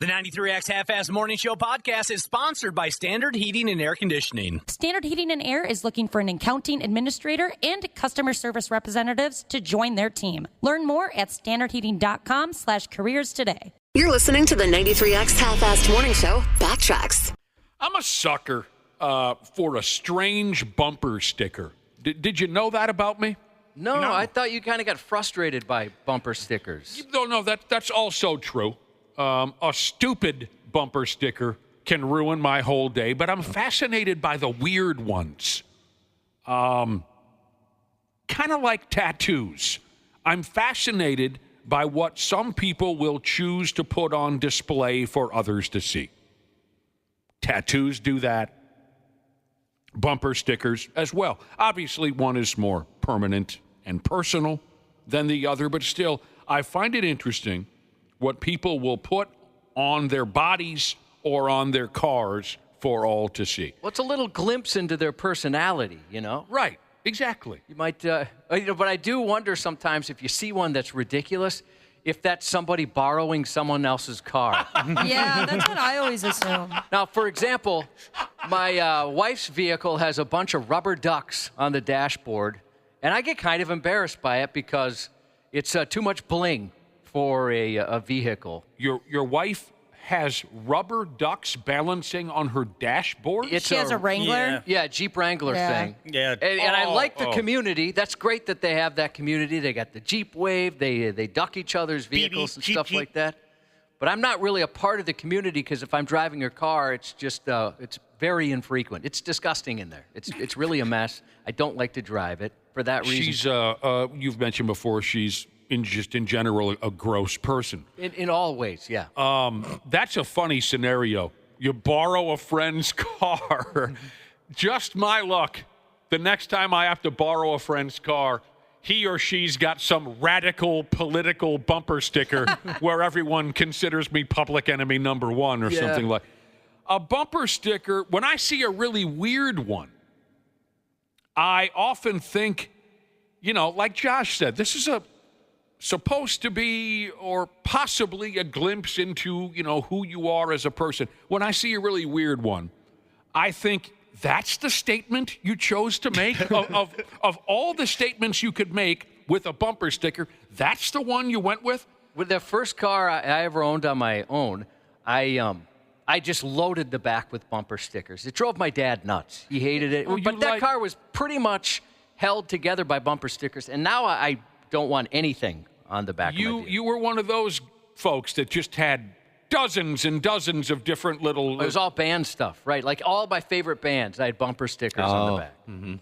The 93X Half-Ass Morning Show podcast is sponsored by Standard Heating and Air Conditioning. Standard Heating and Air is looking for an accounting administrator and customer service representatives to join their team. Learn more at standardheating.com/careers today. You're listening to the 93X Half-Assed Morning Show Backtracks. I'm a sucker for a strange bumper sticker. Did you know that about me? No, I thought you kind of got frustrated by bumper stickers. No, that's also true. A stupid bumper sticker can ruin my whole day, but I'm fascinated by the weird ones. Kind of like tattoos. I'm fascinated by what some people will choose to put on display for others to see. Tattoos do that. Bumper stickers as well. Obviously, one is more permanent and personal than the other, but still, I find it interesting what people will put on their bodies or on their cars for all to see. Well, it's a little glimpse into their personality, you know? Right, exactly. You might, but I do wonder sometimes if you see one that's ridiculous, if that's somebody borrowing someone else's car. Yeah, that's what I always assume. Now, for example, my wife's vehicle has a bunch of rubber ducks on the dashboard, and I get kind of embarrassed by it because it's too much bling for a vehicle. Your wife has rubber ducks balancing on her dashboard? She has a Wrangler? Yeah, Jeep Wrangler thing. Yeah. And I like the community. That's great that they have that community. They got the Jeep Wave. They duck each other's vehicles and stuff like that. But I'm not really a part of the community because if I'm driving your car, it's just it's very infrequent. It's disgusting in there. It's really a mess. I don't like to drive it for that reason. She's you've mentioned before she's in general a gross person. In all ways, yeah. That's a funny scenario. You borrow a friend's car. Just my luck. The next time I have to borrow a friend's car, he or she's got some radical political bumper sticker where everyone considers me public enemy number one or something like. A bumper sticker, when I see a really weird one, I often think, like Josh said, this is supposed to be or possibly a glimpse into, who you are as a person. When I see a really weird one, I think that's the statement you chose to make? of all the statements you could make with a bumper sticker, that's the one you went with? With the first car I ever owned on my own, I just loaded the back with bumper stickers. It drove my dad nuts. He hated it. But that car was pretty much held together by bumper stickers, and now I don't want anything on the back of my vehicle. You were one of those folks that just had dozens and dozens of different little... It was all band stuff, right? Like all my favorite bands, I had bumper stickers on the back. Mm-hmm.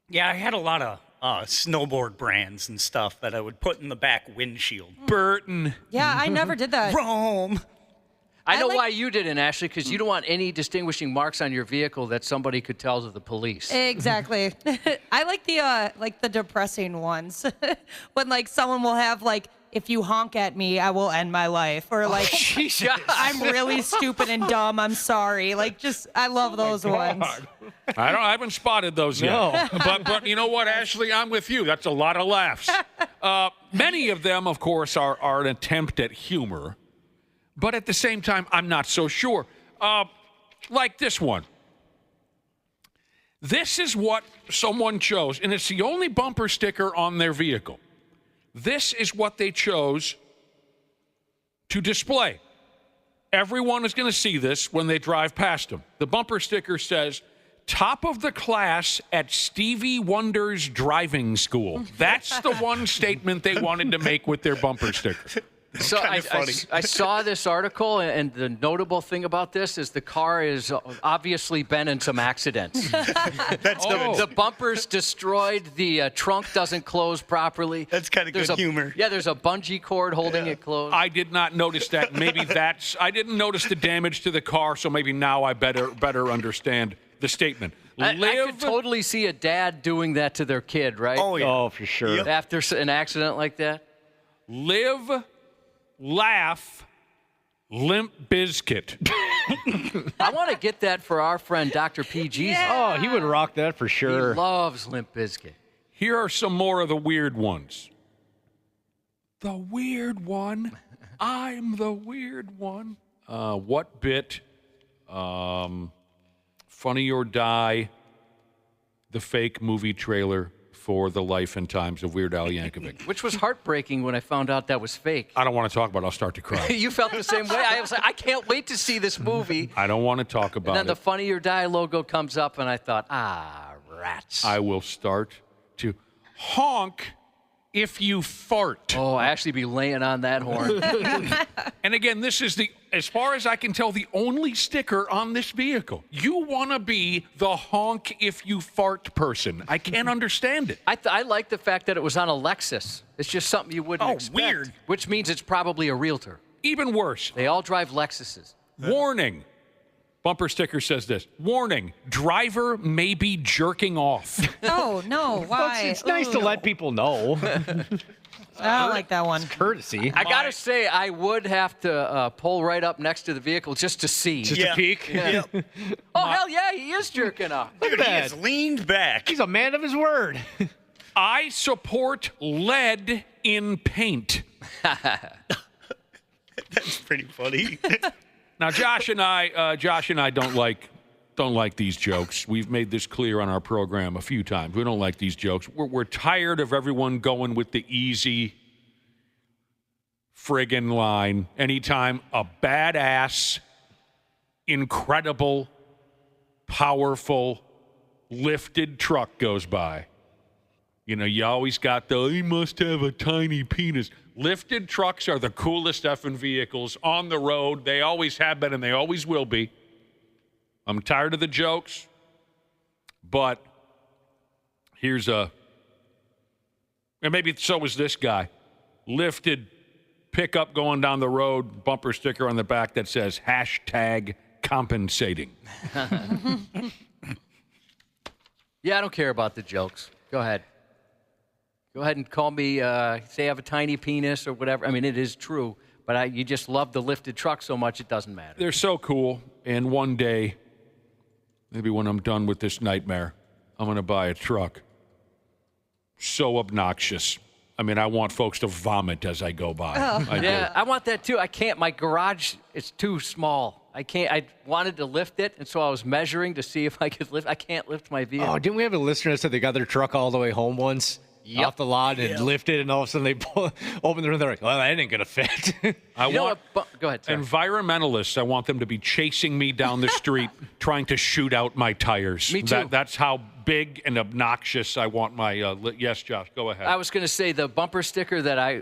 Yeah, I had a lot of snowboard brands and stuff that I would put in the back windshield. Burton. Yeah, I never did that. Rome. I know why you didn't, Ashley, because you don't want any distinguishing marks on your vehicle that somebody could tell to the police. Exactly. I like the depressing ones. When someone will have if you honk at me, I will end my life. Or I'm really stupid and dumb. I'm sorry. I love those ones. I haven't spotted those yet. No. But you know what, Ashley? I'm with you. That's a lot of laughs. Many of them, of course, are an attempt at humor. But at the same time, I'm not so sure. Like this one. This is what someone chose, and it's the only bumper sticker on their vehicle. This is what they chose to display. Everyone is going to see this when they drive past them. The bumper sticker says, "Top of the class at Stevie Wonder's driving school." That's the one statement they wanted to make with their bumper sticker. So I saw this article, and the notable thing about this is the car has obviously been in some accidents. The bumper's destroyed. The trunk doesn't close properly. That's kind of good humor. Yeah, there's a bungee cord holding it closed. I did not notice that. Maybe I didn't notice the damage to the car, so maybe now I better understand the statement. I could totally see a dad doing that to their kid, right? Oh, yeah. Oh, for sure. Yep. After an accident like that. Live, laugh, Limp Bizkit. I want to get that for our friend Dr. PG. Oh, he would rock that for sure. He loves Limp Bizkit. Here are some more of the weird ones. The weird one I'm the weird one. What bit? Funny or Die, the fake movie trailer for The Life and Times of Weird Al Yankovic. Which was heartbreaking when I found out that was fake. I don't want to talk about it. I'll start to cry. You felt the same way? I was like, I can't wait to see this movie. I don't want to talk about it. And then the Funny or Die logo comes up, and I thought, rats. I will start to honk if you fart. Oh, I actually be laying on that horn. And again, this is as far as I can tell, the only sticker on this vehicle. You want to be the honk if you fart person. I can't understand it. I like the fact that it was on a Lexus. It's just something you wouldn't expect. Weird. Which means it's probably a realtor. Even worse. They all drive Lexuses. Warning. Bumper sticker says this. Warning. Driver may be jerking off. Oh, no. Why? It's nice to let people know. I don't like that one. Courtesy. I got to say, I would have to pull right up next to the vehicle just to see. Just a peek. Yeah. Oh, hell yeah, he is jerking off. Dude, he has leaned back. He's a man of his word. I support lead in paint. That's pretty funny. Now, Josh and I don't like these jokes. We've made this clear on our program a few times. We don't like these jokes. We're tired of everyone going with the easy friggin' line. Anytime a badass, incredible, powerful, lifted truck goes by. You know, you always got he must have a tiny penis. Lifted trucks are the coolest effing vehicles on the road. They always have been and they always will be. I'm tired of the jokes, but here's and maybe so is this guy. Lifted pickup going down the road, bumper sticker on the back that says #compensating. Yeah, I don't care about the jokes. Go ahead. Go ahead and call me, say I have a tiny penis or whatever. I mean, it is true, but you just love the lifted truck so much it doesn't matter. They're so cool, and one day, maybe when I'm done with this nightmare, I'm going to buy a truck. So obnoxious. I mean, I want folks to vomit as I go by. I want that too. I can't. My garage is too small. I can't. I wanted to lift it, and so I was measuring to see if I could lift. I can't lift my vehicle. Oh, didn't we have a listener that said they got their truck all the way home once? Yep. Off the lot and lifted, and all of a sudden they open the room. They're like, "Well, that ain't gonna fit." Go ahead. Sorry. Environmentalists, I want them to be chasing me down the street, trying to shoot out my tires. Me too. That's how big and obnoxious I want my. Yes, Josh, go ahead. I was going to say the bumper sticker that I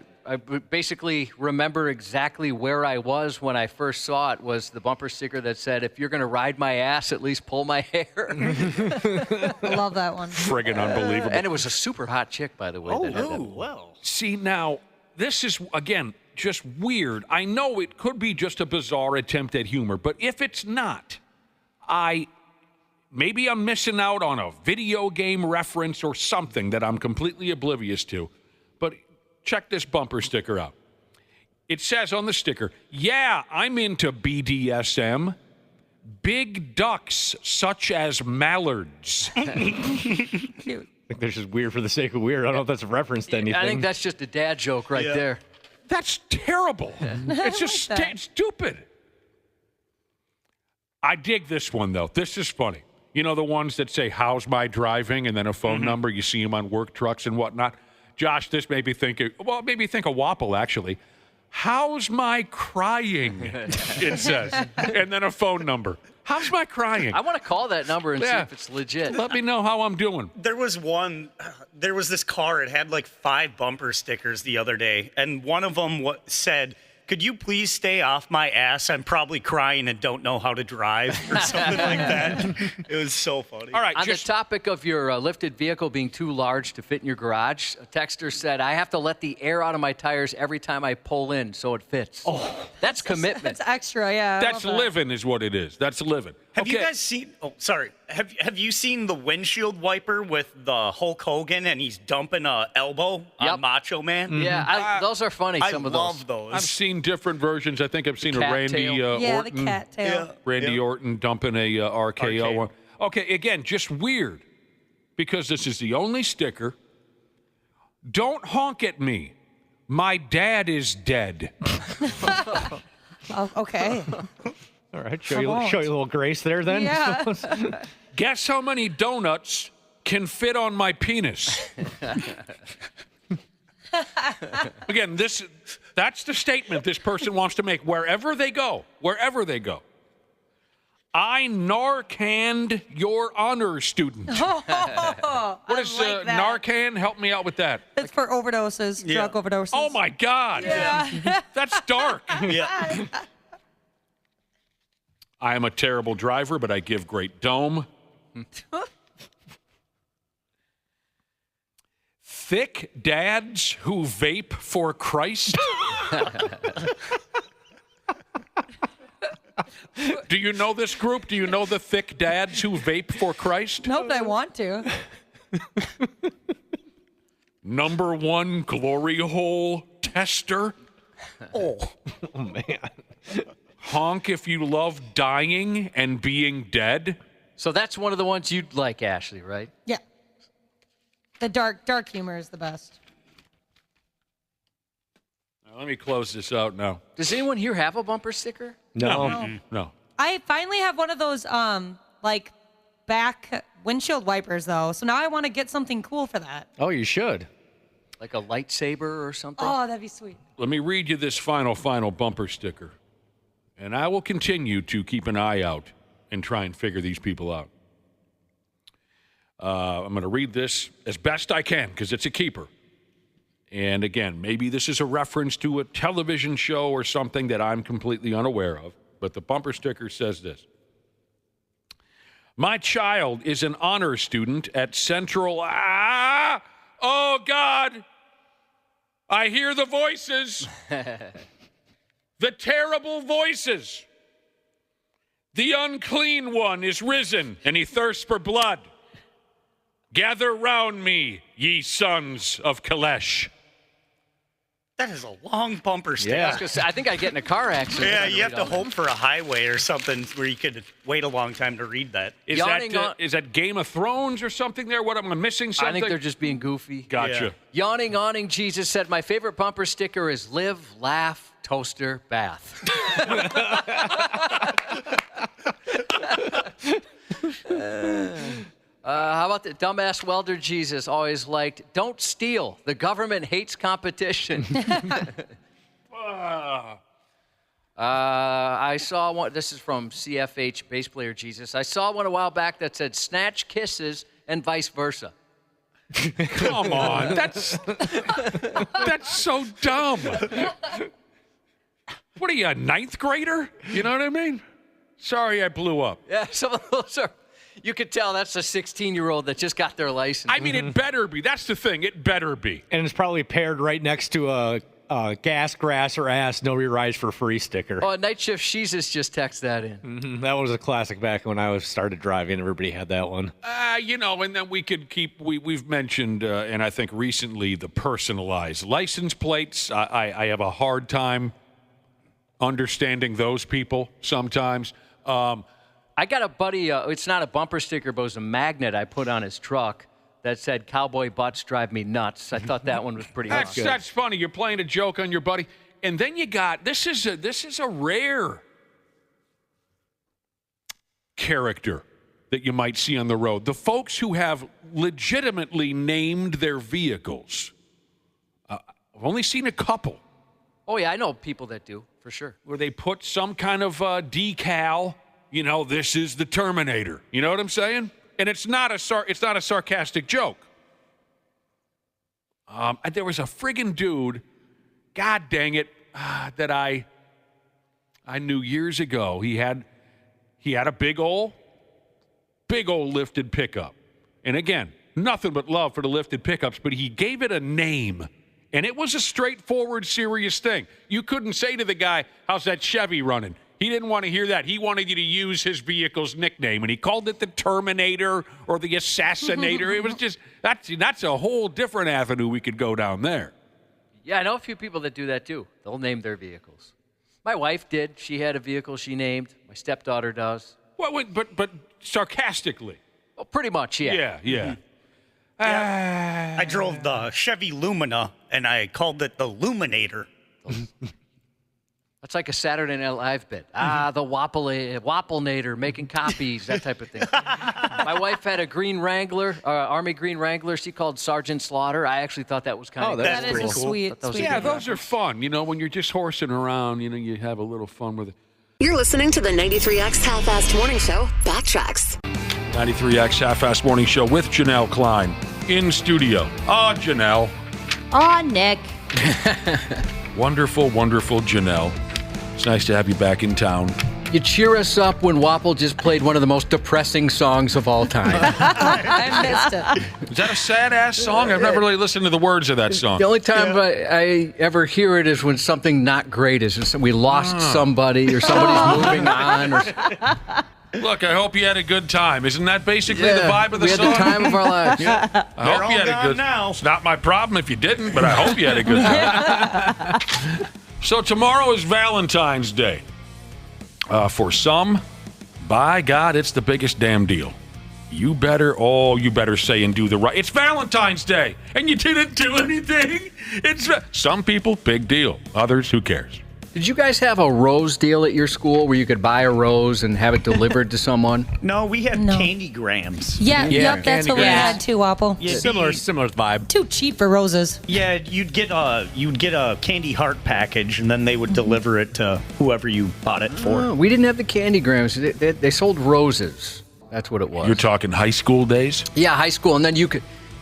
basically remember exactly where I was when I first saw it was the bumper sticker that said, "If you're going to ride my ass, at least pull my hair." I love that one. Friggin' unbelievable. And it was a super hot chick, by the way. that had that. Well. See, now, this is, again, just weird. I know it could be just a bizarre attempt at humor, but if it's not, maybe I'm missing out on a video game reference or something that I'm completely oblivious to. But check this bumper sticker out. It says on the sticker, "Yeah, I'm into BDSM. Big ducks such as mallards." Cute. I think this is weird for the sake of weird. I don't know if that's a reference to anything. I think that's just a dad joke right there. That's terrible. It's just like that. stupid. I dig this one, though. This is funny. You know the ones that say, "How's my driving?" and then a phone number. You see them on work trucks and whatnot. Josh, this made me think of Wapple, actually. "How's my crying?" it says. And then a phone number. "How's my crying?" I want to call that number and see if it's legit. Let me know how I'm doing. There was this car, it had like 5 bumper stickers the other day, and one of them said, "Could you please stay off my ass? I'm probably crying and don't know how to drive," or something like that. It was so funny. All right, On the topic of your lifted vehicle being too large to fit in your garage, a texter said, "I have to let the air out of my tires every time I pull in so it fits." Oh, that's commitment. That's extra, yeah. I that's love that. living is what it is. That's living. Have you guys seen? Oh, sorry. Have you seen the windshield wiper with the Hulk Hogan and he's dumping a elbow on Macho Man? Yeah, those are funny. Some of love those. those. I've seen different versions. I think I've seen a Cat Randy tail. Yeah, Orton. the cat tail. Yeah. Randy Orton dumping a RKO one. Okay, again, just weird because this is the only sticker. Don't honk at me. My dad is dead. Oh, okay. All right, show you a little grace there then. Yeah. Guess how many donuts can fit on my penis? Again, that's the statement this person wants to make wherever they go. Wherever they go. I Narcaned your honor student. What is like that. Narcan? Help me out with that. It's for overdoses, drug overdoses. Oh, my God. Yeah. That's dark. Yeah. I am a terrible driver, but I give great dome. Thick dads who vape for Christ. Do you know this group? Do you know the thick dads who vape for Christ? Nope, I want to. Number one glory hole tester. Oh man. Honk if you love dying and being dead. So that's one of the ones you'd like, Ashley, right? Yeah. The dark humor is the best. Now, let me close this out now. Does anyone here have a bumper sticker? No. No. I finally have one of those like back windshield wipers though. So now I want to get something cool for that. Oh, you should. Like a lightsaber or something? Oh, that'd be sweet. Let me read you this final bumper sticker. And I will continue to keep an eye out and try and figure these people out. I'm going to read this as best I can because it's a keeper. And again, maybe this is a reference to a television show or something that I'm completely unaware of. But the bumper sticker says this. My child is an honor student at Central. Oh, God. I hear the voices. The terrible voices. The unclean one is risen, and he thirsts for blood. Gather round me, ye sons of Kalesh. That is a long bumper sticker. Yeah. I was gonna say, I think I'd get in a car accident. Yeah, trying you have read to all that. hope for a highway or something where you could wait a long time to read that. Is that Game of Thrones or something there? What, am I missing something? I think they're just being goofy. Gotcha. Yeah. Yawning, awning, Jesus said, my favorite bumper sticker is live, laugh, toaster, bath. How about the dumbass welder Jesus always liked, don't steal. The government hates competition. I saw one, this is from CFH bass player Jesus. I saw one a while back that said snatch kisses and vice versa. Come on. That's so dumb. What are you, a ninth grader? You know what I mean? Sorry I blew up. Yeah, some of those are, you could tell that's a 16-year-old that just got their license. I mean, it better be. That's the thing. It better be. And it's probably paired right next to a gas, grass, or ass, no re-rides for free sticker. Oh, Night Shift Jesus just text that in. Mm-hmm. That was a classic back when I started driving. Everybody had that one. And then we could keep, we've mentioned, and I think recently, the personalized license plates. I have a hard time understanding those people sometimes. I got a buddy, it's not a bumper sticker, but it was a magnet I put on his truck that said, cowboy butts drive me nuts. I thought that one was pretty awesome. That's funny. You're playing a joke on your buddy. And then you got, this is a rare character that you might see on the road. The folks who have legitimately named their vehicles. I've only seen a couple. Oh, yeah, I know people that do, for sure. Where they put some kind of decal, this is the Terminator. You know what I'm saying? And it's not a sarcastic joke. There was a friggin' dude, God dang it, that I knew years ago. He had a big old lifted pickup. And again, nothing but love for the lifted pickups, but he gave it a name. And it was a straightforward, serious thing. You couldn't say to the guy, how's that Chevy running? He didn't want to hear that. He wanted you to use his vehicle's nickname, and he called it the Terminator or the Assassinator. It was just, that's a whole different avenue we could go down there. Yeah, I know a few people that do that, too. They'll name their vehicles. My wife did. She had a vehicle she named. My stepdaughter does. Well, but sarcastically. Well, pretty much, yeah. Yeah. I drove the Chevy Lumina, and I called it the Luminator. That's like a Saturday Night Live bit. The Wapplenator, making copies, that type of thing. My wife had a Green Wrangler, Army Green Wrangler. She called Sergeant Slaughter. I actually thought that was kind of That is a sweet. Yeah, those are fun. You know, when you're just horsing around, you know, you have a little fun with it. You're listening to the 93X Half-Assed Morning Show Backtracks. 93X Half-Assed Morning Show with Janelle Klein in studio. Janelle. Nick. Wonderful, wonderful Janelle. It's nice to have you back in town. You cheer us up when Wapple just played one of the most depressing songs of all time. I missed it. Is that a sad-ass song? I've never really listened to the words of that song. The only time I ever hear it is when something not great is. We lost somebody or somebody's moving on. Look, I hope you had a good time. Isn't that basically the vibe of the we song? had the time of our lives. I hope you had a good now. It's not my problem if you didn't, but I hope you had a good time. So tomorrow is Valentine's Day. For some, by God, it's the biggest damn deal. You better say and do the right. It's Valentine's Day, and you didn't do anything. Some people, big deal. Others, who cares? Did you guys have a rose deal at your school where you could buy a rose and have it delivered to someone? No, we had candy grams. Yep, that's what we had too, Wapple. Yeah, Similar vibe. Too cheap for roses. Yeah, you'd get a candy heart package, and then they would deliver it to whoever you bought it for. Oh, we didn't have the candy grams. They sold roses. That's what it was. You're talking high school days? Yeah, high school, and then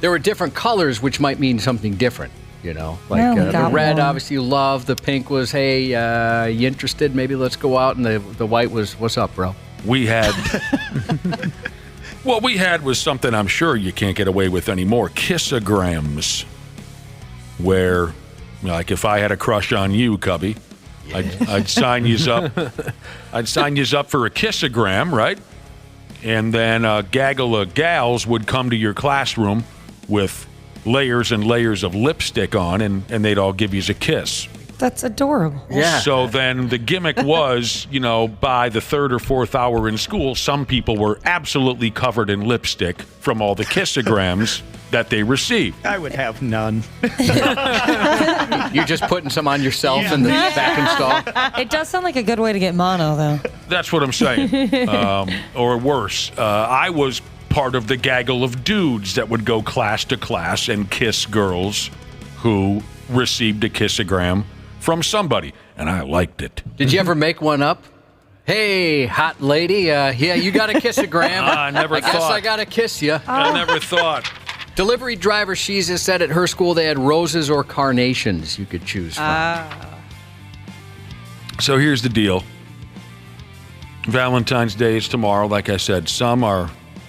there were different colors, which might mean something different. You know, like the red, obviously you love. The pink was, hey, you interested? Maybe let's go out. And the white was, what's up, bro? We had, what we had was something I'm sure you can't get away with anymore. Kissograms, where, like, if I had a crush on you, Cubby, I'd sign you up. I'd sign you up for a kissogram, right? And then a gaggle of gals would come to your classroom with layers and layers of lipstick on, and they'd all give you a kiss. That's adorable. Yeah. So then the gimmick was, by the third or fourth hour in school, some people were absolutely covered in lipstick from all the kissograms that they received. I would have none. You're just putting some on yourself in the back install? It does sound like a good way to get mono, though. That's what I'm saying. Or worse, I was part of the gaggle of dudes that would go class to class and kiss girls who received a kissogram from somebody, and I liked it. Did you ever make one up? Hey, hot lady, you got a kissogram. I guess I got to kiss you. I never thought. Delivery driver Sheeza said at her school they had roses or carnations you could choose from. So here's the deal. Valentine's Day is tomorrow. Like I said,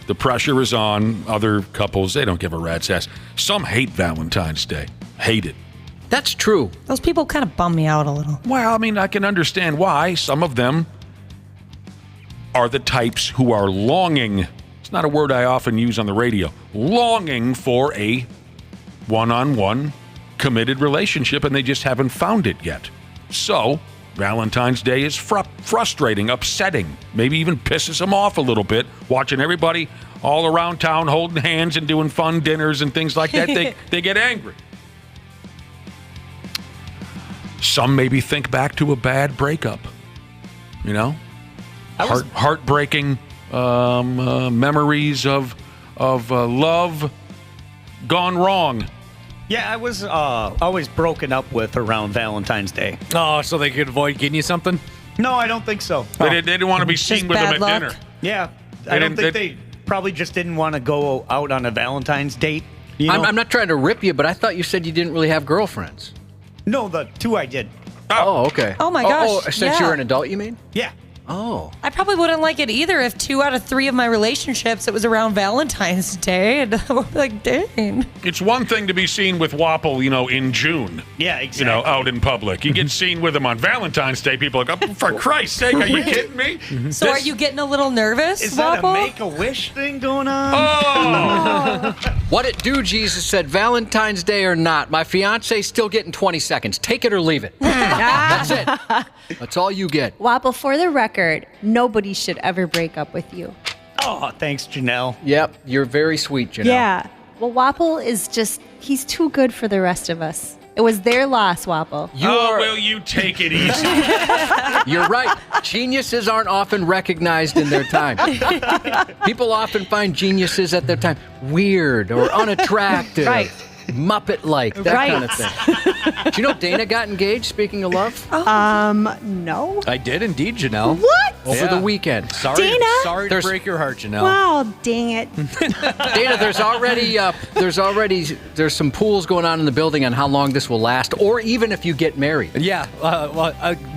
the pressure is on. Other couples, they don't give a rat's ass. Some hate Valentine's Day. Hate it. That's true. Those people kind of bum me out a little. Well, I mean, I can understand why. Some of them are the types who are longing. It's not a word I often use on the radio. Longing for a one-on-one committed relationship, and they just haven't found it yet. So Valentine's Day is frustrating, upsetting, maybe even pisses them off a little bit, watching everybody all around town holding hands and doing fun dinners and things like that. They get angry. Some maybe think back to a bad breakup, heartbreaking memories of love gone wrong. Yeah, I was always broken up with around Valentine's Day. Oh, so they could avoid getting you something? No, I don't think so. They didn't want to be seen with them bad at luck. dinner. Yeah, I don't think they probably just didn't want to go out on a Valentine's date. I'm not trying to rip you, but I thought you said you didn't really have girlfriends. No, the two I did. Oh, okay. Oh, my gosh, Oh, since yeah. you're an adult, you mean? Yeah. Oh. I probably wouldn't like it either if 2 out of 3 of my relationships, it was around Valentine's Day. And I'm like, dang. It's one thing to be seen with Wapple, in June. Yeah, exactly. Out in public. You get seen with him on Valentine's Day. People are like, oh, for Christ's sake, are you kidding me? So are you getting a little nervous, Is that a Wapple? Make-A-Wish thing going on? Oh! What it do, Jesus said, Valentine's Day or not, my fiance's still getting 20 seconds. Take it or leave it. That's it. That's all you get. Wapple, for the record, nobody should ever break up with you. Oh, thanks, Janelle. Yep, you're very sweet, Janelle. Yeah. Well, Wapple is he's too good for the rest of us. It was their loss, Wapple. Will you take it easy? You're right. Geniuses aren't often recognized in their time. People often find geniuses at their time weird or unattractive. Right. Muppet-like, that Right. kind of thing. Do you know Dana got engaged, speaking of love? No. I did indeed, Janelle. What? Over the weekend. Sorry, Dana? sorry to There's- break your heart, Janelle. Wow, dang it. Dana, there's some pools going on in the building on how long this will last, or even if you get married. Yeah,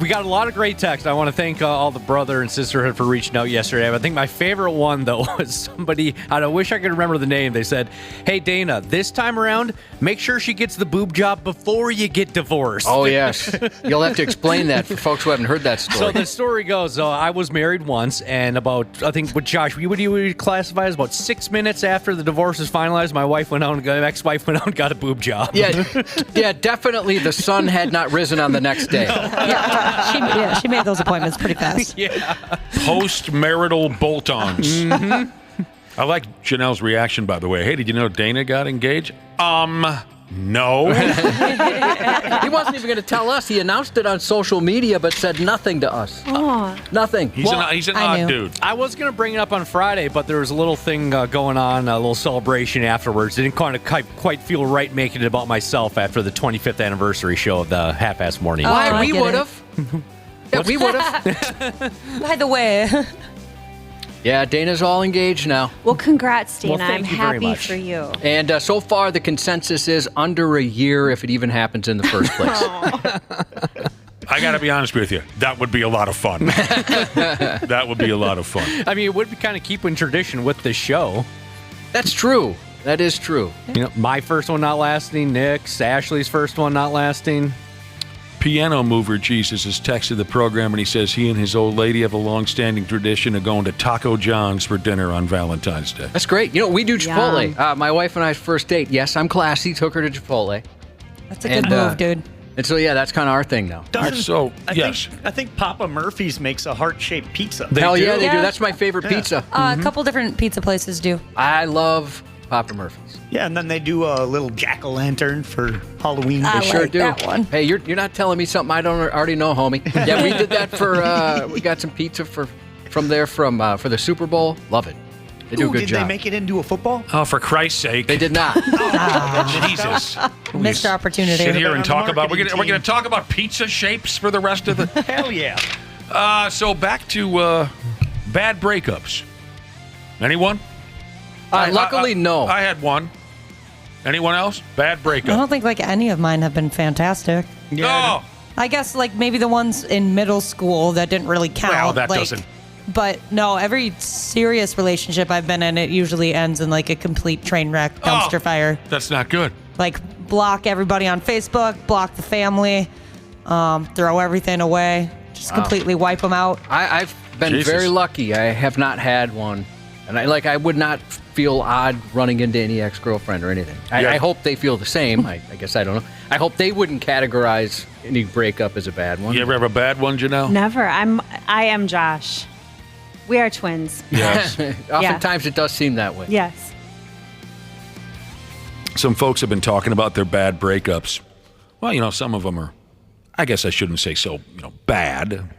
we got a lot of great texts. I want to thank all the brother and sisterhood for reaching out yesterday. I think my favorite one, though, was somebody, I wish I could remember the name. They said, hey, Dana, this time around, make sure she gets the boob job before you get divorced. Oh, yes. You'll have to explain that for folks who haven't heard that story. So the story goes, I was married once, and I think with Josh, what you would classify as about 6 minutes after the divorce is finalized, my ex-wife went out and got a boob job. Yeah, definitely the sun had not risen on the next day. She made those appointments pretty fast. Yeah. Post-marital bolt-ons. Mm-hmm. I like Janelle's reaction, by the way. Hey, did you know Dana got engaged? No. He wasn't even going to tell us. He announced it on social media, but said nothing to us. Oh. Nothing. He's an I odd knew. dude. I was going to bring it up on Friday, but there was a little thing going on, a little celebration afterwards. Didn't kind of quite feel right making it about myself after the 25th anniversary show of the Half-Ass Morning. Why, I we get would it. have. Yeah, we would have. By the way, Yeah, Dana's all engaged now. Well, congrats, Dana. Well, thank I'm you very happy much. for you. And so far, the consensus is under a year if it even happens in the first place. I got to be honest with you. That would be a lot of fun. That would be a lot of fun. I mean, it would be kind of keeping tradition with this show. That's true. That is true. You know, my first one not lasting, Nick's, Ashley's first one not lasting. Piano Mover Jesus has texted the program, and he says he and his old lady have a long-standing tradition of going to Taco John's for dinner on Valentine's Day. That's great. You know, we do Chipotle. My wife and I's first date. Yes, I'm classy. Took her to Chipotle. that's a good move, dude. And so, yeah, that's kind of our thing now. I think Papa Murphy's makes a heart-shaped pizza. Hell yeah, they do. Yeah. That's my favorite pizza. A couple different pizza places do. I love Papa Murphy's. Yeah, and then they do a little jack-o'-lantern for Halloween. I They sure like do. that one. Hey, you're not telling me something I don't already know, homie. Yeah, we did that for. We got some pizza for the Super Bowl. Love it. They do a good did job. they make it into a football? Oh, for Christ's sake. They did not. Jesus. Missed opportunity. Sit here been and on the talk about, we're marketing going to team. talk about pizza shapes for the rest of the... Hell yeah. So back to bad breakups. Anyone? Luckily, no. I had one. Anyone else? Bad I breakup. don't think like any of mine have been fantastic. No. I guess like maybe the ones in middle school that didn't really count. Well, that like, doesn't. But no, every serious relationship I've been in, it usually ends in like a complete train wreck, dumpster fire. That's not good. Like block everybody on Facebook, block the family, throw everything away, just completely wipe them out. I've been Jesus. very lucky. I have not had one, and I would not feel odd running into any ex-girlfriend or anything. Yeah. I hope they feel the same. I guess I don't know. I hope they wouldn't categorize any breakup as a bad one. You ever have a bad one, Janelle? Never. I am Josh. We are twins. Yes. Oftentimes it does seem that way. Yes. Some folks have been talking about their bad breakups. Well, some of them are, I guess I shouldn't say so, bad.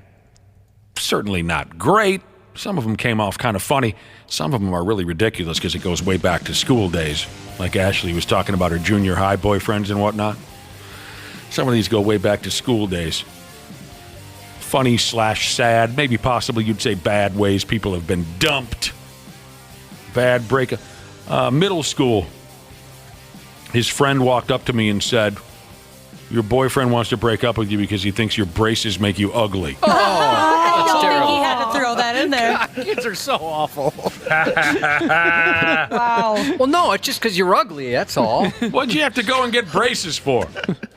Certainly not great. Some of them came off kind of funny. Some of them are really ridiculous because it goes way back to school days. Like Ashley was talking about her junior high boyfriends and whatnot. Some of these go way back to school days. Funny / sad, maybe possibly you'd say bad ways people have been dumped. Bad breakup. Middle school. His friend walked up to me and said, your boyfriend wants to break up with you because he thinks your braces make you ugly. I don't think he had to throw that in there. Kids are so awful. Wow. Well, no, it's just because you're ugly, that's all. What'd you have to go and get braces for?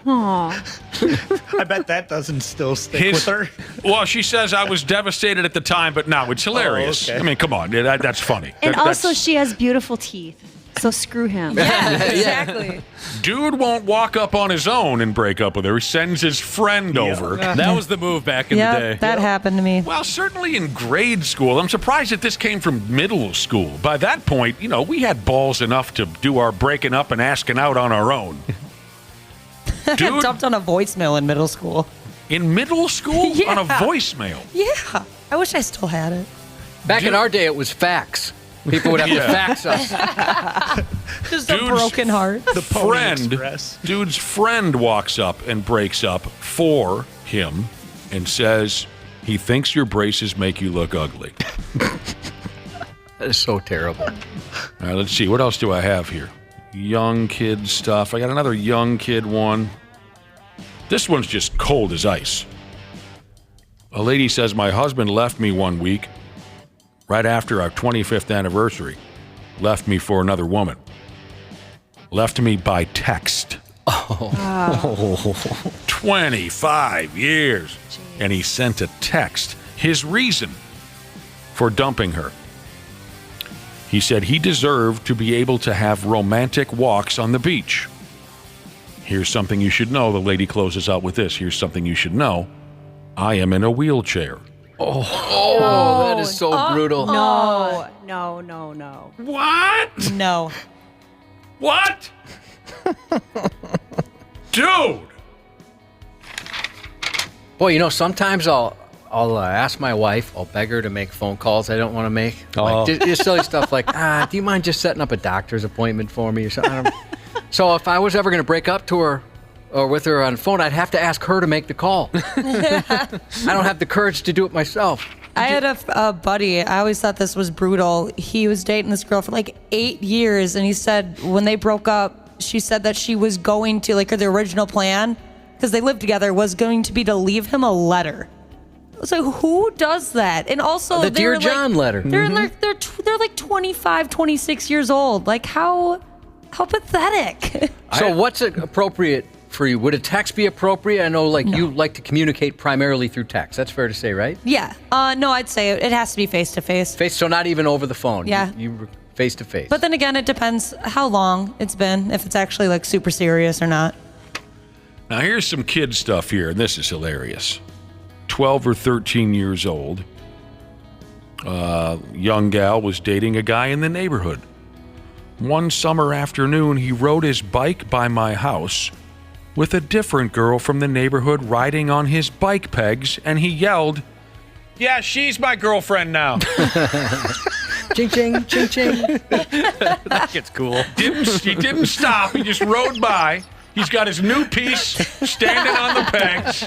I bet that doesn't still stick with her. Well, she says I was devastated at the time, but now it's hilarious. Oh, okay. I mean, come on. That's funny. And also, That's- she has beautiful teeth. So screw him. Yeah, exactly. Dude won't walk up on his own and break up with her. He sends his friend over. That was the move back in the day. That happened to me. Well, certainly in grade school. I'm surprised that this came from middle school. By that point, we had balls enough to do our breaking up and asking out on our own. I dumped on a voicemail in middle school. In middle school? Yeah. On a voicemail? Yeah. I wish I still had it. Back in our day, it was fax. People would have to fax us. Just a broken heart. Dude's friend walks up and breaks up for him and says he thinks your braces make you look ugly. That is so terrible. All right, let's see. What else do I have here? Young kid stuff. I got another young kid one. This one's just cold as ice. A lady says, my husband left me one week right after our 25th anniversary. Left me for another woman. Left me by text. 25 years. Jeez. And he sent a text. His reason for dumping her. He said he deserved to be able to have romantic walks on the beach. Here's something you should know. The lady closes out with this. Here's something you should know. I am in a wheelchair. Oh, that is so brutal. No. What? No. What? Dude. Boy, sometimes I'll ask my wife, I'll beg her to make phone calls I don't want to make. Like, just silly stuff like, do you mind just setting up a doctor's appointment for me or something? So if I was ever going to break up to her or with her on the phone, I'd have to ask her to make the call. I don't have the courage to do it myself. I had a buddy. I always thought this was brutal. He was dating this girl for like 8 years, and he said when they broke up, she said that she was going to, like, the original plan, because they lived together, was going to be to leave him a letter. I was like, who does that? And also, the Dear John letter. They're like 25, 26 years old. Like, how pathetic. So what's appropriate for you? Would a text be appropriate? I know, you like to communicate primarily through text. That's fair to say, right? Yeah. No, I'd say it has to be face-to-face. So not even over the phone. Yeah. You face-to-face. But then again, it depends how long it's been, if it's actually, like, super serious or not. Now, here's some kid stuff here, and this is hilarious. 12 or 13 years old. Young gal was dating a guy in the neighborhood. One summer afternoon, he rode his bike by my house with a different girl from the neighborhood riding on his bike pegs, and he yelled, "Yeah, she's my girlfriend now." Ching, ching, ching, ching. That gets cool. He didn't stop. He just rode by. He's got his new piece standing on the pegs.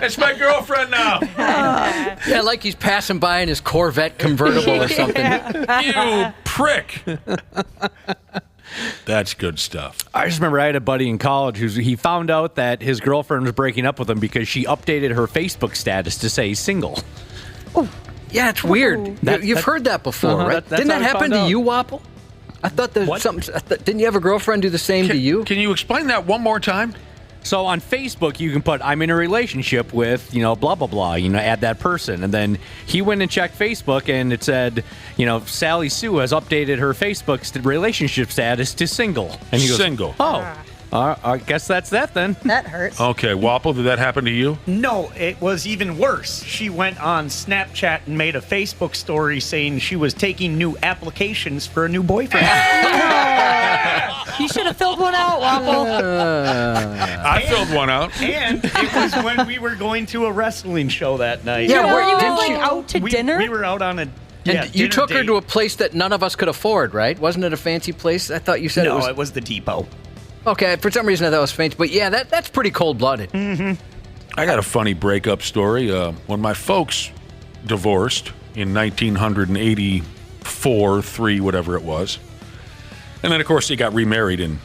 That's my girlfriend now. Yeah, like he's passing by in his Corvette convertible or something. You prick. That's good stuff. I just remember I had a buddy in college he found out that his girlfriend was breaking up with him because she updated her Facebook status to say single. Oh, yeah, it's weird. You've heard that before, right? Didn't that happen to you, Wapple? I thought didn't you have a girlfriend do the same to you? Can you explain that one more time? So on Facebook, you can put, I'm in a relationship with, blah, blah, blah, add that person. And then he went and checked Facebook and it said, Sally Sue has updated her Facebook relationship status to single. And he goes, single. Oh, I guess that's that then. That hurts. Okay, Wapple, did that happen to you? No, it was even worse. She went on Snapchat and made a Facebook story saying she was taking new applications for a new boyfriend. You should have filled one out, Wapple. I filled one out. And it was when we were going to a wrestling show that night. Yeah, were you going out to dinner? We were out on a And you took her date. to a place that none of us could afford, right? Wasn't it a fancy place? I thought you said No, it was. it was the Depot. Okay, for some reason I thought it was fancy. But yeah, that's pretty cold-blooded. Mm-hmm. I got a funny breakup story. When my folks divorced in 1984, 3, whatever it was. And then, of course, they got remarried in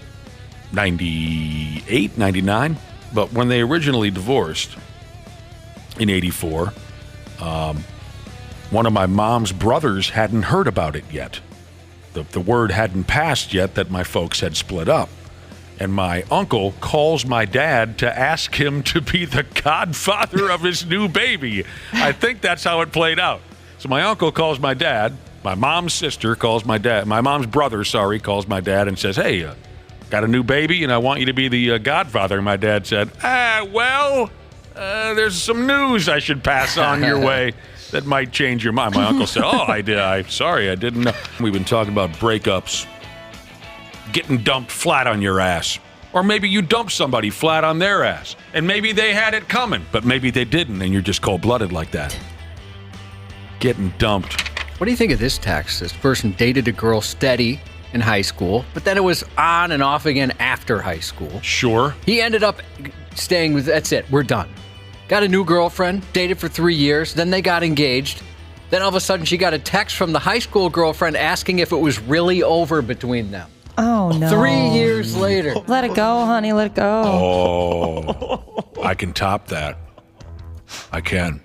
98, 99. But when they originally divorced in 84, one of my mom's brothers hadn't heard about it yet. The word hadn't passed yet that my folks had split up. And my uncle calls my dad to ask him to be the godfather of his new baby. I think that's how it played out. So my uncle calls my dad My mom's sister calls my dad. My mom's brother, calls my dad and says, hey, got a new baby, and I want you to be the godfather. My dad said, there's some news I should pass on your way that might change your mind. My uncle said, I'm sorry, I didn't know. We've been talking about breakups, getting dumped flat on your ass. Or maybe you dumped somebody flat on their ass, and maybe they had it coming, but maybe they didn't, and you're just cold-blooded like that. Getting dumped. What do you think of this text? This person dated a girl steady in high school, but then it was on and off again after high school. Sure. He ended up staying with, that's it, we're done. Got a new girlfriend, dated for 3 years, then they got engaged. Then all of a sudden she got a text from the high school girlfriend asking if it was really over between them. Oh, no. 3 years later. Let it go, honey. Let it go. Oh, I can top that. I can.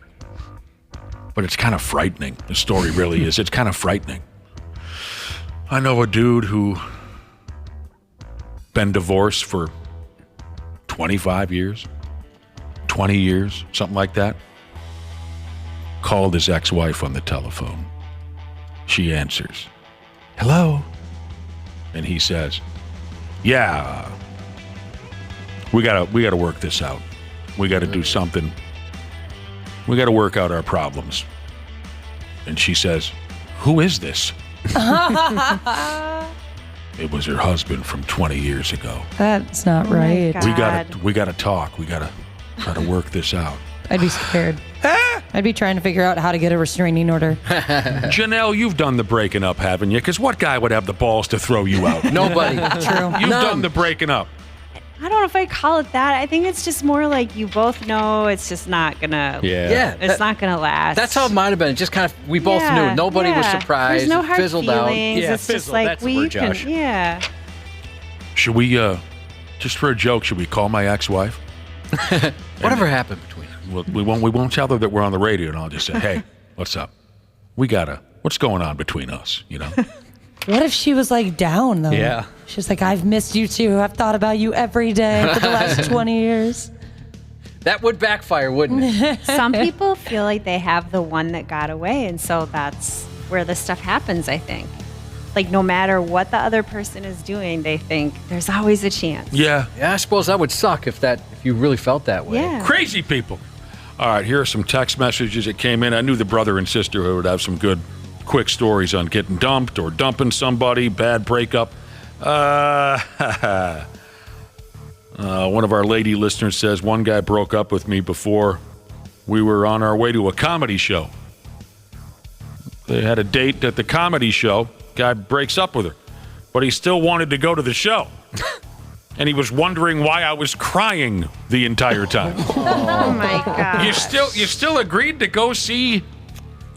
But it's kind of frightening. The story really is. It's kind of frightening. I know a dude who been divorced for 25 years, 20 years, something like that. Called his ex-wife on the telephone. She answers. Hello? And he says, yeah, we gotta work this out. We gotta do something. We gotta work out our problems. And she says, who is this? It was her husband from 20 years ago. That's not right. We gotta talk. We gotta try to work this out. I'd be scared. I'd be trying to figure out how to get a restraining order. Janelle, you've done the breaking up, haven't you? Because what guy would have the balls to throw you out? Nobody. True. You've done the breaking up. I don't know if I call it that. I think it's just more like you both know it's just not gonna. Yeah. It's not gonna last. That's how it might have been. It just kind of, we both knew. Nobody was surprised. There's no hard fizzled feelings. out. It's just like That's the word, Josh. Should we, just for a joke, should we call my ex-wife? Whatever happened between them? We won't tell her that we're on the radio, and I'll just say, hey, what's up? What's going on between us, you know? What if she was like down though? Yeah. She's like, I've missed you too. I've thought about you every day for the last 20 years. That would backfire, wouldn't it? Some people feel like they have the one that got away, and so that's where this stuff happens, I think. Like, no matter what the other person is doing, they think there's always a chance. Yeah. Yeah, I suppose that would suck if you really felt that way. Yeah. Crazy people. All right, here are some text messages that came in. I knew the brother and sister would have some good, quick stories on getting dumped or dumping somebody, bad breakup. One of our lady listeners says, one guy broke up with me before we were on our way to a comedy show. They had a date at the comedy show. Guy breaks up with her, but he still wanted to go to the show. And he was wondering why I was crying the entire time. Oh my God. You still agreed to go see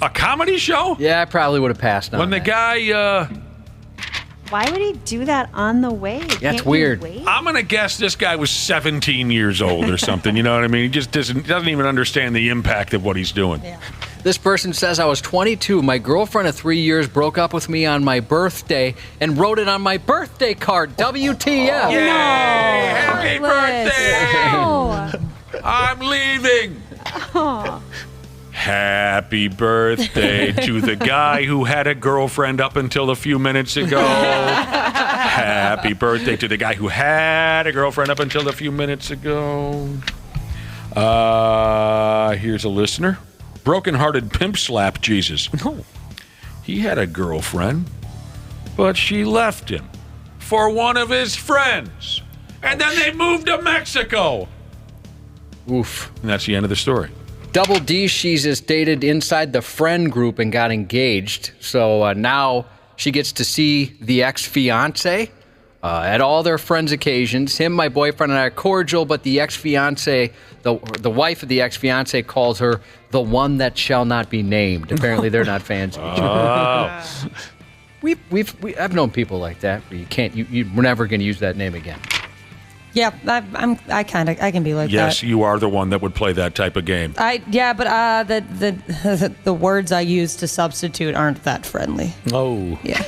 a comedy show? Yeah, I probably would have passed on When the that. guy, Why would he do that on the way? Yeah, it's Can't weird. you wait? I'm going to guess this guy was 17 years old or something. You know what I mean? He just doesn't even understand the impact of what he's doing. Yeah. This person says, I was 22. My girlfriend of 3 years broke up with me on my birthday and wrote it on my birthday card. WTF. Yay! Happy birthday! Oh. I'm leaving. Happy birthday to the guy who had a girlfriend up until a few minutes ago. Happy birthday to the guy who had a girlfriend up until a few minutes ago. Here's a listener. Broken-hearted pimp slap Jesus. He had a girlfriend, but she left him for one of his friends. And then they moved to Mexico. Oof. And that's the end of the story. Double D, she's just dated inside the friend group and got engaged. So now she gets to see the ex-fiance at all their friends' occasions. Him, my boyfriend, and I are cordial, but the ex-fiance, the wife of the ex-fiance calls her the one that shall not be named. Apparently, they're not fans of each other. I've known people like that where we're never going to use that name again. Yeah, I can be like that. Yes, you are the one that would play that type of game. But the words I use to substitute aren't that friendly. Oh. Yeah.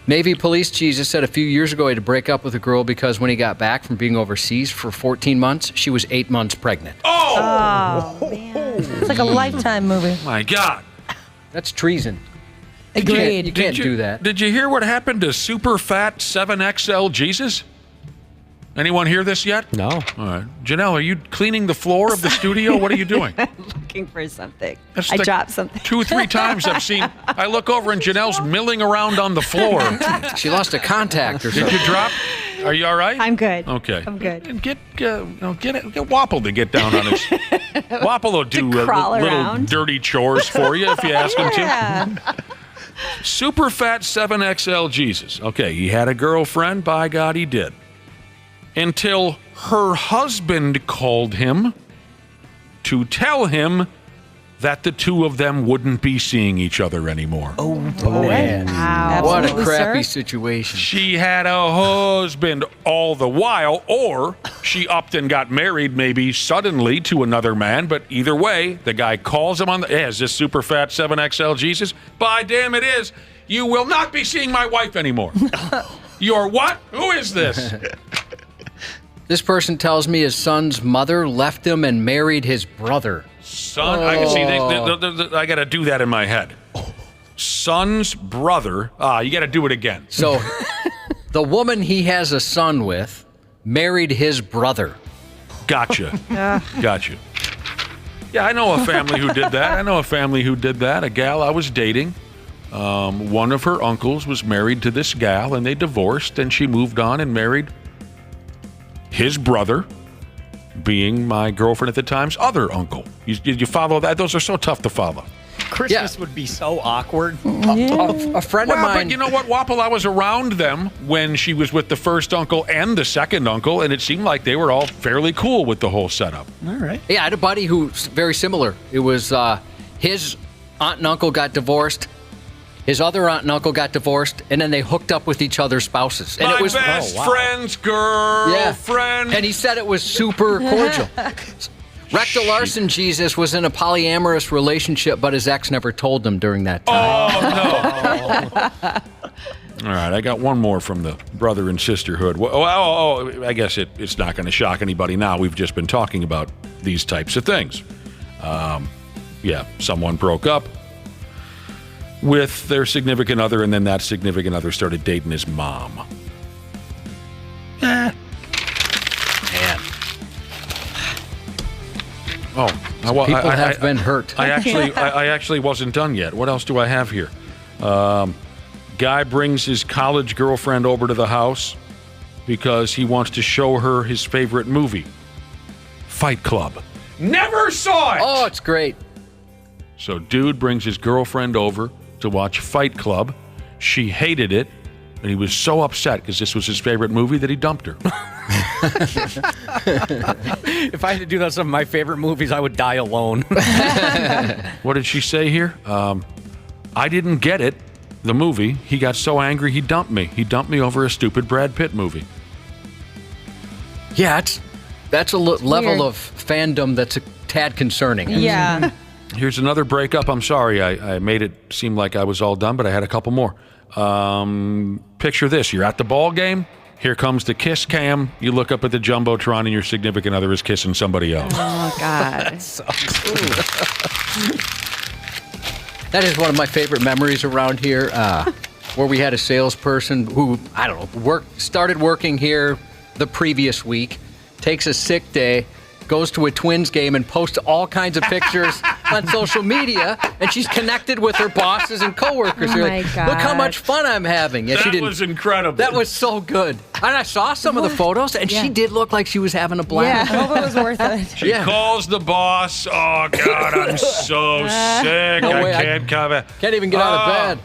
Navy Police Jesus said a few years ago he had to break up with a girl because when he got back from being overseas for 14 months, she was 8 months pregnant. Oh, man. It's like a Lifetime movie. My God. That's treason. Agreed. You can't do that. Did you hear what happened to super fat 7XL Jesus? Anyone hear this yet? No. All right. Janelle, are you cleaning the floor of the studio? What are you doing? Looking for something. That's I like dropped something. 2 or 3 times I look over and Janelle's milling around on the floor. She lost a contact or Did something. you drop? Are you all right? I'm good. Okay. I'm good. And get Wapple to get down on his. Wapple will do crawl little around. dirty chores for you if you ask him to. Yeah. Super fat 7XL Jesus. Okay, he had a girlfriend. By God, he did. Until her husband called him to tell him that the two of them wouldn't be seeing each other anymore. Oh, man. Wow. What a Absolutely, crappy sir. situation. She had a husband all the while, or she upped and got married maybe suddenly to another man. But either way, the guy calls him on the, is this super fat 7XL Jesus? By damn it is. You will not be seeing my wife anymore. You're what? Who is this? This person tells me his son's mother left him and married his brother. Son, I can see. I got to do that in my head. Son's brother. You got to do it again. So the woman he has a son with married his brother. Gotcha. Gotcha. Yeah, I know a family who did that. A gal I was dating. One of her uncles was married to this gal, and they divorced, and she moved on and married his brother, being my girlfriend at the time's other uncle. You follow that? Those are so tough to follow. Christmas would be so awkward. A friend of Well, mine. but you know what, Wapple? I was around them when she was with the first uncle and the second uncle, and it seemed like they were all fairly cool with the whole setup. All right. Yeah, I had a buddy who's very similar. It was his aunt and uncle got divorced. His other aunt and uncle got divorced, and then they hooked up with each other's spouses. And My it was best friend's girlfriend. And he said it was super cordial. Rectal Larson Jesus was in a polyamorous relationship, but his ex never told him during that time. Oh, no. All right, I got one more from the brother and sisterhood. I guess it's not going to shock anybody now. We've just been talking about these types of things. Someone broke up with their significant other, and then that significant other started dating his mom. Man. Oh, People have been hurt. I actually wasn't done yet. What else do I have here? Guy brings his college girlfriend over to the house because he wants to show her his favorite movie, Fight Club. Never saw it! Oh, it's great. So dude brings his girlfriend over to watch Fight Club. She hated it, and he was so upset because this was his favorite movie that he dumped her. If I had to do that, some of my favorite movies, I would die alone. What did she say here? I didn't get it, the movie. He got so angry he dumped me. He dumped me over a stupid Brad Pitt movie. Yeah, that's a level weird. of fandom that's a tad concerning. Yeah. Here's another breakup. I'm sorry I made it seem like I was all done, but I had a couple more. Picture this. You're at the ball game. Here comes the kiss cam. You look up at the Jumbotron, and your significant other is kissing somebody else. Oh, God. That is one of my favorite memories around here, where we had a salesperson who, started working here the previous week, takes a sick day, goes to a Twins game and posts all kinds of pictures on social media, and she's connected with her bosses and coworkers. Oh, They're my like, look how God. much fun I'm having. Yeah, That was incredible. That was so good. And I saw some of the photos, and she did look like she was having a Yeah, blast. I hope it was worth it. She calls the boss. Oh, God, I'm so sick. No way, I can't cover. Can't even get out of bed.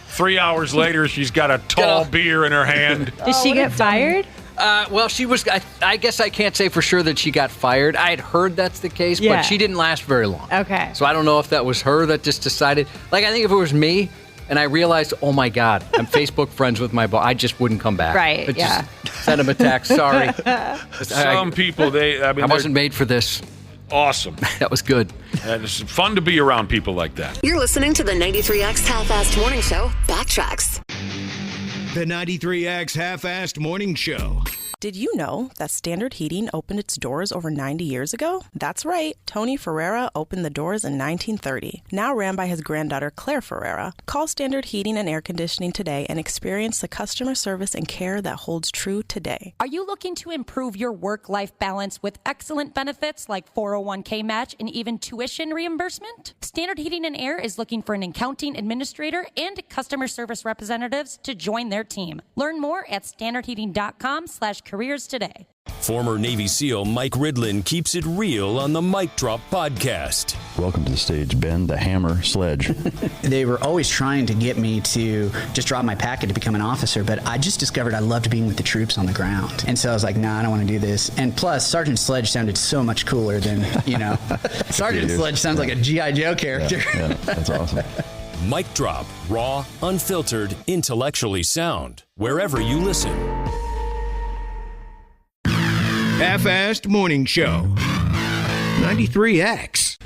3 hours later, she's got a tall beer in her hand. Did she get fired? Well, she was. I guess I can't say for sure that she got fired. I had heard that's the case, Yeah. but she didn't last very long. Okay. So I don't know if that was her that just decided. Like, I think if it was me and I realized, oh my God, I'm Facebook friends with my boss, I just wouldn't come back. Right, I'd yeah. just send him a text. Sorry. Some people, I wasn't made for this. Awesome. That was good. And it's fun to be around people like that. You're listening to the 93X Half-Assed Morning Show Backtracks. The 93X Half-Assed Morning Show. Did you know that Standard Heating opened its doors over 90 years ago? That's right. Tony Ferreira opened the doors in 1930. Now ran by his granddaughter, Claire Ferreira. Call Standard Heating and Air Conditioning today and experience the customer service and care that holds true today. Are you looking to improve your work-life balance with excellent benefits like 401k match and even tuition reimbursement? Standard Heating and Air is looking for an accounting administrator and customer service representatives to join their team. Learn more at standardheating.com/careers today. Former Navy SEAL Mike Ridlin keeps it real on the Mic Drop podcast. Welcome to the stage, Ben, the Hammer Sledge. They were always trying to get me to just drop my packet to become an officer, but I just discovered I loved being with the troops on the ground. And so I was like, nah, I don't want to do this. And plus, Sergeant Sledge sounded so much cooler than, Sergeant Sledge sounds like a G.I. Joe character. Yeah, that's awesome. Mic Drop, raw, unfiltered, intellectually sound, wherever you listen. Half-assed morning show. 93X.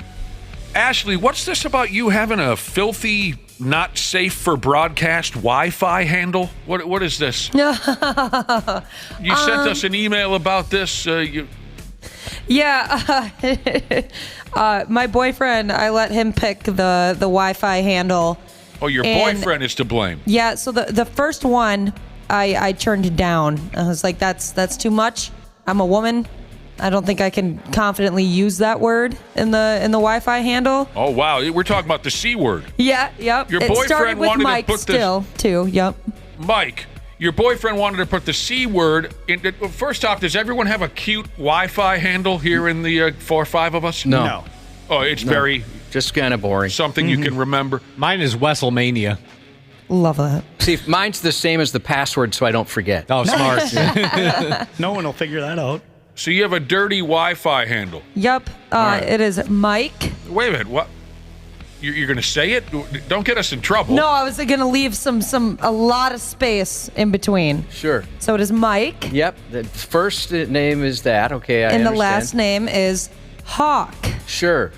Ashley, what's this about you having a filthy, not safe for broadcast Wi-Fi handle? What is this? You sent us an email about this. Yeah. My boyfriend, I let him pick the Wi-Fi handle. Oh, your boyfriend is to blame. Yeah, so the first one I turned down. I was like, that's too much. I'm a woman. I don't think I can confidently use that word in the Wi-Fi handle. Oh, wow. We're talking about the C word. Yeah, yep. Your It boyfriend started with wanted Mike to put still, too, yep. Mike, your boyfriend wanted to put the C word in. First off, does everyone have a cute Wi-Fi handle here in the 4 or 5 of us? No. Oh, it's very... Just kind of boring. Something you can remember. Mine is Westlemania. Love that. See, mine's the same as the password, so I don't forget. Oh, smart. No one will figure that out. So you have a dirty Wi-Fi handle. Yep. Right. It is Mike. Wait a minute. What? You're going to say it? Don't get us in trouble. No, I was going to leave a lot of space in between. Sure. So it is Mike. Yep. The first name is that. Okay, I And understand. the last name is Hawk. Sure.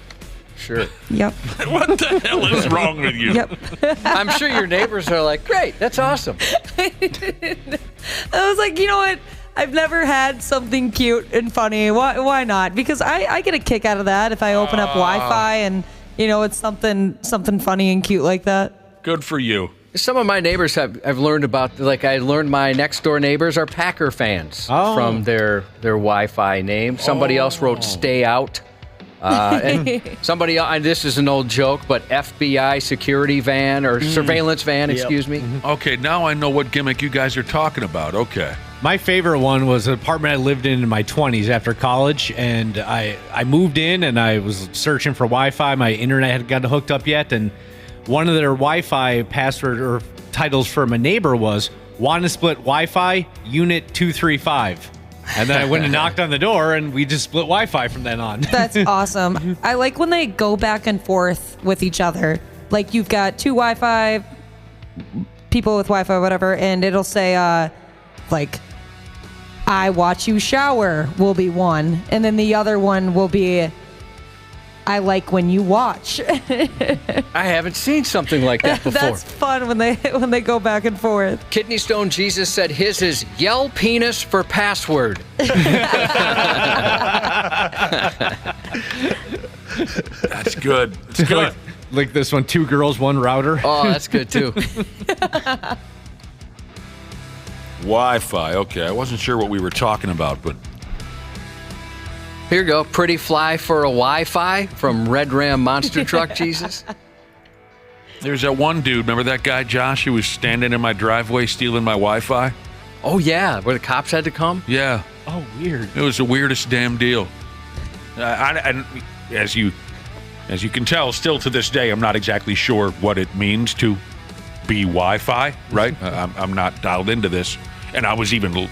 Yep. What the hell is wrong with you? Yep. I'm sure your neighbors are like, great, that's awesome. I was like, you know what? I've never had something cute and funny. Why not? Because I get a kick out of that if I open up Wi-Fi and, it's something funny and cute like that. Good for you. Some of my neighbors I've learned about, I learned my next door neighbors are Packer fans from their Wi-Fi name. Somebody else wrote "Stay Out." And somebody, and this is an old joke, but FBI security van or surveillance van, excuse me. Okay, now I know what gimmick you guys are talking about. Okay. My favorite one was an apartment I lived in my 20s after college, and I moved in and I was searching for Wi-Fi. My internet hadn't gotten hooked up yet, and one of their Wi-Fi password or titles for my neighbor was "Want to split Wi-Fi Unit 235." And then I went and knocked on the door, and we just split Wi-Fi from then on. That's awesome. I like when they go back and forth with each other. Like you've got 2 Wi-Fi people with Wi-Fi, whatever, and it'll say, "I watch you shower" will be one, and then the other one will be, "I like when you watch." I haven't seen something like that before. That's fun when they go back and forth. Kidney Stone Jesus said his is "yell penis for password." That's good. It's good. Like this one, 2 girls, 1 router. Oh, that's good too. Wi-Fi. Okay, I wasn't sure what we were talking about, but here you go. Pretty fly for a Wi-Fi from Red Ram Monster Truck Jesus. There's that one dude. Remember that guy, Josh, who was standing in my driveway stealing my Wi-Fi? Oh, yeah. Where the cops had to come? Yeah. Oh, weird. It was the weirdest damn deal. As you can tell, still to this day, I'm not exactly sure what it means to be Wi-Fi, right? I'm not dialed into this. And I was even more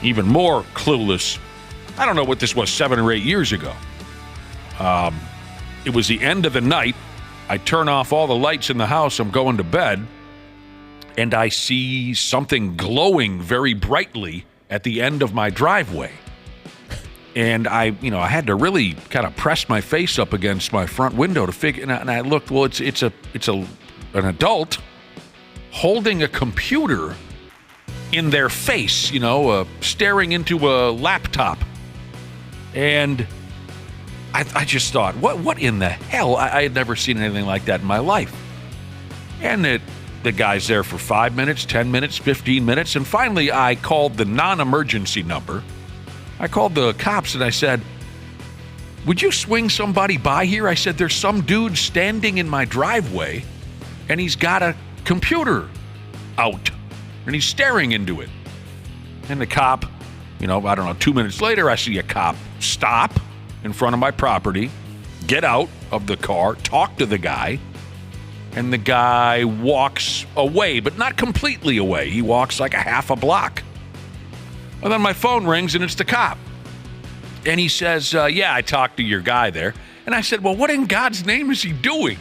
clueless. I don't know what this was 7 or 8 years ago. It was the end of the night. I turn off all the lights in the house. I'm going to bed. And I see something glowing very brightly at the end of my driveway. And I had to really kind of press my face up against my front window to figure. And I looked. Well, it's an adult holding a computer in their face, staring into a laptop. And I just thought, what in the hell? I had never seen anything like that in my life. And the guy's there for 5 minutes, 10 minutes, 15 minutes, and finally I called the non-emergency number. I called the cops and I said, would you swing somebody by here? I said, there's some dude standing in my driveway, and he's got a computer out, and he's staring into it. And the cop, 2 minutes later, I see a cop stop in front of my property, get out of the car, talk to the guy, and the guy walks away, but not completely away. He walks like a half a block. And then my phone rings, and it's the cop. And he says, yeah, I talked to your guy there. And I said, well, what in God's name is he doing?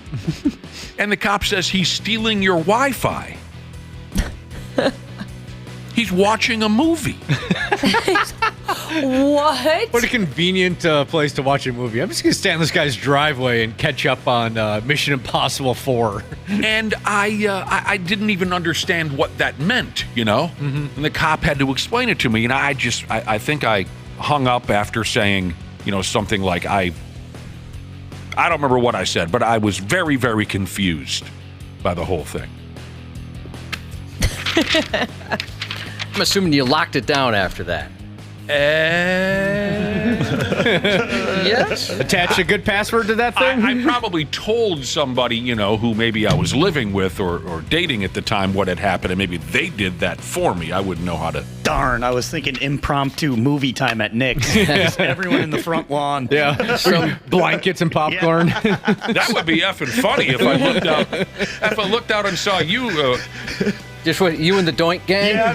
And the cop says, he's stealing your Wi-Fi. He's watching a movie. What? What a convenient place to watch a movie. I'm just going to stand in this guy's driveway and catch up on Mission Impossible 4. And I didn't even understand what that meant, And the cop had to explain it to me. And I think I hung up after saying, something like, I don't remember what I said, but I was very, very confused by the whole thing. I'm assuming you locked it down after that. Yes. Attach a good password to that thing? I probably told somebody, who maybe I was living with or dating at the time what had happened, and maybe they did that for me. I wouldn't know how to. Darn, I was thinking impromptu movie time at Nick's. Just everyone in the front lawn. Yeah. Some blankets and popcorn. Yeah. That would be effing funny if I looked out and saw you. Just what, you and the Doink Gang? Yeah.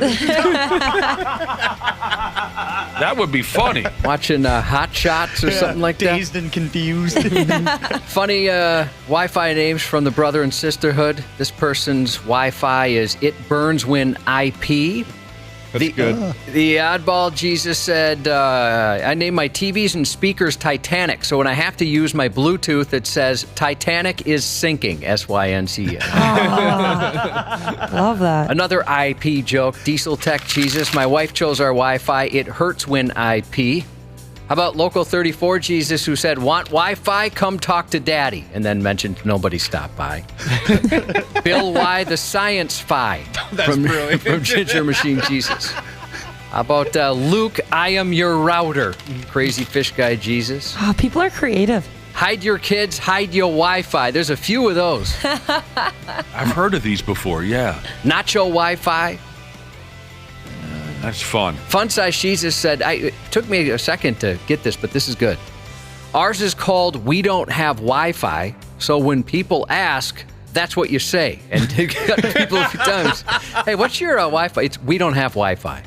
That would be funny. Watching Hot Shots or something like that. Dazed and confused. Funny Wi-Fi names from the Brother and Sisterhood. This person's Wi-Fi is It Burns When IP. That's good. The oddball Jesus said, I named my TVs and speakers Titanic, so when I have to use my Bluetooth, it says Titanic is sinking, S-Y-N-C. Love that. Another IP joke, Diesel Tech Jesus. My wife chose our Wi-Fi. It hurts when IP. How about Local 34 Jesus, who said, want Wi-Fi? Come talk to Daddy. And then mentioned nobody stopped by. Bill Y, the Science Fi. That's brilliant. From Ginger Machine Jesus. How about Luke, I am your router. Crazy Fish Guy Jesus. Oh, people are creative. Hide your kids, hide your Wi-Fi. There's a few of those. I've heard of these before, yeah. Nacho Wi-Fi. That's fun. Fun Size Jesus said, it took me a second to get this, but this is good. Ours is called We Don't Have Wi-Fi, so when people ask, that's what you say. And it got people a few times, hey, what's your Wi-Fi? It's We Don't Have Wi-Fi.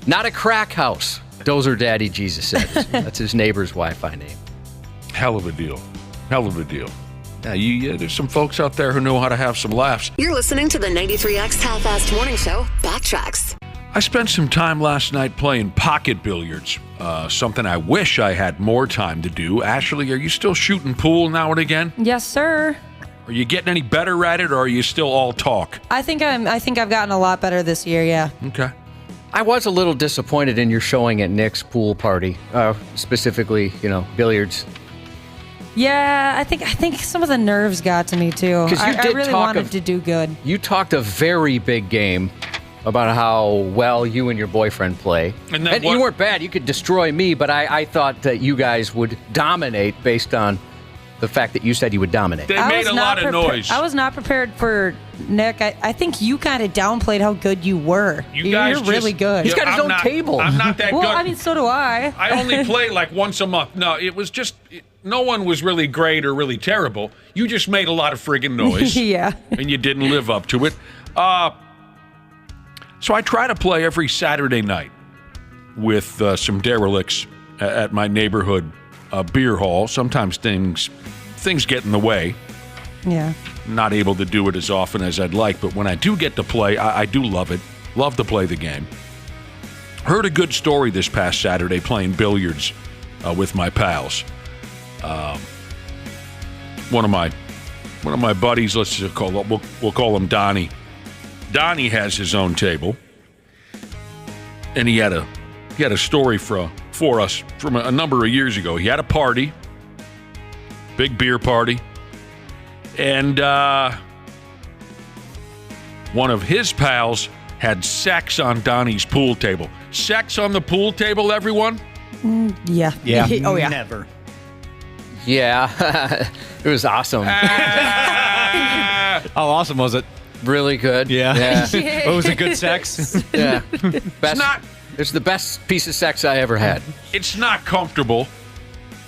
Not a crack house, Dozer Daddy Jesus said. That's his neighbor's Wi-Fi name. Hell of a deal. Hell of a deal. Yeah, there's some folks out there who know how to have some laughs. You're listening to the 93X Half-Assed Morning Show, Backtracks. I spent some time last night playing pocket billiards, something I wish I had more time to do. Ashley, are you still shooting pool now and again? Yes, sir. Are you getting any better at it, or are you still all talk? I think I've gotten a lot better this year, yeah. Okay. I was a little disappointed in your showing at Nick's pool party, specifically, billiards. Yeah, I think some of the nerves got to me too. I really wanted to do good. You talked a very big game about how well you and your boyfriend play. And you weren't bad. You could destroy me, but I thought that you guys would dominate based on the fact that you said you would dominate. They made a lot of noise. I was not prepared for Nick. I think you kind of downplayed how good you were. You're really good. He's got his own table. I'm not that good. Well, I mean, so do I. I only play like once a month. No, it was just... No one was really great or really terrible. You just made a lot of friggin' noise. Yeah. And you didn't live up to it. So I try to play every Saturday night with some derelicts at my neighborhood beer hall. Sometimes things get in the way. Yeah. Not able to do it as often as I'd like, but when I do get to play, I do love it. Love to play the game. Heard a good story this past Saturday playing billiards with my pals. One of my buddies, we'll call him Donnie. Donnie has his own table, and he had a story for us from a number of years ago. He had a party, big beer party, and one of his pals had sex on Donnie's pool table. Sex on the pool table, everyone? Yeah. Yeah. Oh, yeah. Never. Yeah, it was awesome. How awesome was it? Really good. Yeah. It was a good sex. Yeah. It's not. It's the best piece of sex I ever had. It's not comfortable,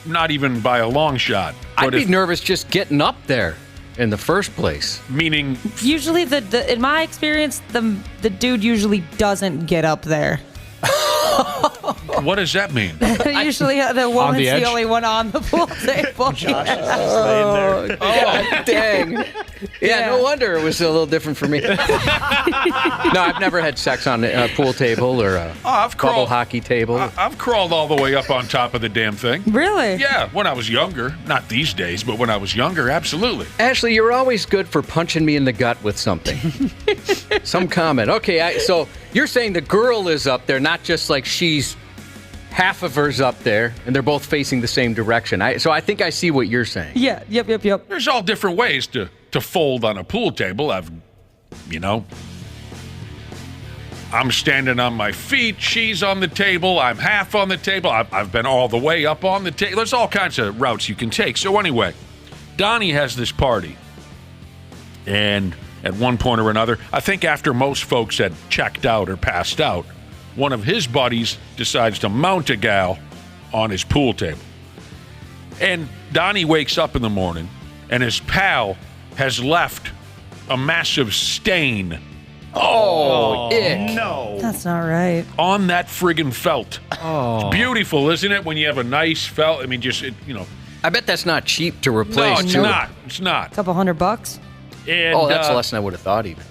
not even by a long shot. I'd But be if- nervous just getting up there in the first place. Meaning, Usually, in my experience, the dude usually doesn't get up there. what does that mean? Usually, the woman's the the, edge? only one on the pool table. Oh, dang. Yeah, no wonder it was a little different for me. No, I've never had sex on a pool table or a bubble hockey table. I've crawled all the way up on top of the damn thing. Really? Yeah, when I was younger. Not these days, but when I was younger, absolutely. Ashley, you're always good for punching me in the gut with something. Some comment. Okay, so you're saying the girl is up there, not just like she's half of her's up there, and they're both facing the same direction. So I think I see what you're saying. Yeah. Yep. There's all different ways to fold on a pool table. I'm standing on my feet. She's on the table. I'm half on the table. I've been all the way up on the table. There's all kinds of routes you can take. So anyway, Donnie has this party. And at one point or another, I think after most folks had checked out or passed out, one of his buddies decides to mount a gal on his pool table. And Donnie wakes up in the morning, and his pal has left a massive stain. Oh, ick. No. That's not right. On that friggin' felt. Oh. It's beautiful, isn't it, when you have a nice felt? I mean, I bet that's not cheap to No, replace, it's too. not. It's not. Couple $100. And, Oh, that's less than I would have thought even.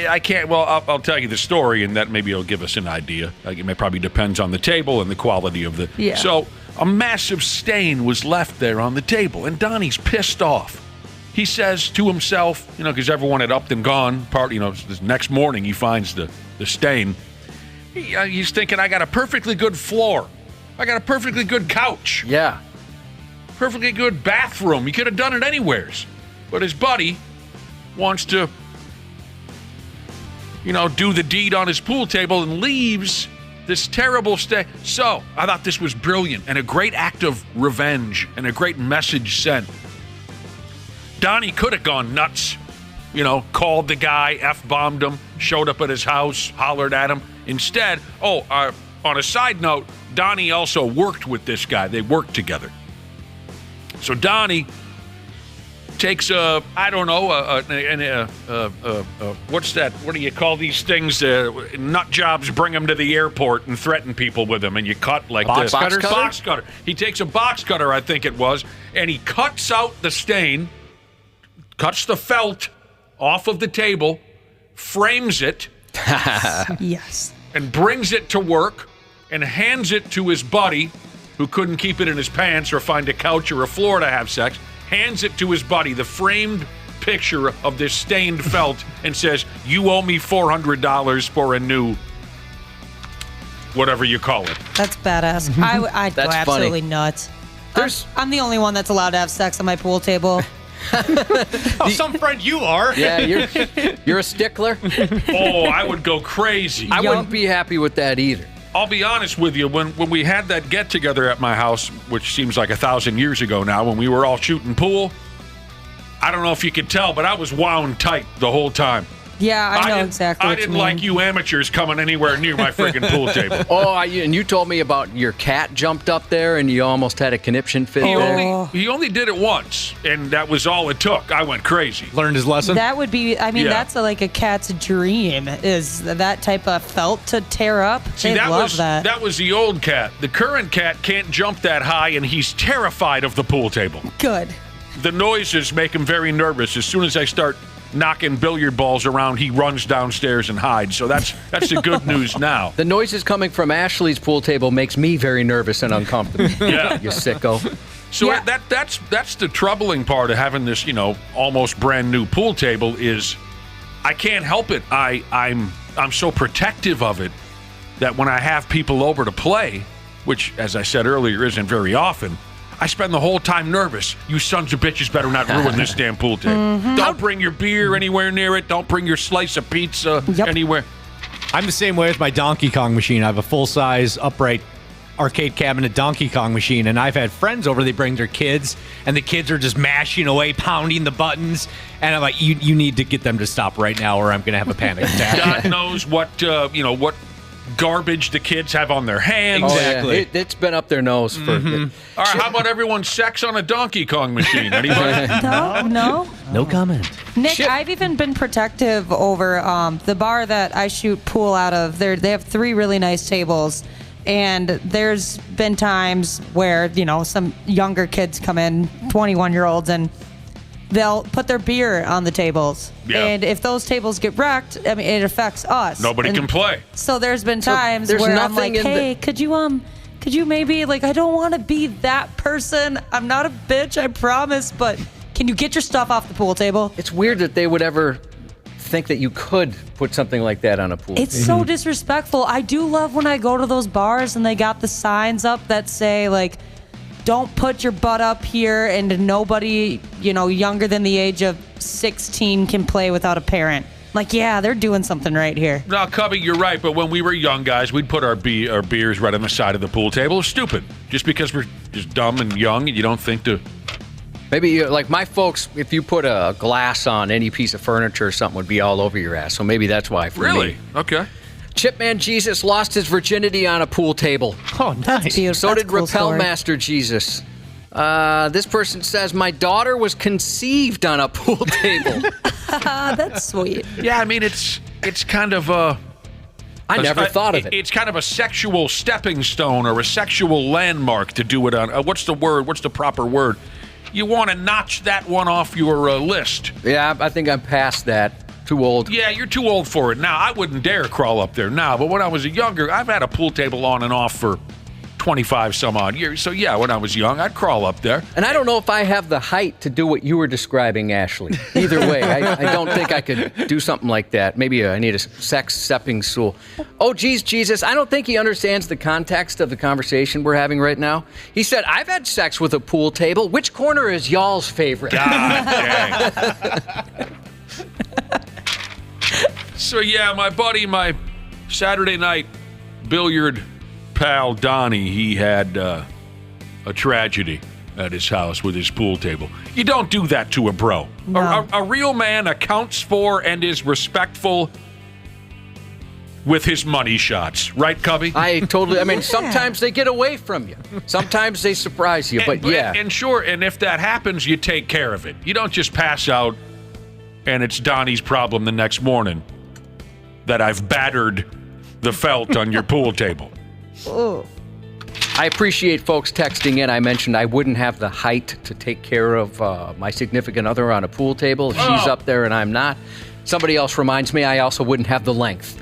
I can't. Well, I'll tell you the story, and that maybe it'll give us an idea. It probably depends on the table and the quality of the. Yeah. So a massive stain was left there on the table, and Donnie's pissed off. He says to himself, because everyone had upped and gone. This next morning he finds the stain. He's thinking, I got a perfectly good floor. I got a perfectly good couch. Yeah. Perfectly good bathroom. He could have done it anywheres. But his buddy wants to, do the deed on his pool table and leaves this terrible stain. So I thought this was brilliant and a great act of revenge and a great message sent. Donnie could have gone nuts, called the guy, F-bombed him, showed up at his house, hollered at him. Instead, on a side note, Donnie also worked with this guy. They worked together. So Donnie takes what's that? What do you call these things? Nut jobs bring them to the airport and threaten people with them, and you cut like Box this. cutter? Box cutter. He takes a box cutter, I think it was, and he cuts out the stain, cuts the felt off of the table, frames it, Yes. and brings it to work and hands it to his buddy who couldn't keep it in his pants or find a couch or a floor to have sex. Hands it to his buddy, the framed picture of this stained felt, and says, you owe me $400 for a new whatever you call it. That's badass. I'd go That's absolutely funny. nuts. I'm the only one that's allowed to have sex on my pool table. Some friend you are. Yeah, you're a stickler. Oh, I would go crazy. I wouldn't be happy with that either. I'll be honest with you, when we had that get-together at my house, which seems like 1,000 years ago now, when we were all shooting pool, I don't know if you could tell, but I was wound tight the whole time. Yeah, I know didn't- exactly I what you didn't mean. like you amateurs coming anywhere near my friggin' pool table. Oh, and you told me about your cat jumped up there and you almost had a conniption fit there. He only did it once, and that was all it took. I went crazy. Learned his lesson. That would be, Yeah. that's like a cat's dream, is that type of felt to tear up. See, They love that that. was the old cat. The current cat can't jump that high, and he's terrified of the pool table. Good. The noises make him very nervous. As soon as I start knocking billiard balls around, he runs downstairs and hides. So that's the good news now. The noises coming from Ashley's pool table makes me very nervous and uncomfortable. Yeah. You sicko. So Yeah. that's the troubling part of having this, almost brand new pool table is I can't help it. I'm so protective of it that when I have people over to play, which, as I said earlier, isn't very often, I spend the whole time nervous. You sons of bitches better not ruin this damn pool table. Don't bring your beer anywhere near it. Don't bring your slice of pizza anywhere. I'm the same way with my Donkey Kong machine. I have a full-size upright arcade cabinet Donkey Kong machine, and I've had friends over. They bring their kids, and the kids are just mashing away, pounding the buttons, and I'm like, you need to get them to stop right now, or I'm going to have a panic attack. God knows what what garbage the kids have on their hands. Exactly. Oh, yeah. It's been up their nose for. All right, how about everyone sex on a Donkey Kong machine? Anybody? No comment. Nick, I've even been protective over the bar that I shoot pool out of. They have 3 really nice tables. And there's been times where, some younger kids come in, 21-year-olds, and they'll put their beer on the tables. Yeah. And if those tables get wrecked, it affects us. Nobody can play. So there's been times where I'm like, hey, could you maybe, I don't want to be that person. I'm not a bitch, I promise, but can you get your stuff off the pool table? It's weird that they would ever think that you could put something like that on a pool. It's so disrespectful. I do love when I go to those bars and they got the signs up that say, don't put your butt up here, and nobody, younger than the age of 16 can play without a parent. Yeah, they're doing something right here. No, Cubby, you're right, but when we were young guys, we'd put our beers right on the side of the pool table. It's stupid. Just because we're just dumb and young and you don't think to... Maybe, my folks, if you put a glass on any piece of furniture or something, would be all over your ass. So maybe that's why for Really? me. Okay. Chipman Jesus lost his virginity on a pool table. Oh, nice. So did Rappel Master Jesus. This person says, my daughter was conceived on a pool table. That's sweet. Yeah, it's kind of a... I never thought of it. It's kind of a sexual stepping stone or a sexual landmark to do it on. What's the word? What's the proper word? You want to notch that one off your list. Yeah, I think I'm past that. Too old. Yeah, you're too old for it now. I wouldn't dare crawl up there now, but when I was younger, I've had a pool table on and off for 25 some odd years. So yeah, when I was young, I'd crawl up there. And I don't know if I have the height to do what you were describing, Ashley. Either way, I don't think I could do something like that. Maybe I need a sex stepping stool. Oh, geez, Jesus, I don't think he understands the context of the conversation we're having right now. He said, I've had sex with a pool table. Which corner is y'all's favorite? God dang. So yeah, my buddy, my Saturday night billiard pal Donnie, he had a tragedy at his house with his pool table. You don't do that to a bro. No. A real man accounts for and is respectful with his money shots. Right, Cubby? Sometimes they get away from you. Sometimes they surprise you, but yeah. And sure, and if that happens, you take care of it. You don't just pass out and it's Donnie's problem the next morning that I've battered the felt on your pool table. Ooh. I appreciate folks texting in. I mentioned I wouldn't have the height to take care of my significant other on a pool table. If she's up there and I'm not. Somebody else reminds me I also wouldn't have the length.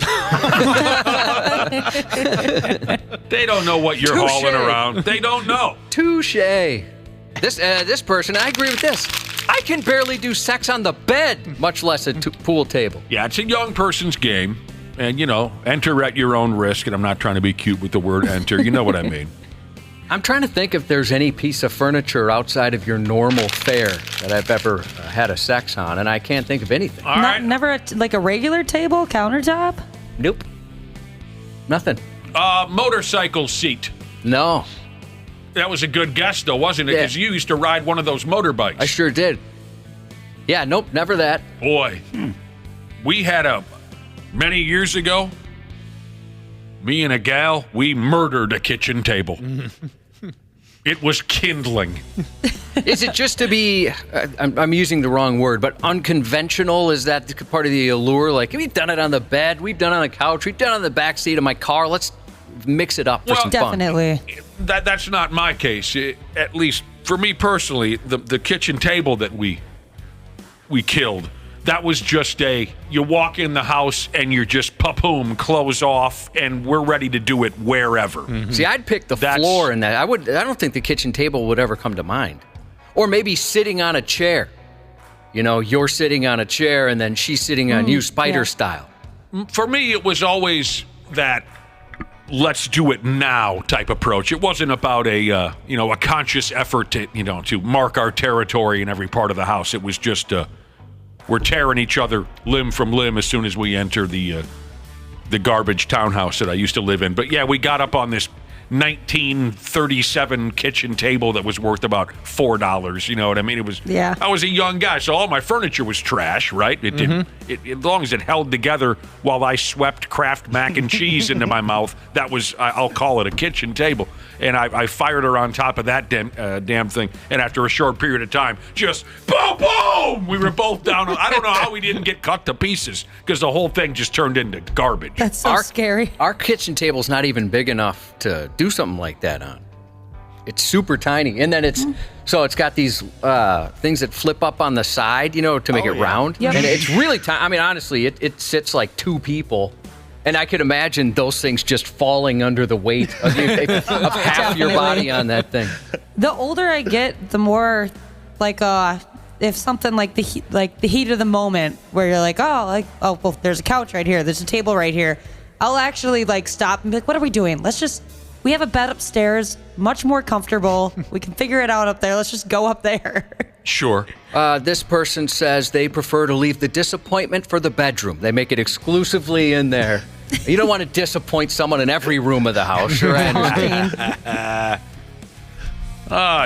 They don't know what you're Touché. hauling around. They don't know. Touché. This person, I agree with this. I can barely do sex on the bed, much less a pool table. Yeah, it's a young person's game. And, enter at your own risk. And I'm not trying to be cute with the word enter. You know what I mean. I'm trying to think if there's any piece of furniture outside of your normal fare that I've ever had a sex on, and I can't think of anything. All right. Never a regular table, countertop? Nope. Nothing. Motorcycle seat. No. That was a good guess, though, wasn't it? Because you used to ride one of those motorbikes. I sure did. Yeah, nope, never that. Boy, we had many years ago, me and a gal, we murdered a kitchen table. It was kindling. Is it just to be, I'm using the wrong word, but unconventional? Is that part of the allure? We've done it on the bed, we've done it on the couch, we've done it on the back seat of my car. Let's mix it up for some fun. Definitely. That's not my case. At least for me personally, the kitchen table that we killed, that was just you walk in the house and you're just pa-boom, close off, and we're ready to do it wherever. Mm-hmm. See, I'd pick the floor in that. I don't think the kitchen table would ever come to mind. Or maybe sitting on a chair. You know, you're sitting on a chair and then she's sitting on you, spider style. For me, it was always that let's do it now type approach. It wasn't about a conscious effort to mark our territory in every part of the house. It was just we're tearing each other limb from limb as soon as we enter the garbage townhouse that I used to live in. But yeah, we got up on this 1937 kitchen table that was worth about $4. You know what I mean? It was. Yeah. I was a young guy, so all my furniture was trash, right? It didn't. As long as it held together while I swept Kraft mac and cheese into my mouth, that was. I'll call it a kitchen table. And I fired her on top of that damn thing. And after a short period of time, just boom, boom, we were both down. I don't know how we didn't get cut to pieces because the whole thing just turned into garbage. That's so scary. Our kitchen table's not even big enough to do something like that on. It's super tiny. And then it's got these things that flip up on the side, to make it round. Yep. And it's really tiny. I mean, honestly, it sits like 2 people. And I could imagine those things just falling under the weight of half your body on that thing. The older I get, the more if something like the heat of the moment where you're like, well, there's a couch right here, there's a table right here. I'll actually stop and be like, what are we doing? We have a bed upstairs, much more comfortable. We can figure it out up there. Let's just go up there. Sure. This person says they prefer to leave the disappointment for the bedroom. They make it exclusively in there. You don't want to disappoint someone in every room of the house. Sure, I understand.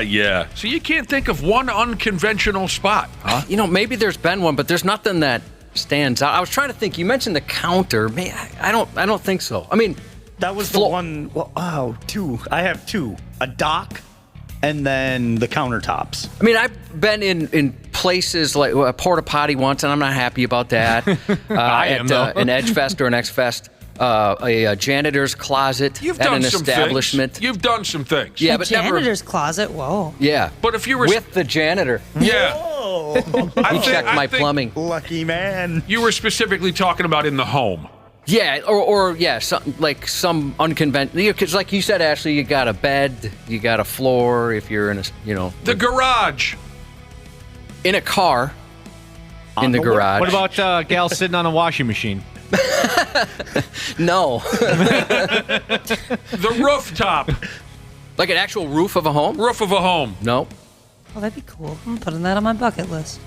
Yeah. So you can't think of one unconventional spot, huh? Maybe there's been one, but there's nothing that stands out. I was trying to think. You mentioned the counter. Man, I don't think so. I mean, that was the one. Well, 2. I have 2. A dock, and then the countertops. I mean, I've been in places like a porta potty once, and I'm not happy about that. I am, though. An Edgefest or an Xfest. A janitor's closet at an establishment. Things. You've done some things. Yeah, a but janitor's closet. Whoa. Yeah, but if you were with the janitor. Yeah. He checked my plumbing. Lucky man. You were specifically talking about in the home. Yeah, or some unconventional. Because like you said, Ashley, you got a bed, you got a floor. If you're in the garage, in a car, in the garage. What about gals sitting on a washing machine? No. The rooftop. Like an actual roof of a home? Roof of a home. No. Well, that'd be cool. I'm putting that on my bucket list.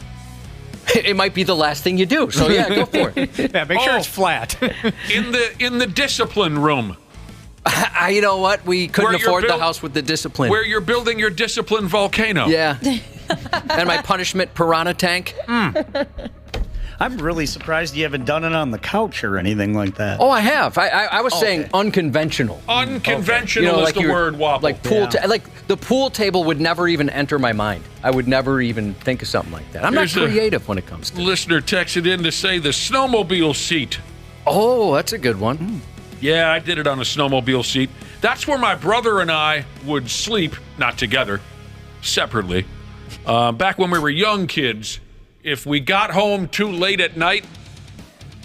It might be the last thing you do, so yeah, go for it. Yeah, make sure it's flat. in the discipline room. You know what? We couldn't afford the house with the discipline. Where you're building your discipline volcano. Yeah. And my punishment piranha tank. I'm really surprised you haven't done it on the couch or anything like that. Oh, I have. I was saying unconventional. Unconventional is the word, Wobble. Like the pool table would never even enter my mind. I would never even think of something like that. I'm not creative when it comes to listener texted in to say the snowmobile seat. Oh, that's a good one. Yeah, I did it on a snowmobile seat. That's where my brother and I would sleep, not together, separately. Back when we were young kids, if we got home too late at night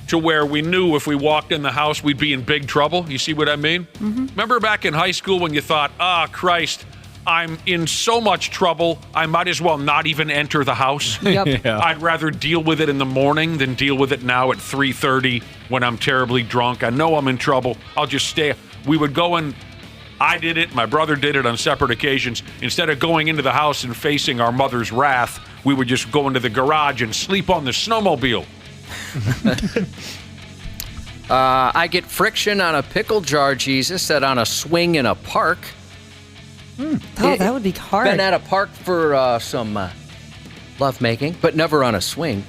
to where we knew if we walked in the house we'd be in big trouble, you see what I mean? Mm-hmm. Remember back in high school when you thought, Christ, I'm in so much trouble, I might as well not even enter the house. Yep. Yeah. I'd rather deal with it in the morning than deal with it now at 3:30 when I'm terribly drunk. I know I'm in trouble. I'll just stay. We would go and I did it, my brother did it on separate occasions. Instead of going into the house and facing our mother's wrath, we would just go into the garage and sleep on the snowmobile. I get friction on a pickle jar, Jesus, said on a swing in a park. That would be hard. Been at a park for some lovemaking, but never on a swing.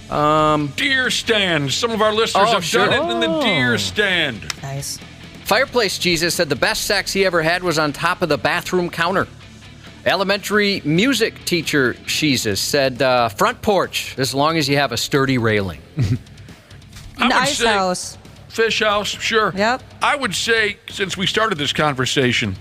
Deer stand. Some of our listeners have done it in the deer stand. Nice. Fireplace Jesus said the best sex he ever had was on top of the bathroom counter. Elementary music teacher Jesus said front porch, as long as you have a sturdy railing. Nice house. Fish house, sure. Yep. I would say, since we started this conversation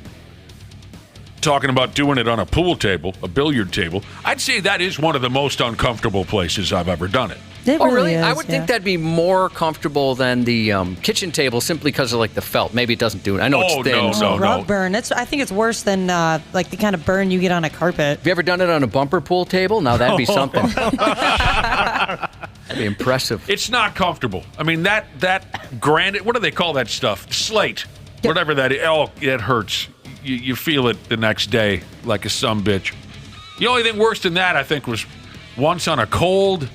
talking about doing it on a pool table, a billiard table, I'd say that is one of the most uncomfortable places I've ever done it. It Oh, really really? is, I would think that'd be more comfortable than the kitchen table simply because of like the felt. Maybe it doesn't do it. I know it's thin. Rug burn. I think it's worse than like the kind of burn you get on a carpet. Have you ever done it on a bumper pool table? Now that'd be something. That'd be impressive. It's not comfortable. I mean, that granite, what do they call that stuff? Slate. Whatever that is. Oh, it hurts. You feel it the next day like a sumbitch. The only thing worse than that, I think, was once on a cold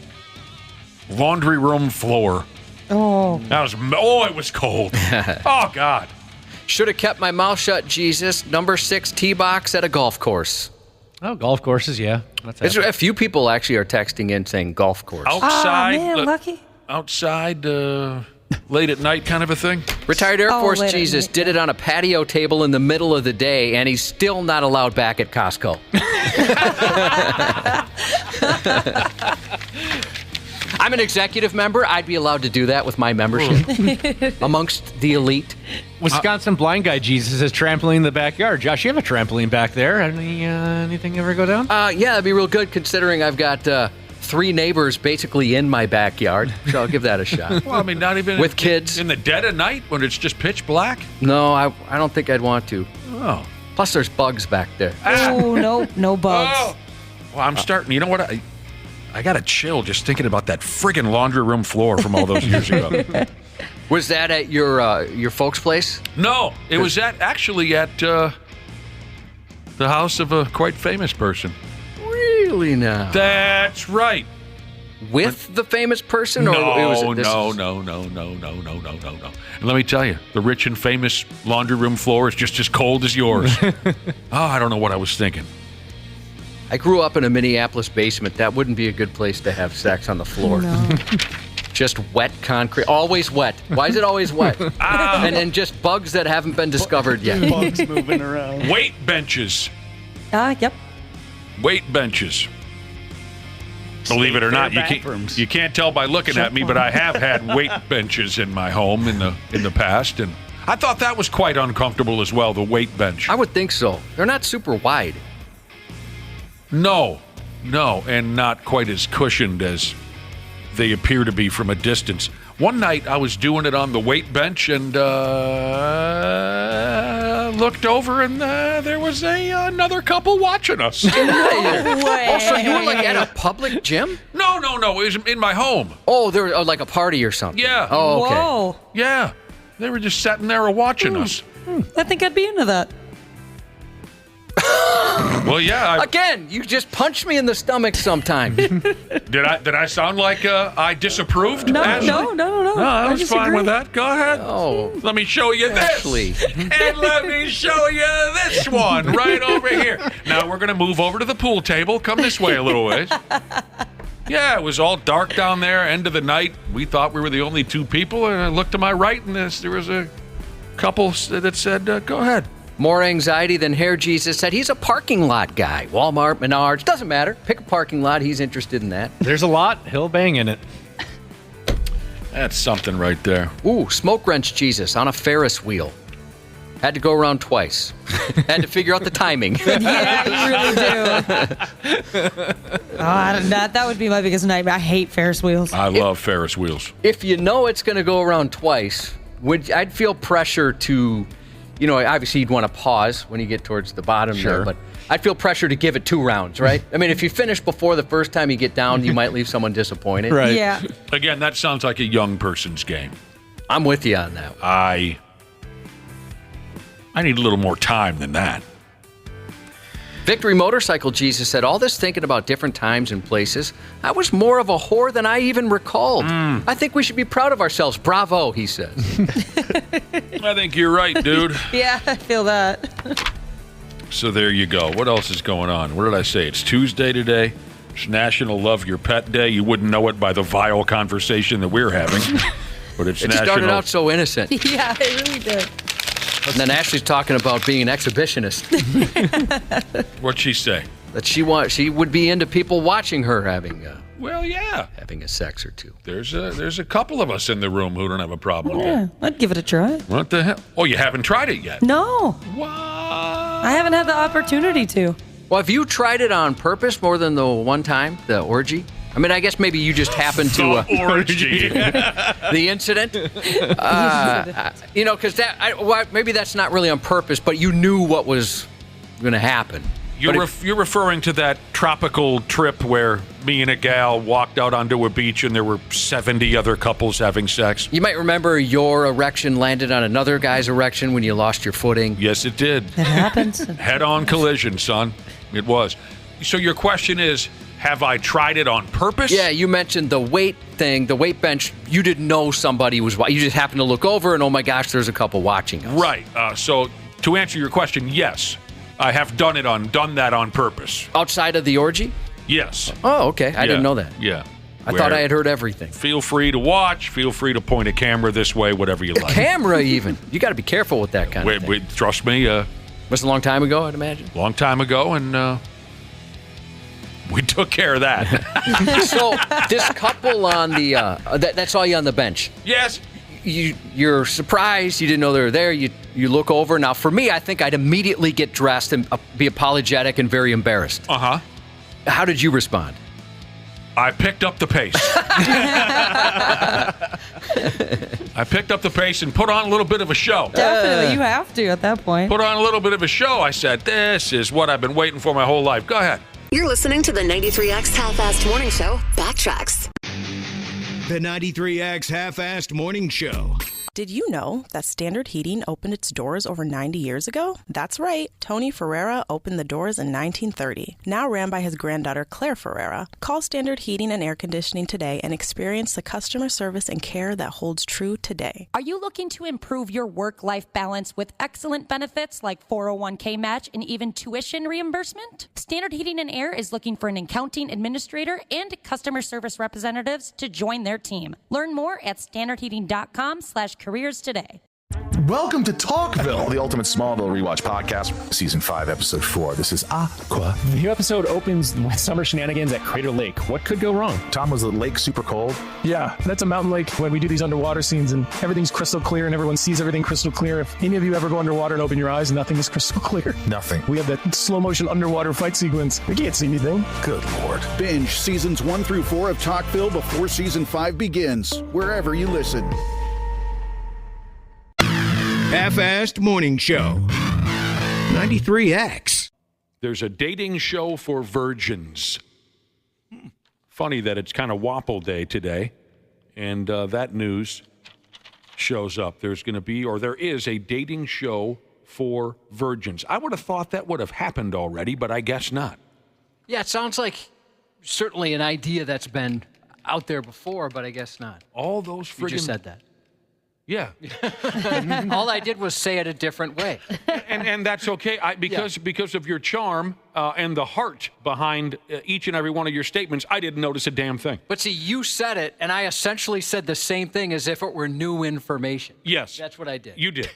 laundry room floor. Oh. It was cold. Oh, God. Should have kept my mouth shut, Jesus. Number 6 tee box at a golf course. Oh, golf courses, yeah. A few people actually are texting in saying golf course. Outside. Oh, man, lucky. Outside, late at night kind of a thing. Retired Air Force late at Jesus night, did it on a patio table in the middle of the day, and he's still not allowed back at Costco. I'm an executive member. I'd be allowed to do that with my membership amongst the elite. Wisconsin blind guy Jesus is trampoline in the backyard. Josh, you have a trampoline back there. Anything ever go down? Yeah, that'd be real good considering I've got 3 neighbors basically in my backyard. So I'll give that a shot. Well, I mean, not even with kids. In the dead of night when it's just pitch black? No, I don't think I'd want to. Oh. Plus, there's bugs back there. Oh, no bugs. Oh. Well, I'm starting. You know what? I got to chill just thinking about that friggin' laundry room floor from all those years ago. Was that at your folks' place? No, it was actually at the house of a quite famous person. Really now? That's right. With the famous person? No, or no. And let me tell you, the rich and famous laundry room floor is just as cold as yours. I don't know what I was thinking. I grew up in a Minneapolis basement. That wouldn't be a good place to have sex on the floor. No. Just wet concrete. Always wet. Why is it always wet? And then just bugs that haven't been discovered yet. Bugs moving around. Weight benches. Yep. Weight benches. Believe it or not, you can't tell by looking at me, but I have had weight benches in my home in the past, and I thought that was quite uncomfortable as well, the weight bench. I would think so. They're not super wide. No, and not quite as cushioned as they appear to be from a distance. One night I was doing it on the weight bench and looked over and there was another couple watching us. No way. Oh, so you were like at a public gym? No. It was in my home. Oh, there was like a party or something. Yeah. Oh, okay. Whoa. Yeah. They were just sitting there watching us. I think I'd be into that. Well, yeah. Again, you just punch me in the stomach sometimes. Did I sound like I disapproved? No. I was fine with that. Go ahead. Oh, let me show you Ashley. this. And let me show you this one right over here. Now we're going to move over to the pool table. Come this way a little ways. Yeah, it was all dark down there, end of the night. We thought we were the only 2 people, and I looked to my right, and there was a couple that said, go ahead. More anxiety than hair, Jesus said. He's a parking lot guy. Walmart, Menards, doesn't matter. Pick a parking lot. He's interested in that. There's a lot. He'll bang in it. That's something right there. Ooh, smoke wrench Jesus on a Ferris wheel. Had to go around twice. Had to figure out the timing. Yeah, you really do. That would be my biggest nightmare. I hate Ferris wheels. I love Ferris wheels. If you know it's going to go around twice, I'd feel pressure to... obviously you'd want to pause when you get towards the bottom there, but I'd feel pressure to give it 2 rounds, right? I mean, if you finish before the first time you get down, you might leave someone disappointed. Right. Yeah. Again, that sounds like a young person's game. I'm with you on that. I need a little more time than that. Victory Motorcycle Jesus said, all this thinking about different times and places, I was more of a whore than I even recalled. I think we should be proud of ourselves. Bravo, he says. I think you're right, dude. Yeah, I feel that. So there you go. What else is going on? What did I say? It's Tuesday today. It's National Love Your Pet Day. You wouldn't know it by the vile conversation that we're having. But it's It National... started out so innocent. Yeah, it really did. And then Ashley's talking about being an exhibitionist. What'd she say? That she would be into people watching her having Well, yeah. having a sex or 2. There's a couple of us in the room who don't have a problem with Yeah, I'd give it a try. that. What the hell? Oh, you haven't tried it yet? No. What? I haven't had the opportunity to. Well, have you tried it on purpose more than the one time, the orgy? I mean, I guess maybe you just happened to orgy. the incident. Because maybe that's not really on purpose, but you knew what was going to happen. You're referring to that tropical trip where me and a gal walked out onto a beach and there were 70 other couples having sex. You might remember your erection landed on another guy's erection when you lost your footing. Yes, it did. It happens. Head-on collision, son. It was. So your question is, have I tried it on purpose? Yeah, you mentioned the weight thing, the weight bench. You didn't know somebody was watching. You just happened to look over and, oh my gosh, there's a couple watching us. Right. So to answer your question, yes. I have done that on purpose. Outside of the orgy? Yes. Oh, okay. I didn't know that. Yeah. I thought I had heard everything. Feel free to watch. Feel free to point a camera this way, whatever you like. Camera, even. You got to be careful with that kind of thing. Trust me. Was a long time ago, I'd imagine. Long time ago, and we took care of that. So this couple on the that saw you on the bench. Yes. You're surprised. You didn't know they were there. You look over. Now, for me, I think I'd immediately get dressed and be apologetic and very embarrassed. Uh-huh. How did you respond? I picked up the pace. I picked up the pace and put on a little bit of a show. Definitely, you have to at that point. Put on a little bit of a show. I said, this is what I've been waiting for my whole life. Go ahead. You're listening to the 93X Half-Assed Morning Show Backtracks. The 93X Half-Assed Morning Show. Did you know that Standard Heating opened its doors over 90 years ago? That's right. Tony Ferreira opened the doors in 1930. Now ran by his granddaughter, Claire Ferreira. Call Standard Heating and Air Conditioning today and experience the customer service and care that holds true today. Are you looking to improve your work-life balance with excellent benefits like 401k match and even tuition reimbursement? Standard Heating and Air is looking for an accounting administrator and customer service representatives to join their team. Learn more at standardheating.com/careers today. Welcome to Talkville, the ultimate Smallville rewatch podcast, season 5, episode 4. This is Aqua. The new episode opens with summer shenanigans at Crater Lake. What could go wrong? Tom, was the lake super cold? Yeah, that's a mountain lake when we do these underwater scenes and everything's crystal clear and everyone sees everything crystal clear. If any of you ever go underwater and open your eyes, nothing is crystal clear. Nothing. We have that slow motion underwater fight sequence. We can't see anything. Good Lord. Binge seasons 1 through 4 of Talkville before season 5 begins, wherever you listen. Half-Assed Morning Show. 93X. There's a dating show for virgins. Funny that it's kind of Wapple Day today, and that news shows up. There's going to be, or there is, a dating show for virgins. I would have thought that would have happened already, but I guess not. Yeah, it sounds like certainly an idea that's been out there before, but I guess not. All those friggin'... You just said that. Yeah. All I did was say it a different way. And that's okay, because of your charm and the heart behind each and every one of your statements, I didn't notice a damn thing. But see, you said it, and I essentially said the same thing as if it were new information. Yes. That's what I did. You did.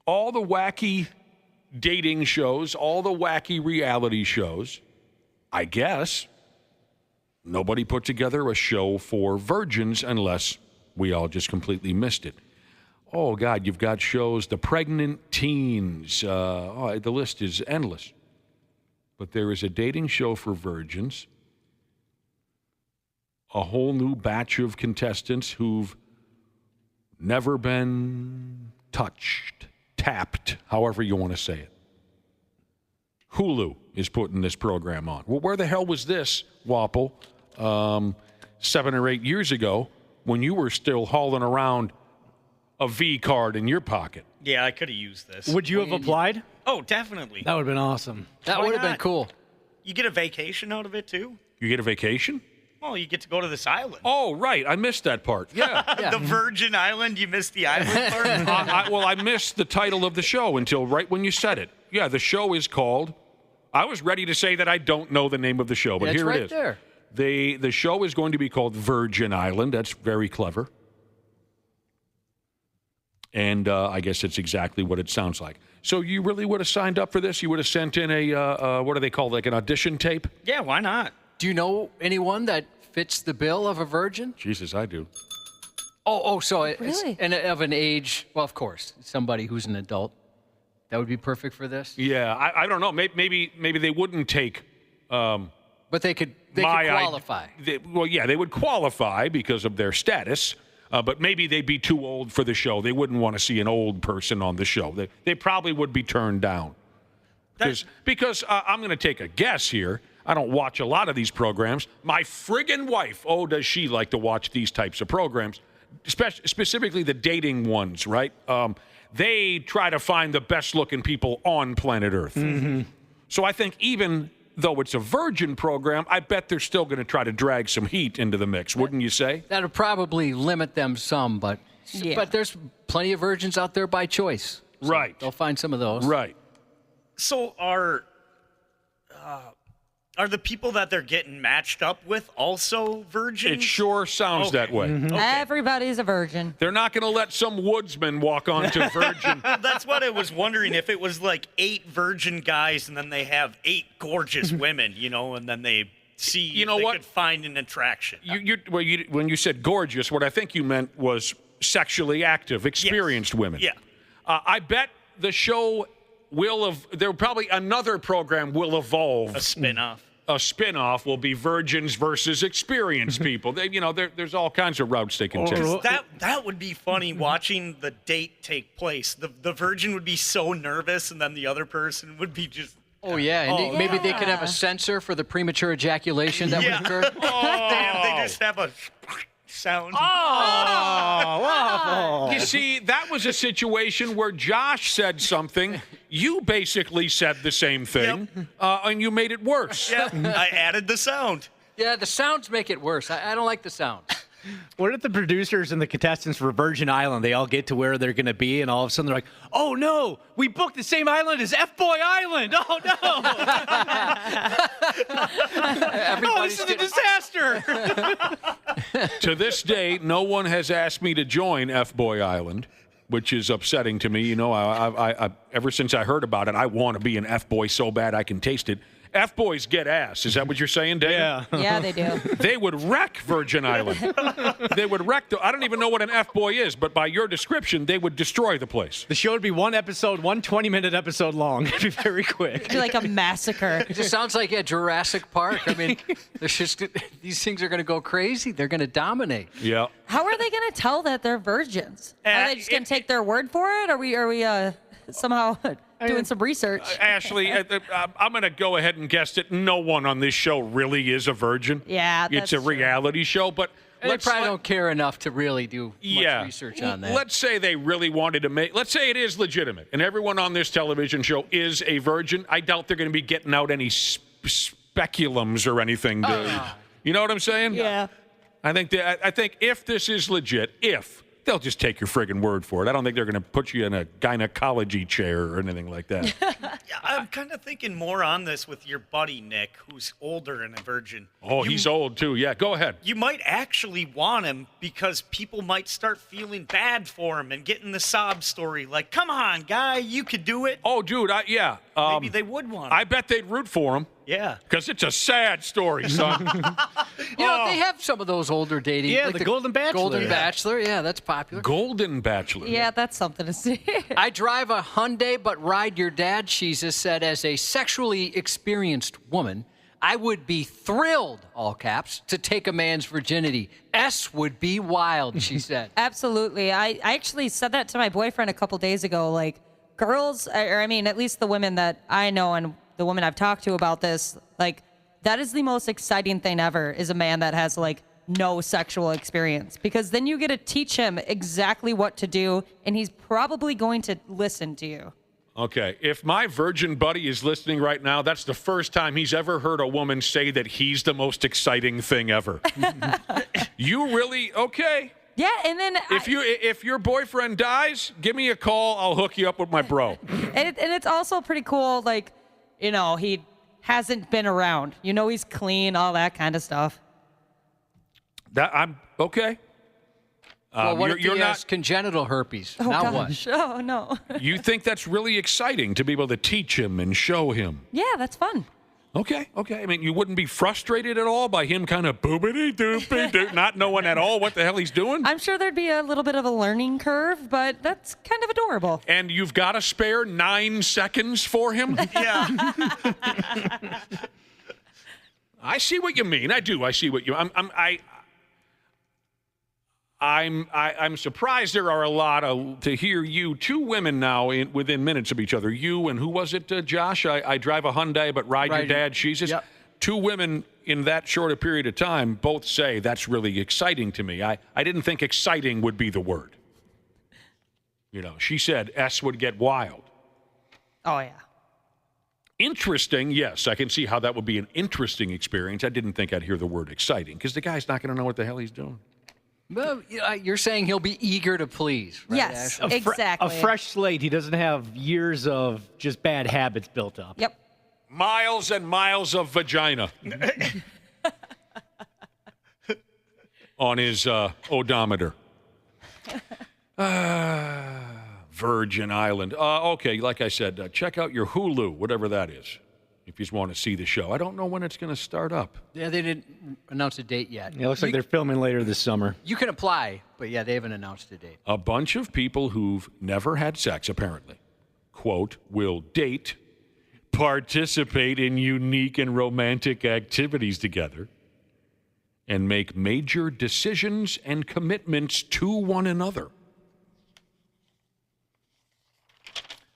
All the wacky dating shows, all the wacky reality shows, I guess nobody put together a show for virgins unless we all just completely missed it. Oh, God, you've got shows, the pregnant teens. The list is endless. But there is a dating show for virgins, a whole new batch of contestants who've never been touched, tapped, however you want to say it. Hulu is putting this program on. Well, where the hell was this, Wapple, 7 or 8 years ago, when you were still hauling around a V card in your pocket? Yeah, I could have used this. Would you have applied? Oh, definitely. That would have been awesome. That would have been cool. You get a vacation out of it, too? You get a vacation? Well, you get to go to this island. Oh, right. I missed that part. Yeah. The Virgin Island? You missed the island part? I missed the title of the show until right when you said it. Yeah, the show is called... I was ready to say that I don't know the name of the show, but here it is. There. The show is going to be called Virgin Island. That's very clever. And I guess it's exactly what it sounds like. So you really would have signed up for this? You would have sent in a, what do they call it, like an audition tape? Yeah, why not? Do you know anyone that fits the bill of a virgin? Jesus, I do. So really? It's of an age, well, of course, somebody who's an adult. That would be perfect for this? Yeah, I don't know. Maybe they wouldn't take But they could qualify. They would qualify because of their status. But maybe they'd be too old for the show. They wouldn't want to see an old person on the show. They probably would be turned down. Because I'm going to take a guess here. I don't watch a lot of these programs. My friggin' wife, does she like to watch these types of programs, specifically the dating ones, right? They try to find the best-looking people on planet Earth. Mm-hmm. So I think even though it's a virgin program, I bet they're still going to try to drag some heat into the mix, wouldn't you say? That'll probably limit them some, but there's plenty of virgins out there by choice. So right. They'll find some of those. Right. So are the people that they're getting matched up with also virgins? It sure sounds that way. Mm-hmm. Okay. Everybody's a virgin. They're not going to let some woodsman walk onto virgin. That's what I was wondering, if it was like 8 virgin guys and then they have 8 gorgeous women, and then they see if they could find an attraction. When you said gorgeous, what I think you meant was sexually active, experienced women. Yeah. I bet the show there probably another program will evolve. A spin-off. A spin-off will be virgins versus experienced people. There's all kinds of routes they can take. That would be funny, watching the date take place. The virgin would be so nervous, and then the other person would be just... Oh, yeah. And maybe they could have a sensor for the premature ejaculation that would occur. They just have a... sound. Awful. You see, that was a situation where Josh said something. You basically said the same thing, and you made it worse. Yeah, I added the sound. Yeah, the sounds make it worse. I don't like the sound. What if the producers and the contestants for Virgin Island, they all get to where they're going to be, and all of a sudden they're like, oh, no, we booked the same island as F-Boy Island. Oh, no. This is a disaster. To this day, no one has asked me to join F-Boy Island, which is upsetting to me. I ever since I heard about it, I want to be an F-Boy so bad I can taste it. F-boys get ass. Is that what you're saying, Dave? Yeah. Yeah, they do. They would wreck Virgin Island. They would wreck I don't even know what an F-boy is, but by your description, they would destroy the place. The show would be one 20-minute episode long. It'd be very quick. It'd be like a massacre. It just sounds like Jurassic Park. I mean, these things are going to go crazy. They're going to dominate. Yeah. How are they going to tell that they're virgins? Are they just going to take their word for it? Are we somehow... doing some research. Ashley, I'm going to go ahead and guess that no one on this show really is a virgin. Yeah, it's a reality show, but they probably don't care enough to really do much research on that. Let's say they really wanted to let's say it is legitimate, and everyone on this television show is a virgin. I doubt they're going to be getting out any speculums or anything. You know what I'm saying? Yeah. I think if this is legit, they'll just take your friggin' word for it. I don't think they're going to put you in a gynecology chair or anything like that. I'm kind of thinking more on this with your buddy, Nick, who's older and a virgin. Oh, he's old, too. Yeah, go ahead. You might actually want him because people might start feeling bad for him and getting the sob story. Like, come on, guy, you could do it. Oh, dude, maybe they would want him. I bet they'd root for him. Yeah. Because it's a sad story, son. They have some of those older dating. Yeah, like the Golden Bachelor. Golden Bachelor, yeah, that's popular. Golden Bachelor. Yeah, that's something to see. I drive a Hyundai but ride your dad, She's said, as a sexually experienced woman, I would be thrilled, all caps, to take a man's virginity. S would be wild, she said. Absolutely. I actually said that to my boyfriend a couple days ago. Like, girls, at least the women that I know and the women I've talked to about this, like, that is the most exciting thing ever, is a man that has, like, no sexual experience. Because then you get to teach him exactly what to do, and he's probably going to listen to you. Okay, if my virgin buddy is listening right now, that's the first time he's ever heard a woman say that he's the most exciting thing ever. You really? Okay. Yeah, and then if your boyfriend dies, give me a call. I'll hook you up with my bro. And it's also pretty cool, like, he hasn't been around. He's clean, all that kind of stuff. I'm okay. Well, what if he has congenital herpes? Oh, now gosh. what? Oh, no. You think that's really exciting to be able to teach him and show him? Yeah, that's fun. Okay. I mean, you wouldn't be frustrated at all by him kind of boobity-doopy-doo, not knowing at all what the hell he's doing? I'm sure there'd be a little bit of a learning curve, but that's kind of adorable. And you've got to spare 9 seconds for him? Yeah. I see what you mean. I do. I see what you. I'm surprised there are a lot to hear you, two women now within minutes of each other. You and who was it, Josh? I drive a Hyundai, but ride your dad. She's just two women in that short a period of time both say that's really exciting to me. I didn't think exciting would be the word. You know, she said S would get wild. Oh, yeah. Interesting, yes. I can see how that would be an interesting experience. I didn't think I'd hear the word exciting because the guy's not going to know what the hell he's doing. Well, you're saying he'll be eager to please, right? Yes, Ashley? exactly. A fresh slate. He doesn't have years of just bad habits built up. Yep. Miles and miles of vagina on his odometer. Virgin Island. Okay, like I said, check out your Hulu, whatever that is, if you just want to see the show. I don't know when it's going to start up. Yeah, they didn't announce a date yet. Yeah, it looks like they're filming later this summer. You can apply, but yeah, they haven't announced a date. A bunch of people who've never had sex, apparently, quote, will date, participate in unique and romantic activities together, and make major decisions and commitments to one another.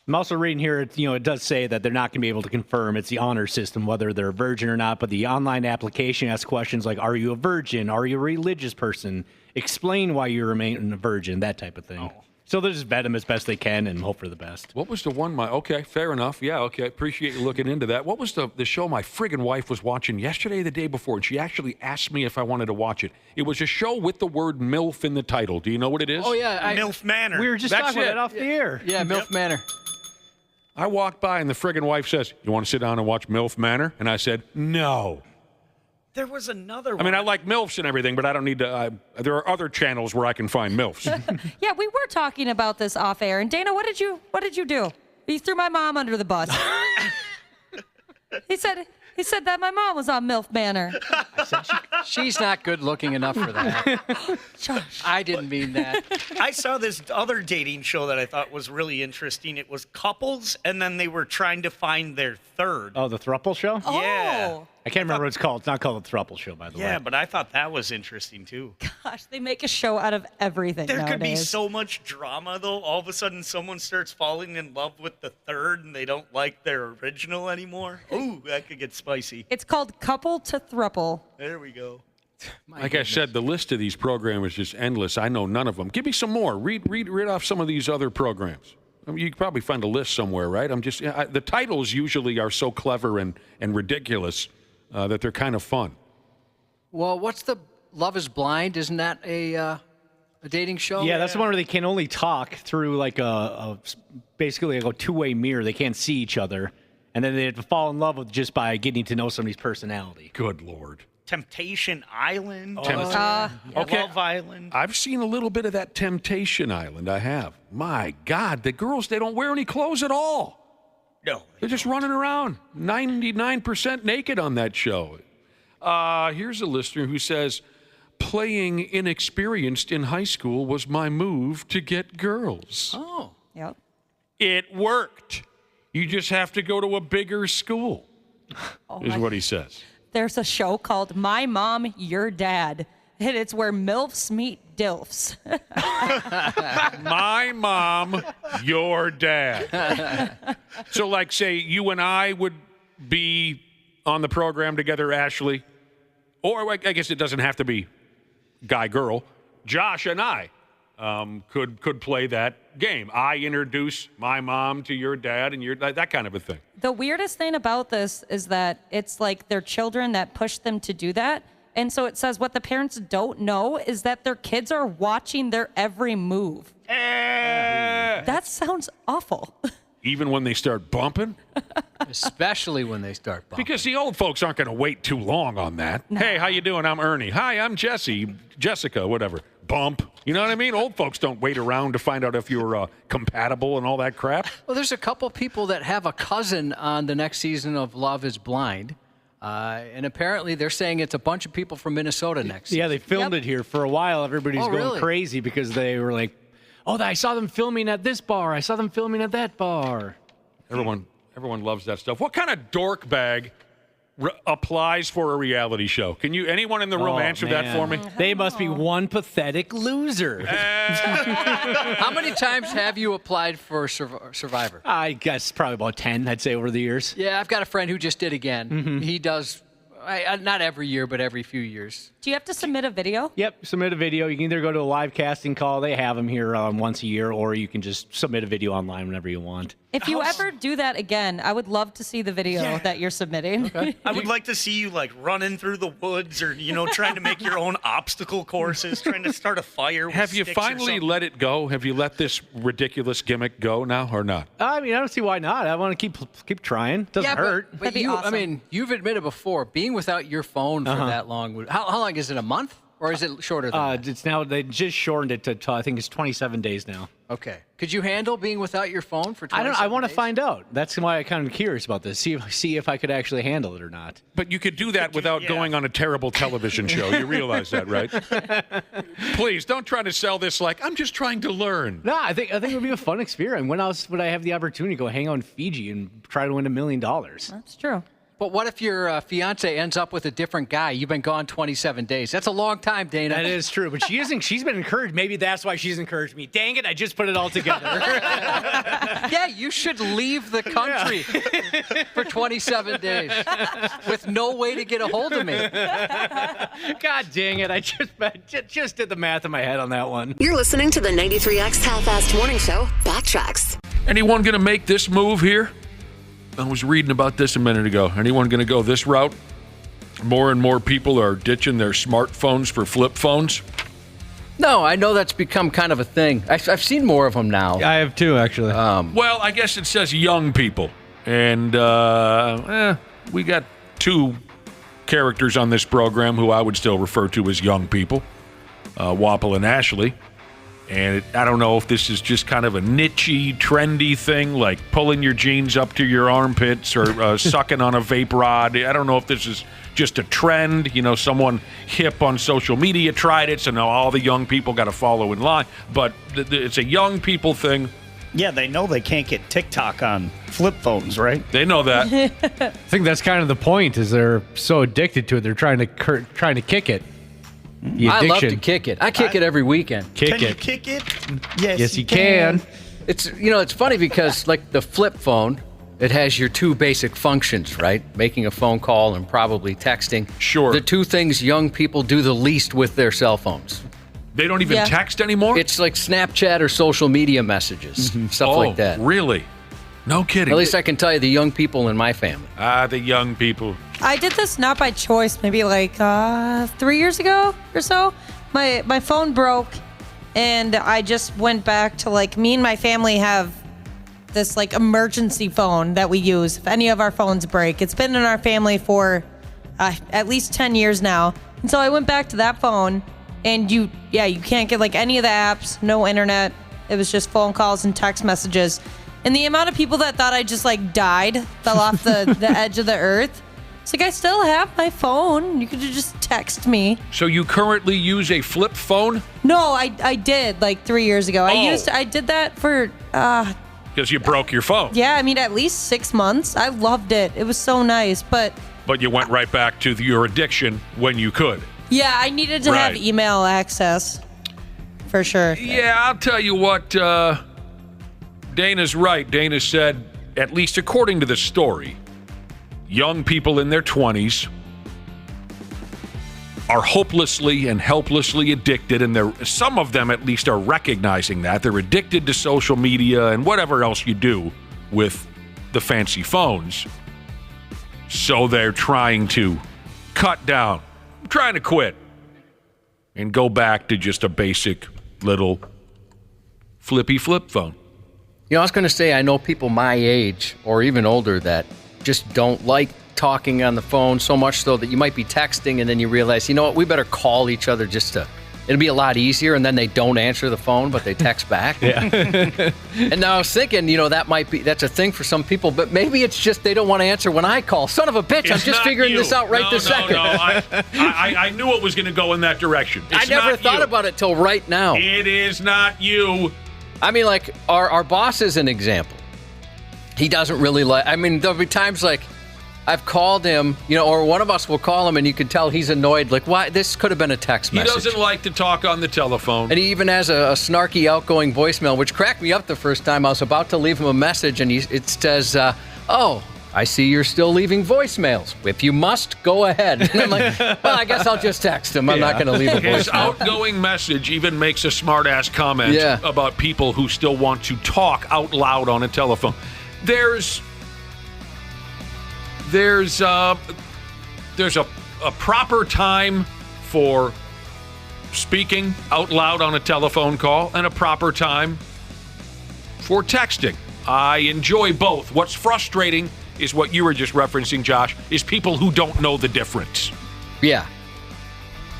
I'm also reading here, it does say that they're not going to be able to confirm it's the honor system, whether they're a virgin or not, but the online application asks questions like, are you a virgin? Are you a religious person? Explain why you remain a virgin, that type of thing. Oh. So they'll just vet them as best they can and hope for the best. What was the one, okay, fair enough. Yeah, okay, appreciate you looking into that. What was the show my friggin' wife was watching yesterday or the day before, and she actually asked me if I wanted to watch it. It was a show with the word MILF in the title. Do you know what it is? Oh, yeah. MILF Manor. We were just talking about that off the air. Yeah, MILF Manor. I walked by and the friggin' wife says, you want to sit down and watch MILF Manor? And I said, no. There was another one. I mean, I like MILFs and everything, but I don't need to. There are other channels where I can find MILFs. Yeah, we were talking about this off air. And Dana, what did you do? You threw my mom under the bus. He said that my mom was on MILF Manor. I said she's not good looking enough for that. I didn't mean that. I saw this other dating show that I thought was really interesting. It was couples, and then they were trying to find their third. Oh, the Thruple Show? Yeah. I can't remember what it's called. It's not called the Thruple Show, by the way. Yeah, but I thought that was interesting, too. Gosh, they make a show out of everything There nowadays. could be so much drama, though. All of a sudden, someone starts falling in love with the third, and they don't like their original anymore. Ooh, that could get spicy. It's called Couple to Thruple. There we go. Like I said, the list of these programs is just endless. I know none of them. Give me some more. Read off some of these other programs. I mean, you can probably find a list somewhere, right? The titles usually are so clever and ridiculous that they're kind of fun. Well, what's the Love is Blind? Isn't that a dating show? Yeah, that's the one where they can only talk through like basically like a two-way mirror. They can't see each other. And then they have to fall in love with just by getting to know somebody's personality. Good Lord. Temptation Island. Okay. Love Island. I've seen a little bit of that Temptation Island. I have. My God, the girls, they don't wear any clothes at all. No. They're just running around 99% naked on that show. Here's a listener who says, playing inexperienced in high school was my move to get girls. Oh. Yep. It worked. You just have to go to a bigger school, is what he says. There's a show called My Mom, Your Dad, and it's where MILFs meet DILFs. My mom, your dad. So, like, say, you and I would be on the program together, Ashley, or I guess it doesn't have to be guy-girl. Josh and I could play that game. I introduce my mom to your dad and that kind of a thing. The weirdest thing about this is that it's like their children that push them to do that. And so it says what the parents don't know is that their kids are watching their every move. That sounds awful. Even when they start bumping? Especially when they start bumping. Because the old folks aren't going to wait too long on that. No. Hey, how you doing? I'm Ernie. Hi, I'm Jessica, whatever. Bump. You know what I mean? Old folks don't wait around to find out if you're compatible and all that crap. Well, there's a couple people that have a cousin on the next season of Love is Blind. And apparently they're saying it's a bunch of people from Minnesota next season. Yeah, they filmed it here. For a while, everybody's going crazy because they were like, oh, I saw them filming at this bar. I saw them filming at that bar. Everyone loves that stuff. What kind of dork bag applies for a reality show? Can anyone in the room answer that for me? They must be one pathetic loser. How many times have you applied for Survivor? I guess probably about 10, I'd say, over the years. Yeah, I've got a friend who just did again. Mm-hmm. He does, not every year, but every few years. Do you have to submit a video? Yep, submit a video. You can either go to a live casting call. They have them here once a year, or you can just submit a video online whenever you want. If you ever do that again, I would love to see the video that you're submitting. Okay. I would like to see you like running through the woods or, trying to make your own obstacle courses, trying to start a fire with Have you sticks or finally something. let it go? Have you let this ridiculous gimmick go now or not? I mean, I don't see why not. I want to keep trying. Doesn't hurt. But That'd be you, awesome. I mean, you've admitted before, being without your phone for that long. How long is it? A month? Or is it shorter than that? It's now, they just shortened it to I think it's 27 days now. Okay. Could you handle being without your phone for 27 I want to days? find out. That's why I'm kind of curious about this. See if I could actually handle it or not. But you could do that without going on a terrible television show. You realize that, right? Please, don't try to sell this like, I'm just trying to learn. No, I think it would be a fun experience. When else would I have the opportunity to go hang out in Fiji and try to win $1 million? That's true. But what if your fiance ends up with a different guy? You've been gone 27 days. That's a long time, Dana. That is true, but she's been encouraged. Maybe that's why she's encouraged me. Dang it, I just put it all together. Yeah, you should leave the country for 27 days with no way to get a hold of me. God dang it, I just did the math in my head on that one. You're listening to the 93X Half-Assed Morning Show Backtracks. Anyone going to make this move here? I was reading about this a minute ago. Anyone going to go this route? More and more people are ditching their smartphones for flip phones. No, I know that's become kind of a thing. I've seen more of them now. I have too, actually. Well, I guess it says young people. And we got two characters on this program who I would still refer to as young people, Wapple and Ashley. And I don't know if this is just kind of a niche-y, trendy thing, like pulling your jeans up to your armpits or sucking on a vape rod. I don't know if this is just a trend. Someone hip on social media tried it, so now all the young people got to follow in line. But it's a young people thing. Yeah, they know they can't get TikTok on flip phones, right? They know that. I think that's kind of the point, is they're so addicted to it, they're trying to kick it. I love to kick it. I kick it every weekend. Can you kick it? Yes, you can. It's funny because like the flip phone, it has your two basic functions, right? Making a phone call and probably texting. Sure. The two things young people do the least with their cell phones. They don't even text anymore? It's like Snapchat or social media messages, stuff like that. Really? No kidding. At least I can tell you the young people in my family. The young people. I did this not by choice, maybe like 3 years ago or so. My phone broke, and I just went back to like, me and my family have this like emergency phone that we use if any of our phones break. It's been in our family for at least 10 years now. And so I went back to that phone, and you can't get like any of the apps, no internet. It was just phone calls and text messages. And the amount of people that thought I just like died, fell off the edge of the earth. It's like, I still have my phone. You could just text me. So you currently use a flip phone? No, I did like 3 years ago. I did that for because you broke your phone. Yeah, I mean at least 6 months. I loved it. It was so nice, but you went right back to your addiction when you could. yeah, I needed to have email access for sure. Yeah, I'll tell you what, Dana's right. Dana said, at least according to the story, young people in their 20s are hopelessly and helplessly addicted, and some of them at least are recognizing that. They're addicted to social media and whatever else you do with the fancy phones. So they're trying to cut down, trying to quit, and go back to just a basic little flippy flip phone. I was going to say, I know people my age or even older that just don't like talking on the phone so much so that you might be texting and then you realize, you know what, we better call each other it'll be a lot easier, and then they don't answer the phone, but they text back. And now I was thinking, that's a thing for some people, but maybe it's just they don't want to answer when I call. Son of a bitch, I'm just figuring this out this second. No, I knew it was going to go in that direction. I never thought about it till right now. It is not you. I mean, like, our boss is an example. He doesn't really there'll be times like, I've called him, or one of us will call him, and you can tell he's annoyed. Like, why? This could have been a text message. He doesn't like to talk on the telephone. And he even has a snarky, outgoing voicemail, which cracked me up the first time. I was about to leave him a message, and it says, "Oh, I see you're still leaving voicemails. If you must, go ahead." And I'm like, well, I guess I'll just text him. I'm not going to leave a voicemail. His outgoing message even makes a smart-ass comment about people who still want to talk out loud on a telephone. There's a proper time for speaking out loud on a telephone call and a proper time for texting. I enjoy both. What's frustrating is what you were just referencing, Josh, is people who don't know the difference. Yeah.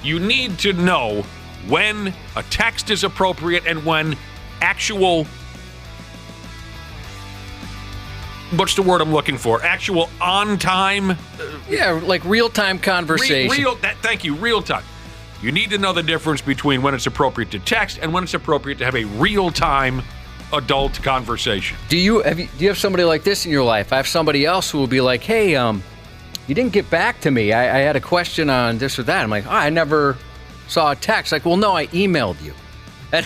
You need to know when a text is appropriate and when actual... What's the word I'm looking for? Actual on-time... like real-time conversation. Thank you, real-time. You need to know the difference between when it's appropriate to text and when it's appropriate to have a real-time adult conversation. Do you have somebody like this in your life? I have somebody else who will be like, hey, you didn't get back to me. I had a question on this or that. I'm like, I never saw a text. Like, well, no, I emailed you. And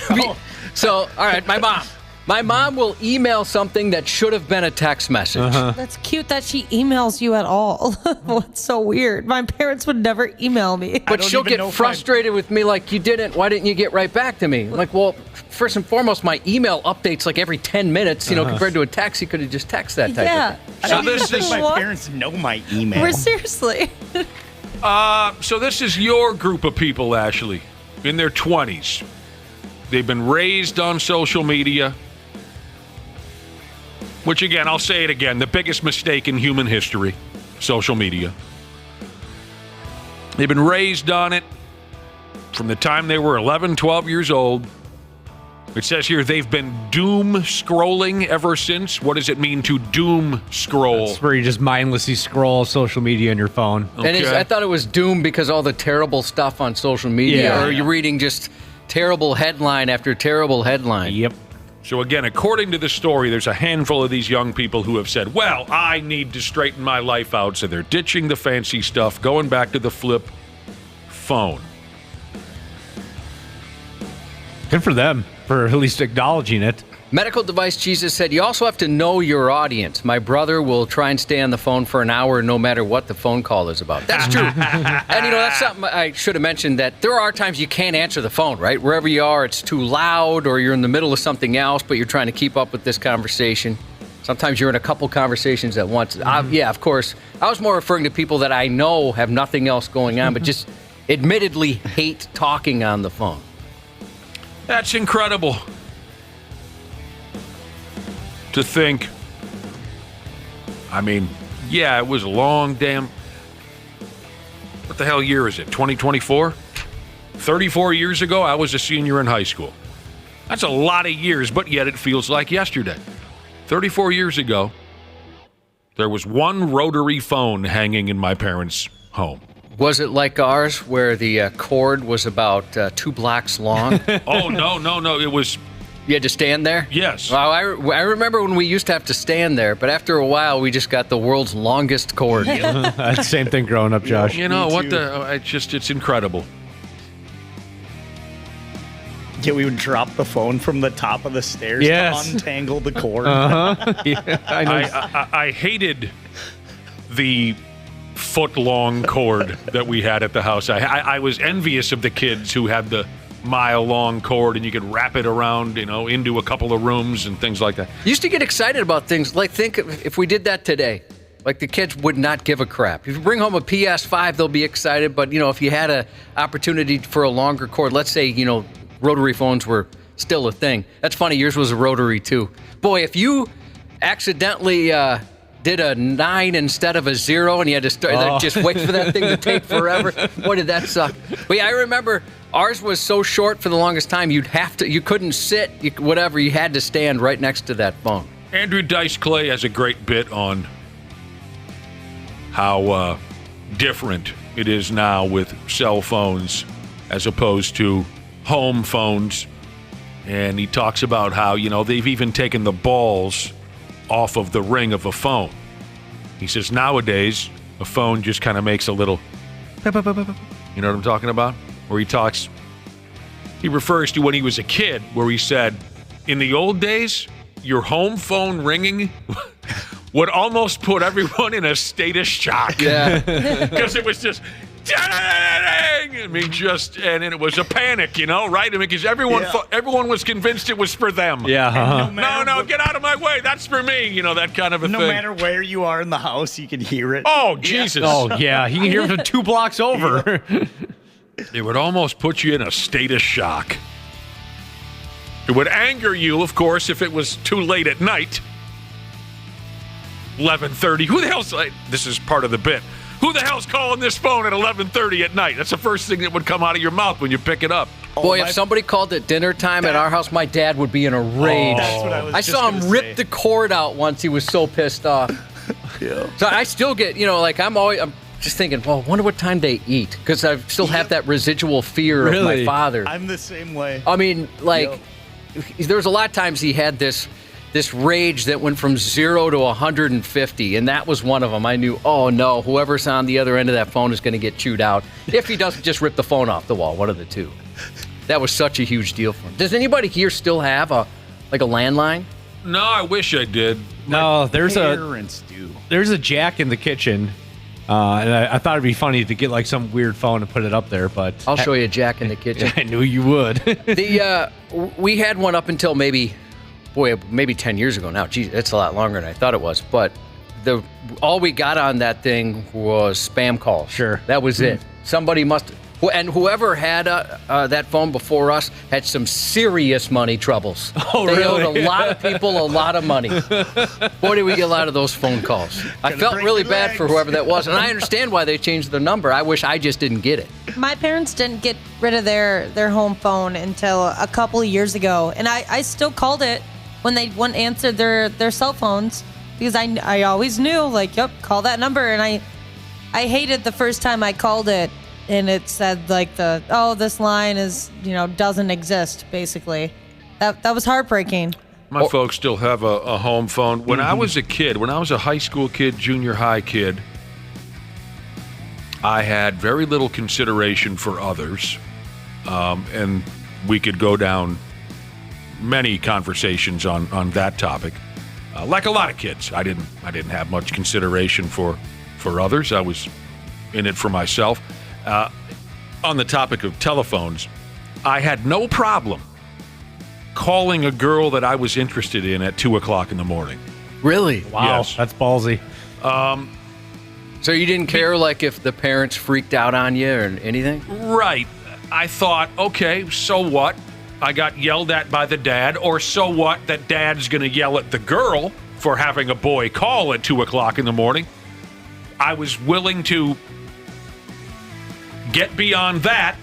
so, all right, my mom. My mom will email something that should have been a text message. That's cute that she emails you at all. What's so weird? My parents would never email me. But she'll get frustrated with me like, why didn't you get right back to me? I'm like, well, first and foremost, my email updates like every 10 minutes, compared to a text, you could have just texted that type of thing. I don't even think my parents know my email. We're seriously. So this is your group of people, Ashley, in their 20s. They've been raised on social media. Which, again, I'll say it again, the biggest mistake in human history, social media. They've been raised on it from the time they were 11, 12 years old. It says here they've been doom scrolling ever since. What does it mean to doom scroll? It's where you just mindlessly scroll social media on your phone. Okay. And I thought it was doom because all the terrible stuff on social media, or you're reading just terrible headline after terrible headline. Yep. So again, according to the story, there's a handful of these young people who have said, well, I need to straighten my life out. So they're ditching the fancy stuff, going back to the flip phone. Good for them for at least acknowledging it. Medical Device Jesus said, you also have to know your audience. My brother will try and stay on the phone for an hour no matter what the phone call is about. That's true. And, that's something I should have mentioned, that there are times you can't answer the phone, right? Wherever you are, it's too loud, or you're in the middle of something else, but you're trying to keep up with this conversation. Sometimes you're in a couple conversations at once. Yeah, of course. I was more referring to people that I know have nothing else going on, but just admittedly hate talking on the phone. That's incredible. To think, it was a long damn, what the hell year is it, 2024? 34 years ago, I was a senior in high school. That's a lot of years, but yet it feels like yesterday. 34 years ago, there was one rotary phone hanging in my parents' home. Was it like ours, where the cord was about 2 blocks long? Oh, no, it was... You had to stand there? Yes. Well, I remember when we used to have to stand there, but after a while, we just got the world's longest cord. Same thing growing up, Josh. It's incredible. Yeah, we would drop the phone from the top of the stairs to untangle the cord. Yeah, I hated the foot-long cord that we had at the house. I was envious of the kids who had the mile-long cord, and you could wrap it around, into a couple of rooms and things like that. Used to get excited about things. Like, think if we did that today. Like, the kids would not give a crap. If you bring home a PS5, they'll be excited. But, if you had an opportunity for a longer cord, let's say, rotary phones were still a thing. That's funny. Yours was a rotary, too. Boy, if you accidentally did a 9 instead of a 0 and you had to just wait for that thing to take forever, boy, did that suck. But, yeah, I remember... Ours was so short for the longest time, you couldn't sit, you had to stand right next to that phone. Andrew Dice Clay has a great bit on how different it is now with cell phones as opposed to home phones. And he talks about how, they've even taken the balls off of the ring of a phone. He says nowadays a phone just kind of makes a little, you know what I'm talking about? Where he talks, he refers to when he was a kid, where he said, in the old days, your home phone ringing would almost put everyone in a state of shock. Yeah. Because it was just, dang! I mean, and it was a panic, right? I mean, because everyone was convinced it was for them. Yeah. No, get out of my way. That's for me. That kind of a thing. No matter where you are in the house, you can hear it. Oh, Jesus. Oh, yeah. You can hear it from 2 blocks over. It would almost put you in a state of shock. It would anger you, of course, if it was too late at night. 11:30. Who the hell's... This is part of the bit. Who the hell's calling this phone at 11:30 at night? That's the first thing that would come out of your mouth when you pick it up. Boy, if somebody called at dinner time at our house, my dad would be in a rage. That's what I was I just saw him gonna rip say. the cord out once. He was so pissed off. Yeah. So I still get, I'm just thinking, well, I wonder what time they eat. Because I still have that residual fear of my father. I'm the same way. I mean, there was a lot of times he had this rage that went from 0 to 150, and that was one of them. I knew, oh no, whoever's on the other end of that phone is going to get chewed out. If he doesn't just rip the phone off the wall, one of the two. That was such a huge deal for him. Does anybody here still have a landline? No, I wish I did. No, there's Parents do. there's a jack in the kitchen, and I thought it'd be funny to get like some weird phone and put it up there, but I'll show you a jack in the kitchen. I knew you would. We had one up until maybe 10 years ago now. Geez, that's a lot longer than I thought it was. But all we got on that thing was spam calls. Sure. That was it. Somebody and whoever had that phone before us had some serious money troubles. Oh, they really? owed a lot of people a lot of money. Boy, did we get a lot of those phone calls. I felt really bad for whoever that was, and I understand why they changed their number. I wish I just didn't get it. My parents didn't get rid of their home phone until a couple of years ago, and I still called it when they wouldn't answer their cell phones because I always knew, yep, call that number. And I hated the first time I called it and it said this line is, doesn't exist, basically. That was heartbreaking. My folks still have a home phone. When I was a kid, when I was a high school kid, junior high kid, I had very little consideration for others. And we could go down many conversations on that topic. Like a lot of kids, I didn't have much consideration for others. I was in it for myself. On the topic of telephones, I had no problem calling a girl that I was interested in at 2:00 in the morning. Really? Wow, Yes. that's ballsy. So you didn't care if the parents freaked out on you or anything? Right. I thought, okay, so what? I got yelled at by the dad, or so what that dad's going to yell at the girl for having a boy call at 2:00 in the morning. I was willing to get beyond that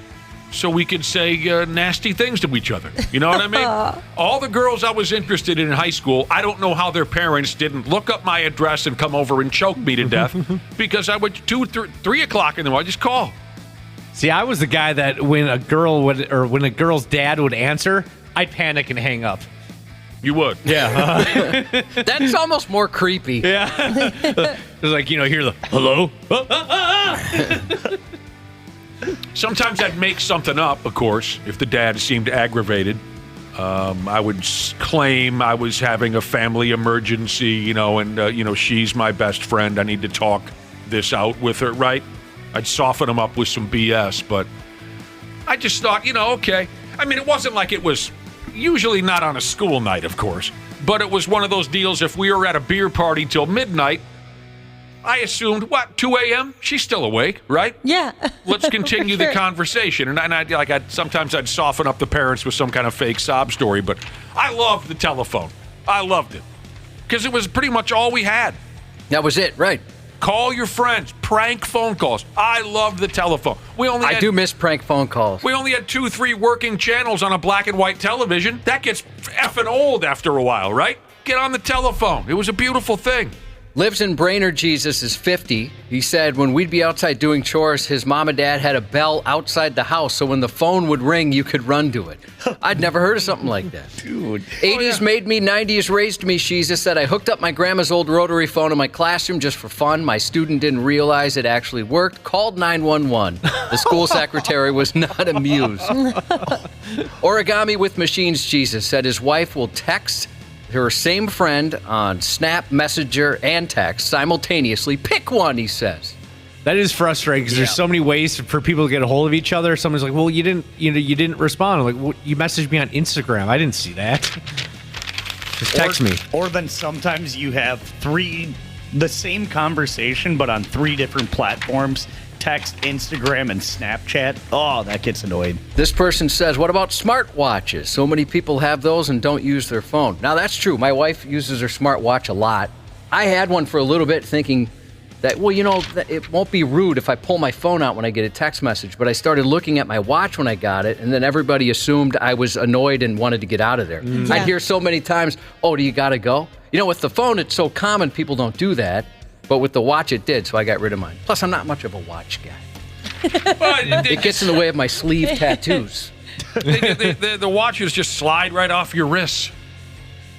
so we could say nasty things to each other. You know what I mean? All the girls I was interested in high school, I don't know how their parents didn't look up my address and come over and choke me to death because I would 3 o'clock in the morning, I just call. See, I was the guy that when a girl's dad would answer, I'd panic and hang up. You would? Yeah. That's almost more creepy. Yeah. It was hear the hello. Sometimes I'd make something up, of course, if the dad seemed aggravated. I would claim I was having a family emergency, and she's my best friend. I need to talk this out with her, right? I'd soften them up with some BS, but I just thought, okay. I mean, it wasn't like it was usually not on a school night, of course, but it was one of those deals. If we were at a beer party till midnight, I assumed, 2 a.m.? She's still awake, right? Yeah. Let's continue the conversation. And sometimes I'd soften up the parents with some kind of fake sob story, but I loved the telephone. I loved it because it was pretty much all we had. That was it, right? Call your friends, prank phone calls. I loved the telephone. I do miss prank phone calls. We only had 2-3 working channels on a black and white television. That gets effing old after a while, right? Get on the telephone. It was a beautiful thing. Lives in Brainerd, Jesus, is 50. He said when we'd be outside doing chores, his mom and dad had a bell outside the house, so when the phone would ring, you could run to it. I'd never heard of something like that. Dude. 80s made me, 90s raised me, Jesus said. I hooked up my grandma's old rotary phone in my classroom just for fun. My student didn't realize it actually worked. Called 911. The school secretary was not amused. Origami with Machines, Jesus said his wife will text her same friend on Snap, Messenger, and text simultaneously. Pick one, he says. That is frustrating because there's so many ways for people to get a hold of each other. Someone's like, "Well, you didn't respond." I'm like, well, you messaged me on Instagram. I didn't see that. Just text me. Or then sometimes you have the same conversation, but on 3 different platforms. Text, Instagram, and Snapchat. Oh, that gets annoying. This person says, what about smartwatches? So many people have those and don't use their phone. Now, that's true. My wife uses her smartwatch a lot. I had one for a little bit thinking that, well, it won't be rude if I pull my phone out when I get a text message. But I started looking at my watch when I got it, and then everybody assumed I was annoyed and wanted to get out of there. I'd hear so many times, oh, do you got to go? With the phone, it's so common, people don't do that. But with the watch, it did, so I got rid of mine. Plus, I'm not much of a watch guy. It gets in the way of my sleeve tattoos. The watches just slide right off your wrists.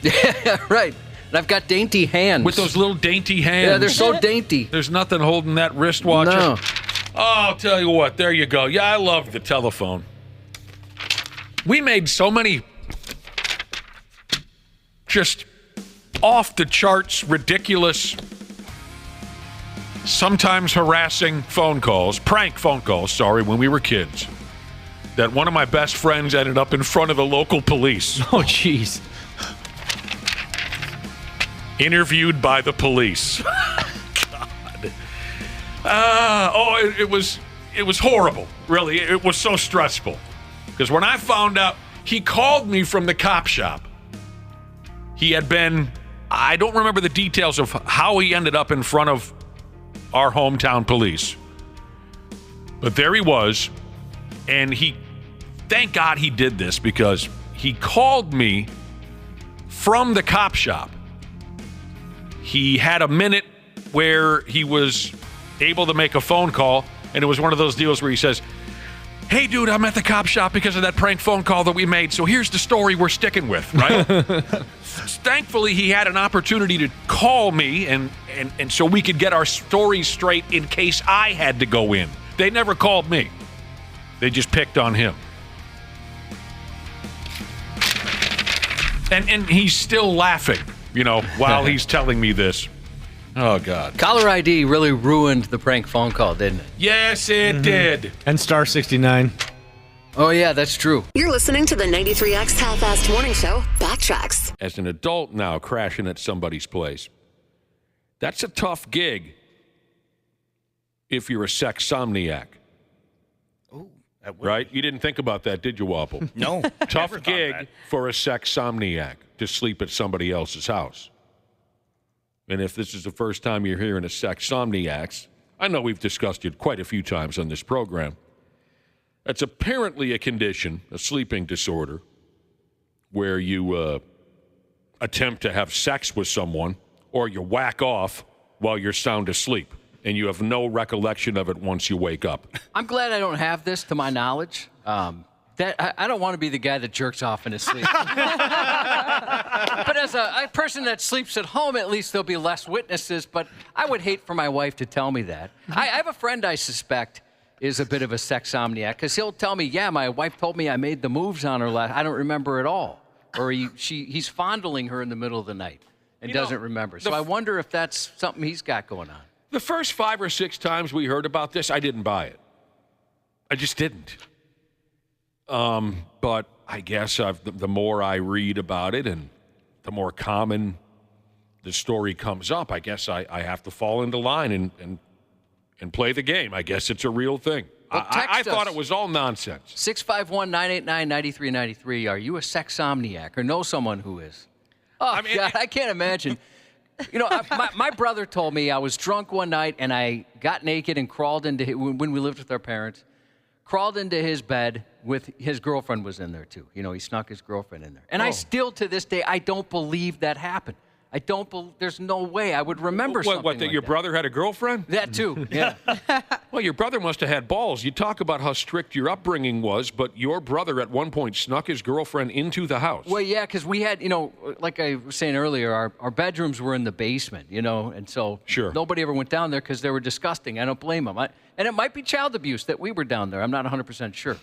Yeah, right. And I've got dainty hands. With those little dainty hands. Yeah, they're so dainty. There's nothing holding that wristwatch. No. Oh, I'll tell you what. There you go. Yeah, I love the telephone. We made so many just off-the-charts, ridiculous, sometimes harassing prank phone calls, when we were kids, that one of my best friends ended up in front of the local police. Oh, jeez. Interviewed by the police. God. It was horrible, really. It was so stressful. Because when I found out, he called me from the cop shop. He had been, I don't remember the details of how he ended up in front of our hometown police. But there he was, and thank God he did this, because he called me from the cop shop. He had a minute where he was able to make a phone call, and it was one of those deals where he says, hey, dude, I'm at the cop shop because of that prank phone call that we made, so here's the story we're sticking with, right? Thankfully, he had an opportunity to call me, and so we could get our stories straight in case I had to go in. They never called me. They just picked on him. And he's still laughing, while he's telling me this. Oh, God. Caller ID really ruined the prank phone call, didn't it? Yes, it did. And star 69. Oh, yeah, that's true. You're listening to the 93X Half-Assed Morning Show Backtracks. As an adult now, crashing at somebody's place, that's a tough gig if you're a sexsomniac. Oh, right? You didn't think about that, did you, Wapple? No. Tough gig for a sexsomniac to sleep at somebody else's house. And if this is the first time you're hearing a sexsomniacs, I know we've discussed it quite a few times on this program. That's apparently a condition, a sleeping disorder, where you attempt to have sex with someone or you whack off while you're sound asleep and you have no recollection of it once you wake up. I'm glad I don't have this, to my knowledge. I don't want to be the guy that jerks off in his sleep. But as a person that sleeps at home, at least there'll be less witnesses. But I would hate for my wife to tell me that. I have a friend I suspect is a bit of a sexsomniac, because he'll tell me, yeah, my wife told me I made the moves on her I don't remember at all. Or he's fondling her in the middle of the night and doesn't remember. So I wonder if that's something he's got going on. The first 5 or 6 times we heard about this, I didn't buy it. I just didn't. But I guess the more I read about it and the more common the story comes up, I guess I have to fall into line and play the game. I guess it's a real thing. Well, I thought it was all nonsense. 651-989-9393. Are you a sexsomniac or know someone who is? Oh, God, I can't imagine. My brother told me I was drunk one night and I got naked and crawled into when we lived with our parents, crawled into his bed with his girlfriend was in there too. He snuck his girlfriend in there. And I still, to this day, I don't believe that happened. There's no way I would remember something What, that like your that. brother had a girlfriend? That too, yeah. Well, your brother must have had balls. You talk about how strict your upbringing was, but your brother at one point snuck his girlfriend into the house. Well, yeah, because we had, like I was saying earlier, our bedrooms were in the basement, and so nobody ever went down there because they were disgusting. I don't blame them. And it might be child abuse that we were down there. I'm not 100% sure.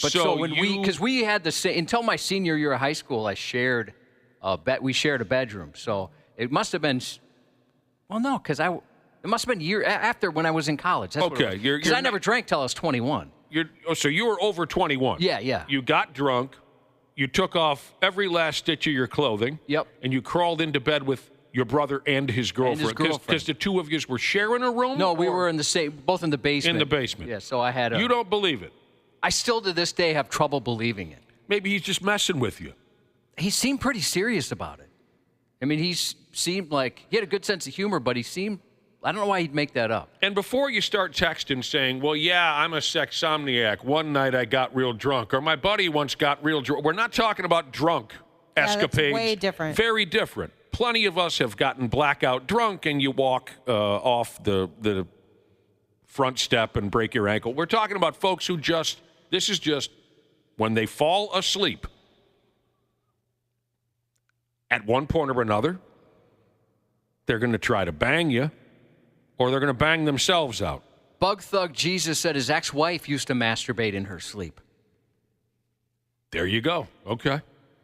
But so when because we had the same, until my senior year of high school, we shared a bedroom. So it must have been, well, no, because it must have been year after when I was in college. That's okay. Because I never drank till I was 21. So you were over 21. Yeah. You got drunk. You took off every last stitch of your clothing. Yep. And you crawled into bed with your brother and his girlfriend. Because the two of you were sharing a room? No, we were both in the basement. In the basement. Yeah, so I had You don't believe it? I still to this day have trouble believing it. Maybe he's just messing with you. He seemed pretty serious about it. I mean, he seemed like he had a good sense of humor, but I don't know why he'd make that up. And before you start texting saying, well, yeah, I'm a sexsomniac. One night I got real drunk, or my buddy once got real drunk. We're not talking about drunk escapades. That's way different. Very different. Plenty of us have gotten blackout drunk and you walk off the front step and break your ankle. We're talking about folks who this is just when they fall asleep at one point or another, they're going to try to bang you or they're going to bang themselves out. Bug Thug Jesus said his ex-wife used to masturbate in her sleep. There you go. Okay.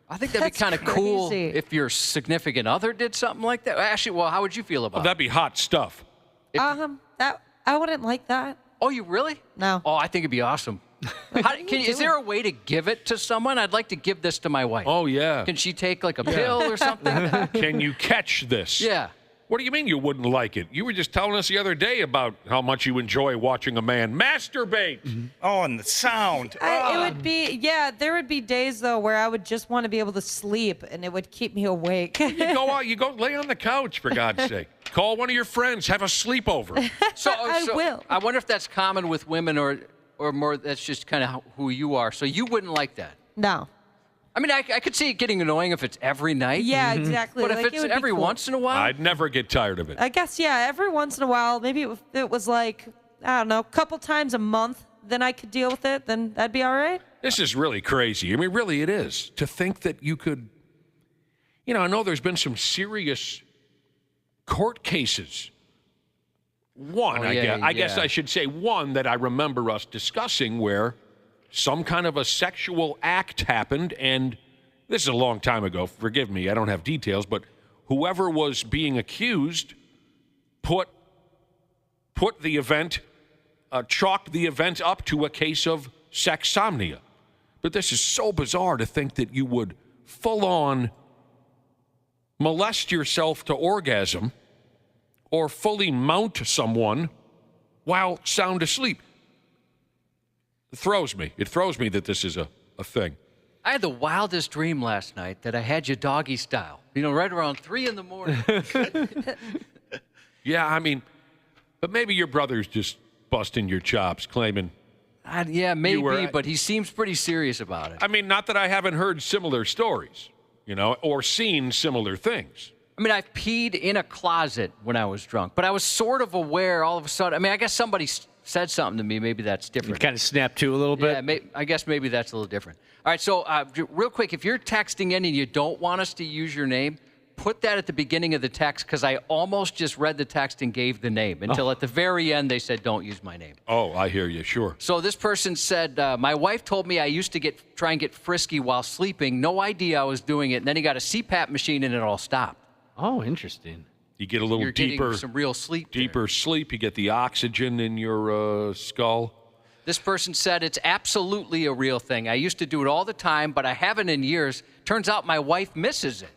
I think that'd be kind of cool if your significant other did something like that. Actually, well, how would you feel about that'd be hot stuff. I wouldn't like that. Oh, you really? No. Oh, I think it'd be awesome. Is there a way to give it to someone? I'd like to give this to my wife. Oh, yeah. Can she take like a pill or something? Can you catch this? Yeah. What do you mean you wouldn't like it? You were just telling us the other day about how much you enjoy watching a man masturbate. Mm-hmm. Oh, and the sound. It would be, there would be days, though, where I would just want to be able to sleep, and it would keep me awake. You go lay on the couch, for God's sake. Call one of your friends. Have a sleepover. I will. I wonder if that's common with women or more that's just kind of who you are. So you wouldn't like that? No. I mean, I could see it getting annoying if it's every night. Yeah, exactly. But if it's every once in a while? I'd never get tired of it. I guess, every once in a while. Maybe if it was like, I don't know, a couple times a month, then I could deal with it. Then that'd be all right. This is really crazy. I mean, really it is. To think that you could, I know there's been some serious court cases. I guess I should say one that I remember us discussing where some kind of a sexual act happened, and this is a long time ago. Forgive me, I don't have details, but whoever was being accused put the event, chalked the event up to a case of sexsomnia. But this is so bizarre to think that you would full-on molest yourself to orgasm or fully mount someone while sound asleep. It throws me that this is a thing. I had the wildest dream last night that I had you doggy style. Right around 3 in the morning. Yeah, I mean, but maybe your brother's just busting your chops, claiming. Yeah, maybe, but he seems pretty serious about it. I mean, not that I haven't heard similar stories, or seen similar things. I mean, I've peed in a closet when I was drunk, but I was sort of aware all of a sudden. I mean, I guess somebody said something to me. Maybe that's different. You kind of snapped to a little bit? Yeah, I guess maybe that's a little different. All right, so real quick, if you're texting in and you don't want us to use your name, put that at the beginning of the text because I almost just read the text and gave the name until at the very end they said, don't use my name. Oh, I hear you, sure. So this person said, my wife told me I used to try and get frisky while sleeping. No idea I was doing it. And then he got a CPAP machine and it all stopped. Oh, interesting. You get a little You're deeper. Getting some real sleep. Deeper sleep. You get the oxygen in your skull. This person said it's absolutely a real thing. I used to do it all the time, but I haven't in years. Turns out my wife misses it.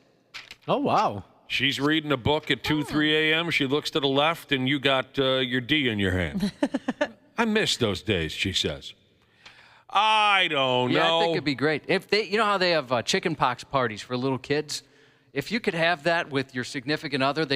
Oh, wow. She's reading a book at 2, 3 a.m. She looks to the left, and you got your D in your hand. I miss those days, she says. I don't know. Yeah, I think it'd be great. If they, how they have chicken pox parties for little kids? If you could have that with your significant other,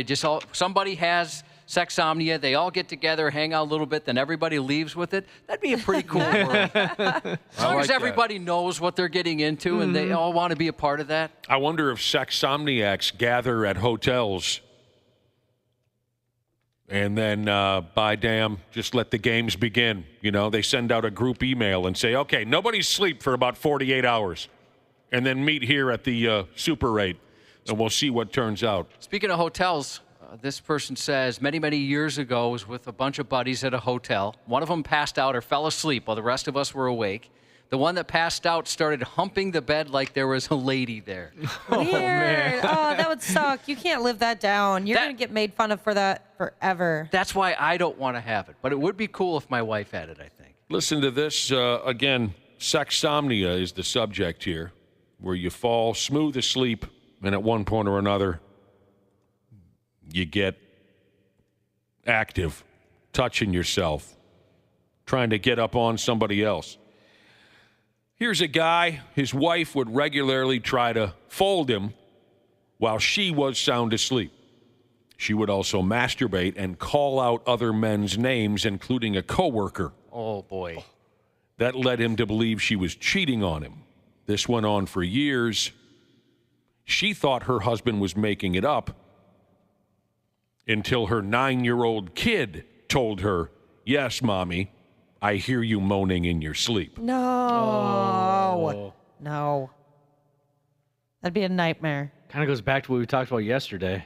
somebody has Sexsomnia. They all get together, hang out a little bit, then everybody leaves with it. That'd be a pretty cool world. As long as everybody knows what they're getting into and they all want to be a part of that. I wonder if Sexsomniacs gather at hotels and then, by damn, just let the games begin. You know, they send out a group email and say, okay, nobody sleep for about 48 hours. And then meet here at the Super 8, and we'll see what turns out. Speaking of hotels, this person says, many, many years ago, I was with a bunch of buddies at a hotel. One of them passed out or fell asleep while the rest of us were awake. The one that passed out started humping the bed like there was a lady there. Weird. Oh, that would suck. You can't live that down. You're going to get made fun of for that forever. That's why I don't want to have it. But it would be cool if my wife had it, I think. Listen to this. Again, sexsomnia is the subject here, where you fall smooth asleep, and at one point or another, you get active, touching yourself, trying to get up on somebody else. Here's a guy, his wife would regularly try to fold him while she was sound asleep. She would also masturbate and call out other men's names, including a coworker. Oh, boy. That led him to believe she was cheating on him. This went on for years. She thought her husband was making it up until her 9-year-old kid told her, yes, Mommy, I hear you moaning in your sleep. No. Oh. No. That'd be a nightmare. Kind of goes back to what we talked about yesterday.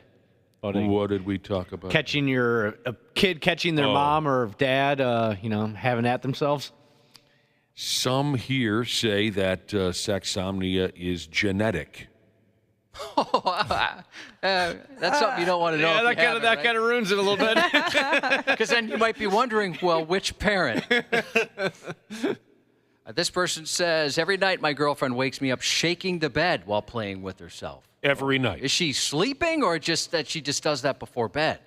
What did we talk about? Catching a kid catching their mom or dad, having at themselves. Some here say that sexsomnia is genetic. That's something you don't want to know. Yeah, that kind of ruins it a little bit. Because then you might be wondering, well, which parent? This person says, every night my girlfriend wakes me up shaking the bed while playing with herself. Every night. Is she sleeping or just that she just does that before bed?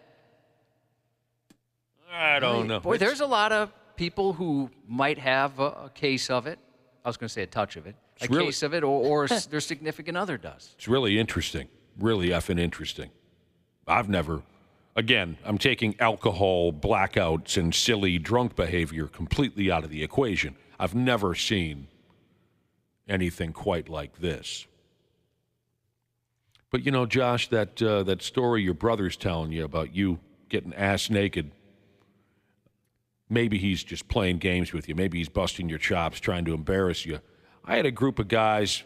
I don't know. Boy, there's a lot of people who might have a case of it. I was going to say a touch of it. Case of it, or their significant other does. It's really interesting. Really effing interesting. I've never, again, I'm taking alcohol, blackouts, and silly drunk behavior completely out of the equation. I've never seen anything quite like this. But, you know, Josh, that story your brother's telling you about you getting ass naked, maybe he's just playing games with you. Maybe he's busting your chops, trying to embarrass you. I had a group of guys,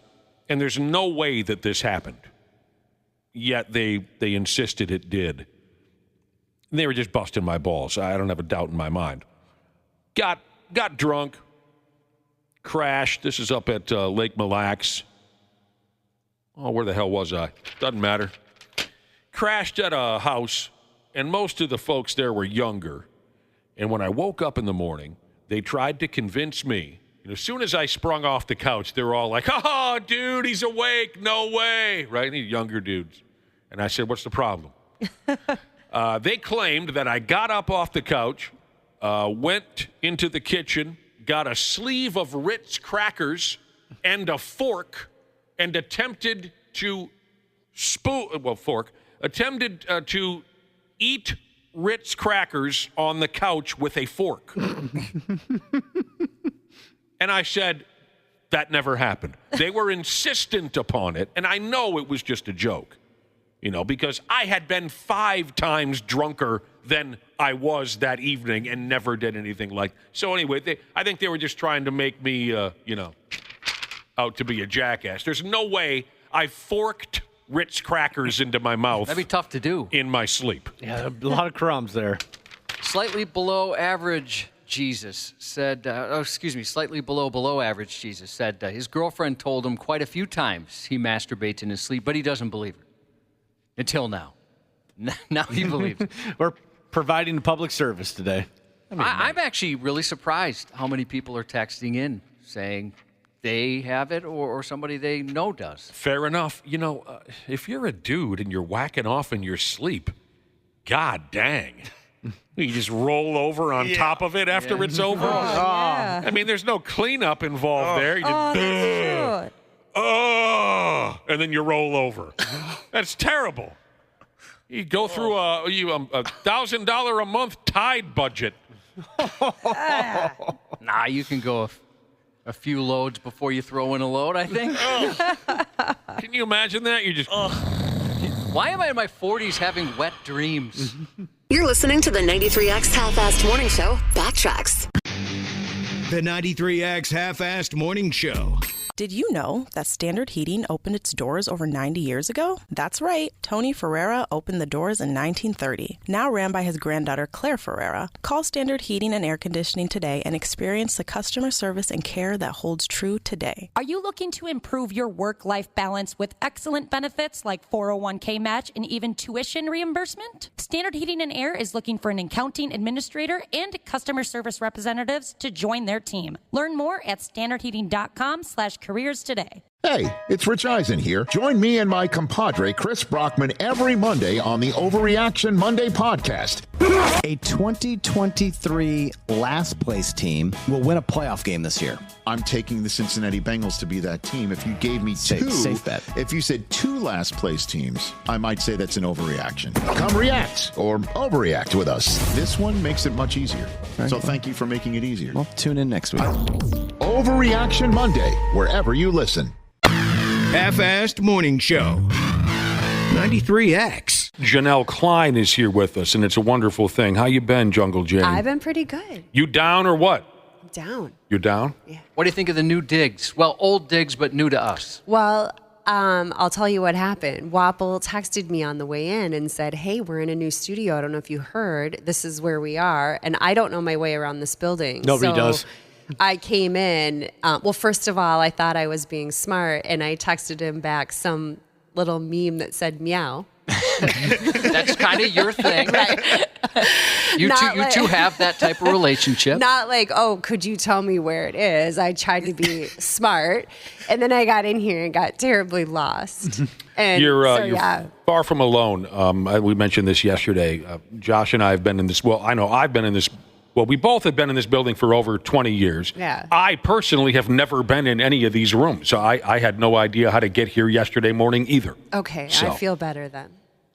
and there's no way that this happened, yet they insisted it did. They were just busting my balls. I don't have a doubt in my mind. Got drunk, crashed. This is up at Lake Mille Lacs. Oh, where the hell was I? Doesn't matter. Crashed at a house, and most of the folks there were younger. And when I woke up in the morning, they tried to convince me. As soon as I sprung off the couch, they were all like, oh, dude, he's awake. No way. Right? These younger dudes. And I said, what's the problem? They claimed that I got up off the couch, went into the kitchen, got a sleeve of Ritz crackers and a fork, and attempted to to eat Ritz crackers on the couch with a fork. And I said, that never happened. They were insistent upon it, and I know it was just a joke, because I had been 5 times drunker than I was that evening and never did anything like. So anyway, I think they were just trying to make me, out to be a jackass. There's no way I forked Ritz crackers into my mouth. That'd be tough to do. In my sleep. Yeah, a lot of crumbs there. Slightly below average Jesus said, slightly below average Jesus said his girlfriend told him quite a few times he masturbates in his sleep, but he doesn't believe her. Until now. Now he believes it. We're providing public service today. I'm actually really surprised how many people are texting in saying they have it or somebody they know does. Fair enough. If you're a dude and you're whacking off in your sleep, god dang. You just roll over on top of it after it's over. Oh, yeah. I mean, there's no cleanup involved there. You just, that's true. and then you roll over. That's terrible. You go through a $1,000 a month Tide budget. Nah, you can go a few loads before you throw in a load, I think. Can you imagine that? You just. Why am I in my 40s having wet dreams? You're listening to the 93X Half-Assed Morning Show Backtracks. The 93X Half-Assed Morning Show. Did you know that Standard Heating opened its doors over 90 years ago? That's right. Tony Ferreira opened the doors in 1930, now ran by his granddaughter Claire Ferreira. Call Standard Heating and Air Conditioning today and experience the customer service and care that holds true today. Are you looking to improve your work-life balance with excellent benefits like 401k match and even tuition reimbursement? Standard Heating and Air is looking for an accounting administrator and customer service representatives to join their team. Learn more at standardheating.com/careers today. Hey, it's Rich Eisen here. Join me and my compadre, Chris Brockman, every Monday on the Overreaction Monday podcast. A 2023 last place team will win a playoff game this year. I'm taking the Cincinnati Bengals to be that team. If you gave me safe bet. If you said 2 last place teams, I might say that's an overreaction. Come react or overreact with us. This one makes it much easier. So thank you for making it easier. Well, tune in next week. Overreaction Monday, wherever you listen. Half-Assed Morning Show. 93X. Janelle Klein is here with us, and it's a wonderful thing. How you been, Jungle Jane? I've been pretty good. You down or what? I'm down. You're down? Yeah. What do you think of the new digs? Well, old digs, but new to us. Well, I'll tell you what happened. Wapple texted me on the way in and said, hey, we're in a new studio. I don't know if you heard. This is where we are. And I don't know my way around this building. Nobody does. I came in. Well, first of all, I thought I was being smart, and I texted him back some little meme that said meow. That's kind of your thing. Right. You two have that type of relationship. Not like, oh, could you tell me where it is? I tried to be smart. And then I got in here and got terribly lost. And you're far from alone. We mentioned this yesterday. Josh and I have been in this. Well, I know I've been in this. Well, we both have been in this building for over 20 years. Yeah. I personally have never been in any of these rooms, so I had no idea how to get here yesterday morning either. Okay, So- I feel better then.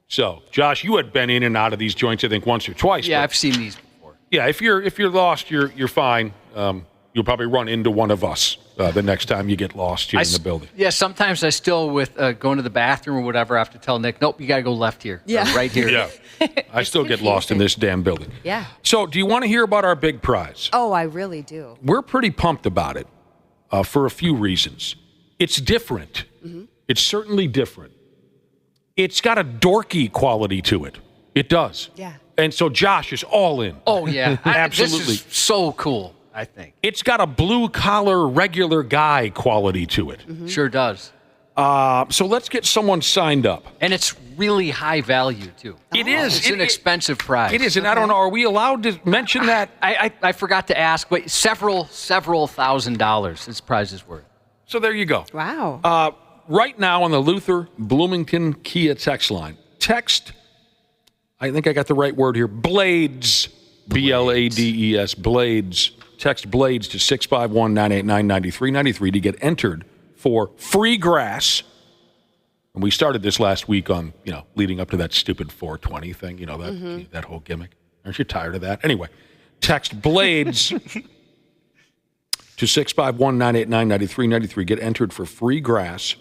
So, Josh, you had been in and out of these joints, I think, once or twice. Yeah, but- I've seen these before. Yeah, if you're lost, you're fine. You'll probably run into one of us the next time you get lost here in the building. Yeah, sometimes I still, with going to the bathroom or whatever, I have to tell Nick, nope, you got to go left here. Yeah. Or right here. Yeah. I still get lost in this damn building. Yeah. So, do you want to hear about our big prize? Oh, I really do. We're pretty pumped about it for a few reasons. It's different. Mm-hmm. It's certainly different. It's got a dorky quality to it. It does. Yeah. And so Josh is all in. Oh, yeah. Absolutely. This is so cool, I think. It's got a blue-collar, regular guy quality to it. Mm-hmm. Sure does. So let's get someone signed up. And it's really high value, too. It is. It's an expensive prize. It is, and I don't know, are we allowed to mention that? I forgot to ask, but several $1,000 this prize is worth. So there you go. Wow. Right now on the Luther Bloomington Kia text line, text, I think I got the right word here, Blades, BLADES, Blades. Text Blades to 651-989-9393 to get entered for free grass. And we started this last week on, leading up to that stupid 420 thing, that whole gimmick. Aren't you tired of that? Anyway, text Blades to 651-989-9393. Get entered for free grass.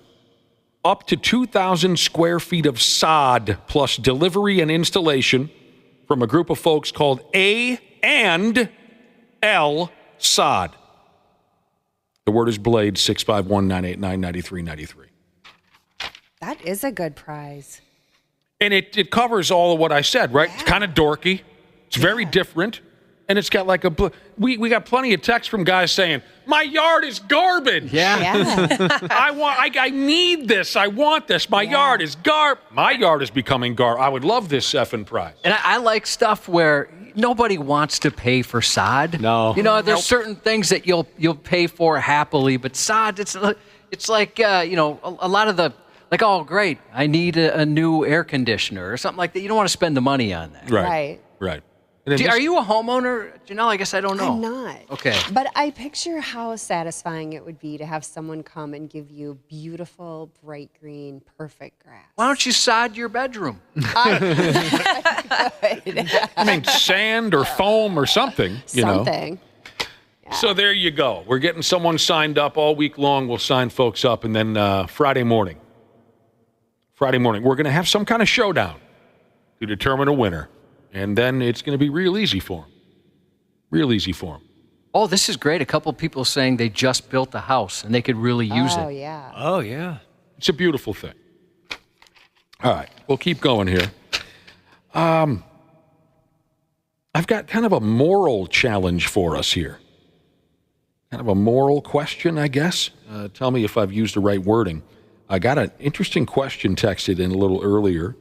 Up to 2,000 square feet of sod plus delivery and installation from a group of folks called A and L Sod. The word is Blade, 651-989-9393. That is a good prize. And it covers all of what I said, right? Yeah. It's kind of dorky. It's very different. And it's got like we got plenty of texts from guys saying, my yard is garbage. Yeah. I need this. I want this. My yard is My yard is becoming I would love this effing prize. And I like stuff where nobody wants to pay for sod. No. There's certain things that you'll pay for happily, but sod, it's like, a lot of the, like, oh, great, I need a new air conditioner or something like that. You don't want to spend the money on that. Right. And then Are you a homeowner, Janelle? I guess I don't know. I'm not. Okay. But I picture how satisfying it would be to have someone come and give you beautiful, bright green, perfect grass. Why don't you sod your bedroom? I mean, sand or foam or something, you know. Something. So there you go. We're getting someone signed up all week long. We'll sign folks up, and then Friday morning, we're going to have some kind of showdown to determine a winner, and then it's going to be real easy for them. Oh, this is great. A couple people saying they just built a house and they could really use Oh, it. yeah. Oh, yeah. It's a beautiful thing. All right, we'll keep going here. I've got kind of a moral challenge for us here. Kind of a moral question, I guess. Tell me if I've used the right wording. I got an interesting question texted in a little earlier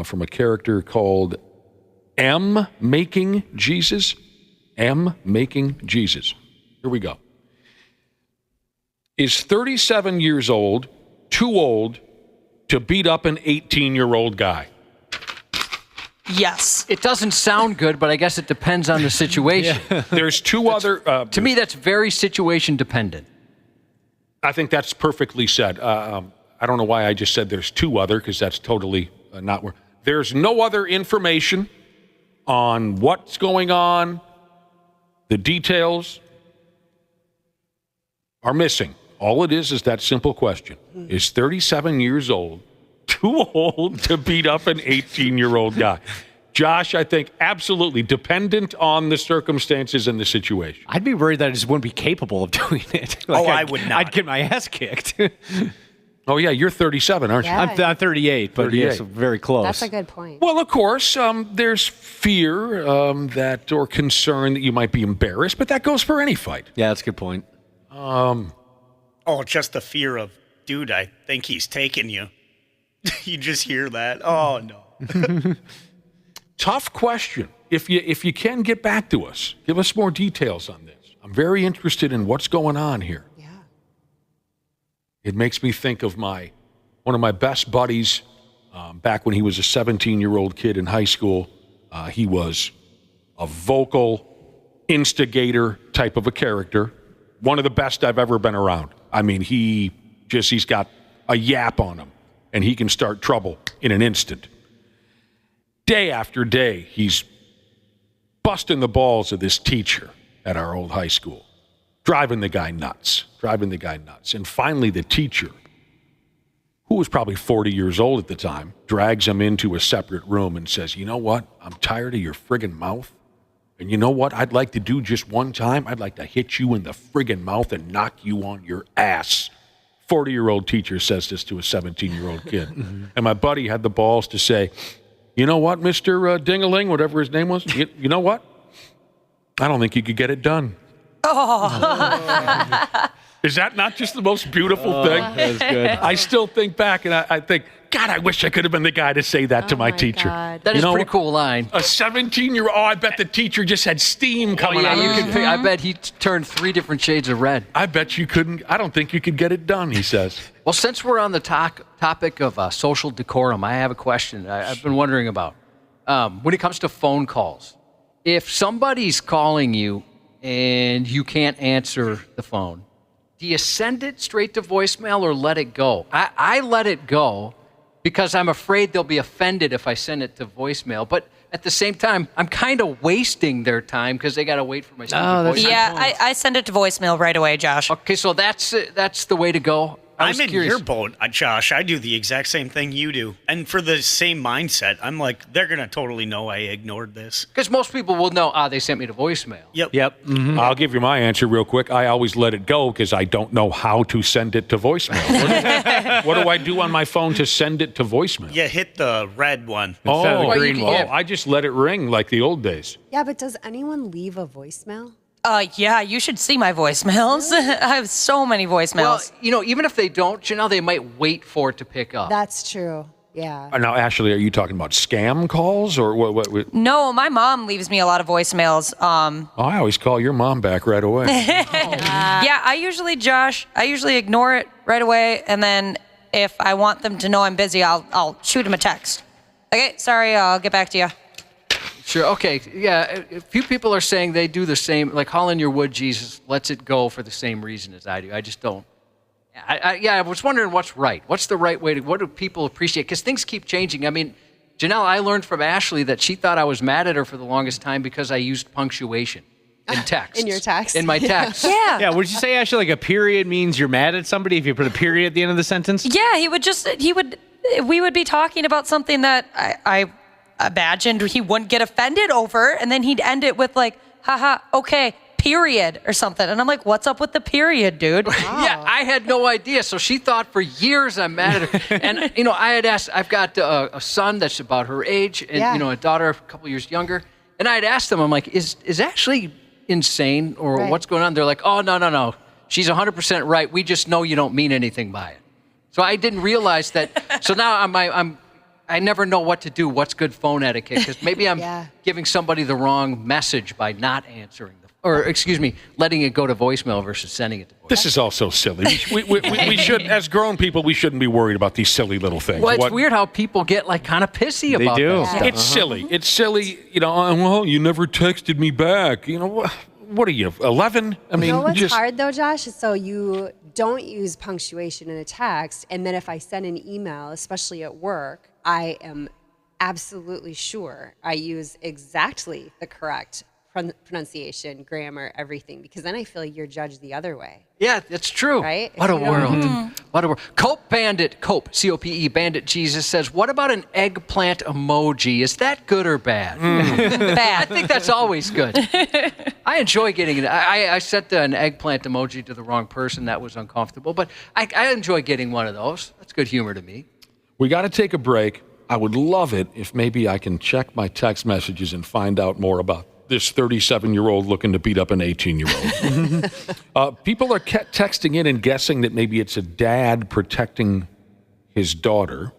from a character called M Making Jesus. M Making Jesus. Here we go. Is 37 years old too old to beat up an 18-year-old guy? Yes. It doesn't sound good, but I guess it depends on the situation. There's two other... to me, that's very situation dependent. I think that's perfectly said. I don't know why I just said there's two other, because that's totally not where... There's no other information on what's going on. The details are missing. All it is that simple question. Is 37 years old too old to beat up an 18-year-old guy? Josh, I think absolutely dependent on the circumstances and the situation. I'd be worried that I just wouldn't be capable of doing it. I would not. I'd get my ass kicked. Oh, yeah, you're 37, aren't you? Yeah. I'm 38, but 38. yes, very close. That's a good point. Well, of course, there's fear or concern that you might be embarrassed, but that goes for any fight. Yeah, that's a good point. Just the fear of, dude, I think he's taking you. You just hear that. Oh, no. Tough question. If you can get back to us, give us more details on this. I'm very interested in what's going on here. Yeah. It makes me think of one of my best buddies back when he was a 17-year-old kid in high school. He was a vocal instigator type of a character. One of the best I've ever been around. I mean, he's got a yap on him, and he can start trouble in an instant. Day after day, he's busting the balls of this teacher at our old high school, driving the guy nuts. And finally, the teacher, who was probably 40 years old at the time, drags him into a separate room and says, you know what? I'm tired of your friggin' mouth. And you know what I'd like to do just one time? I'd like to hit you in the friggin' mouth and knock you on your ass. 40-year-old teacher says this to a 17-year-old kid. And my buddy had the balls to say, you know what, Mr. Ding-a-ling, whatever his name was, you know what? I don't think you could get it done. Oh. Is that not just the most beautiful thing? That's good. I still think back and I think, God, I wish I could have been the guy to say that to my teacher. God. That is a pretty cool line. A 17-year-old, I bet the teacher just had steam coming out of you his could pick, I bet he turned 3 different shades of red. I bet you couldn't. I don't think you could get it done, he says. Well, since we're on the topic of social decorum, I have a question I've been wondering about. When it comes to phone calls, if somebody's calling you and you can't answer the phone, do you send it straight to voicemail or let it go? I let it go because I'm afraid they'll be offended if I send it to voicemail. But at the same time, I'm kind of wasting their time because they got to wait for my voicemail. Yeah, I send it to voicemail right away, Josh. Okay, so that's the way to go. I'm in your boat, Josh. I do the exact same thing you do. And for the same mindset, I'm like, they're going to totally know I ignored this. Because most people will know, they sent me to voicemail. Yep. Mm-hmm. I'll give you my answer real quick. I always let it go because I don't know how to send it to voicemail. What do I do on my phone to send it to voicemail? You hit the red one. Instead of the green one. I just let it ring like the old days. Yeah, but does anyone leave a voicemail? Yeah, you should see my voicemails. I have so many voicemails. Well, even if they don't, they might wait for it to pick up. That's true. Yeah. Now, Ashley, are you talking about scam calls or what? No, my mom leaves me a lot of voicemails. I always call your mom back right away. Yeah, I usually ignore it right away, and then if I want them to know I'm busy, I'll shoot them a text. Okay, sorry, I'll get back to you. Sure. Okay. Yeah. A few people are saying they do the same, like haul in your wood, Jesus lets it go for the same reason as I do. I just don't. I was wondering what's right. What's the right way to, what do people appreciate? Because things keep changing. I mean, Janelle, I learned from Ashley that she thought I was mad at her for the longest time because I used punctuation in text. In your text? In my text. Yeah, what did you say, Ashley? Like a period means you're mad at somebody if you put a period at the end of the sentence? Yeah, we would be talking about something that I imagined he wouldn't get offended over, and then he'd end it with like, haha, okay, period, or something. And I'm like, what's up with the period, dude? Yeah, I had no idea. So she thought for years I'm mad at her. And, you know, I had asked, I've got a son that's about her age and, you know, a daughter a couple years younger. And I had asked them, I'm like, is Ashley insane or what's going on? They're like, oh, no. She's 100% right. We just know you don't mean anything by it. So I didn't realize that. So now I never know what to do. What's good phone etiquette? Because maybe I'm giving somebody the wrong message by not answering or excuse me, letting it go to voicemail versus sending it to voicemail. This is also silly. We should, as grown people, we shouldn't be worried about these silly little things. Well, it's weird how people get like kind of pissy about They do. that stuff. It's silly. It's silly. You know, well, you never texted me back. You know, what are you, 11? I mean, you know what's hard though, Josh? So you don't use punctuation in a text, and then if I send an email, especially at work, I am absolutely sure I use exactly the correct pronunciation, grammar, everything, because then I feel like you're judged the other way. Yeah, it's true. Right? What a If you don't- world. What a world. Cope Bandit, Cope, C-O-P-E, Bandit Jesus says, what about an eggplant emoji? Is that good or bad? Bad. I think that's always good. I enjoy getting it. I sent an eggplant emoji to the wrong person. That was uncomfortable, but I enjoy getting one of those. That's good humor to me. We got to take a break. I would love it if maybe I can check my text messages and find out more about this 37-year-old looking to beat up an 18-year-old. People are texting in and guessing that maybe it's a dad protecting his daughter.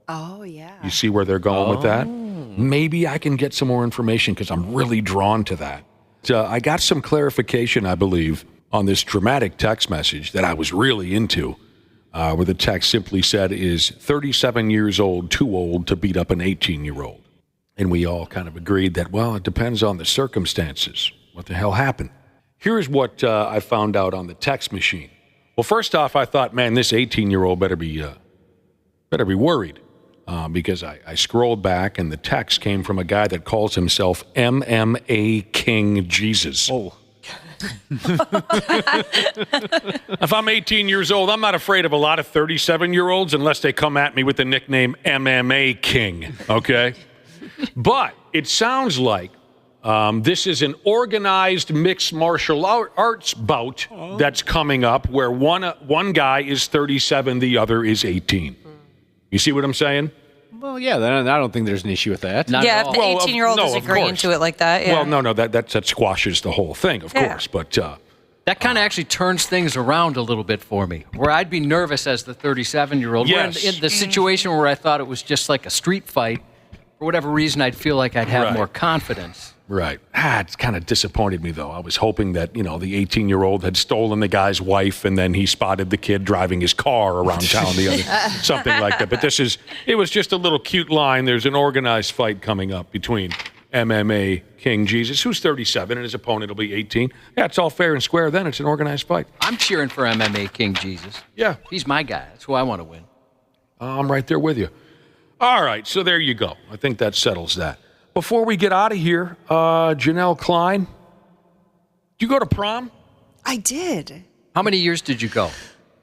Oh, yeah. You see where they're going with that? Maybe I can get some more information because I'm really drawn to that. I got some clarification, I believe, on this dramatic text message that I was really into, where the text simply said, is 37 years old too old to beat up an 18-year-old? And we all kind of agreed that, well, it depends on the circumstances. What the hell happened? Here's what I found out on the text machine. Well, first off, I thought, man, this 18-year-old better be worried, because I scrolled back and the text came from a guy that calls himself MMA King Jesus. Oh. If I'm 18 years old, I'm not afraid of a lot of 37-year-olds unless they come at me with the nickname MMA King, okay? But it sounds like this is an organized mixed martial arts bout that's coming up where one guy is 37, the other is 18. You see what I'm saying? Well, yeah, I don't think there's an issue with that. If the 18-year-old is agreeing to it like that, yeah. Well, no, that squashes the whole thing, of course. But that kind of actually turns things around a little bit for me, where I'd be nervous as the 37-year-old. Yes. In the situation where I thought it was just like a street fight, for whatever reason, I'd feel like I'd have more confidence. Right. It's kind of disappointed me, though. I was hoping that, the 18-year-old had stolen the guy's wife, and then he spotted the kid driving his car around town, something like that. But it was just a little cute line. There's an organized fight coming up between MMA King Jesus, who's 37, and his opponent will be 18. Yeah, it's all fair and square then. It's an organized fight. I'm cheering for MMA King Jesus. Yeah. He's my guy. That's who I want to win. I'm right there with you. All right, so there you go. I think that settles that. Before we get out of here, Janelle Klein, did you go to prom? I did. How many years did you go?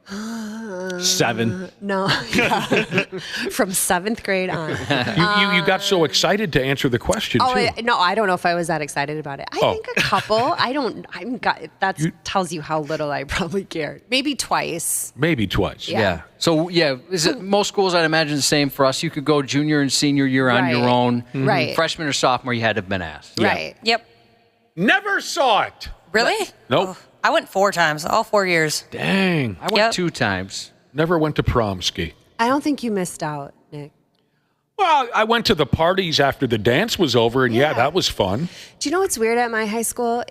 7. No. From 7th grade on. You got so excited to answer the question, too. No, I don't know if I was that excited about it. I think a couple. That tells you how little I probably cared. Maybe twice. Yeah. So, is it most schools, I'd imagine, the same for us? You could go junior and senior year on your own. Right. Freshman or sophomore, you had to have been asked. Right. Yep. Never saw it. Really? Nope. Oh, I went 4 times, all 4 years. Dang. I went 2 times. Never went to prom ski. I don't think you missed out, Nick. Well, I went to the parties after the dance was over, and that was fun. Do you know what's weird at my high school?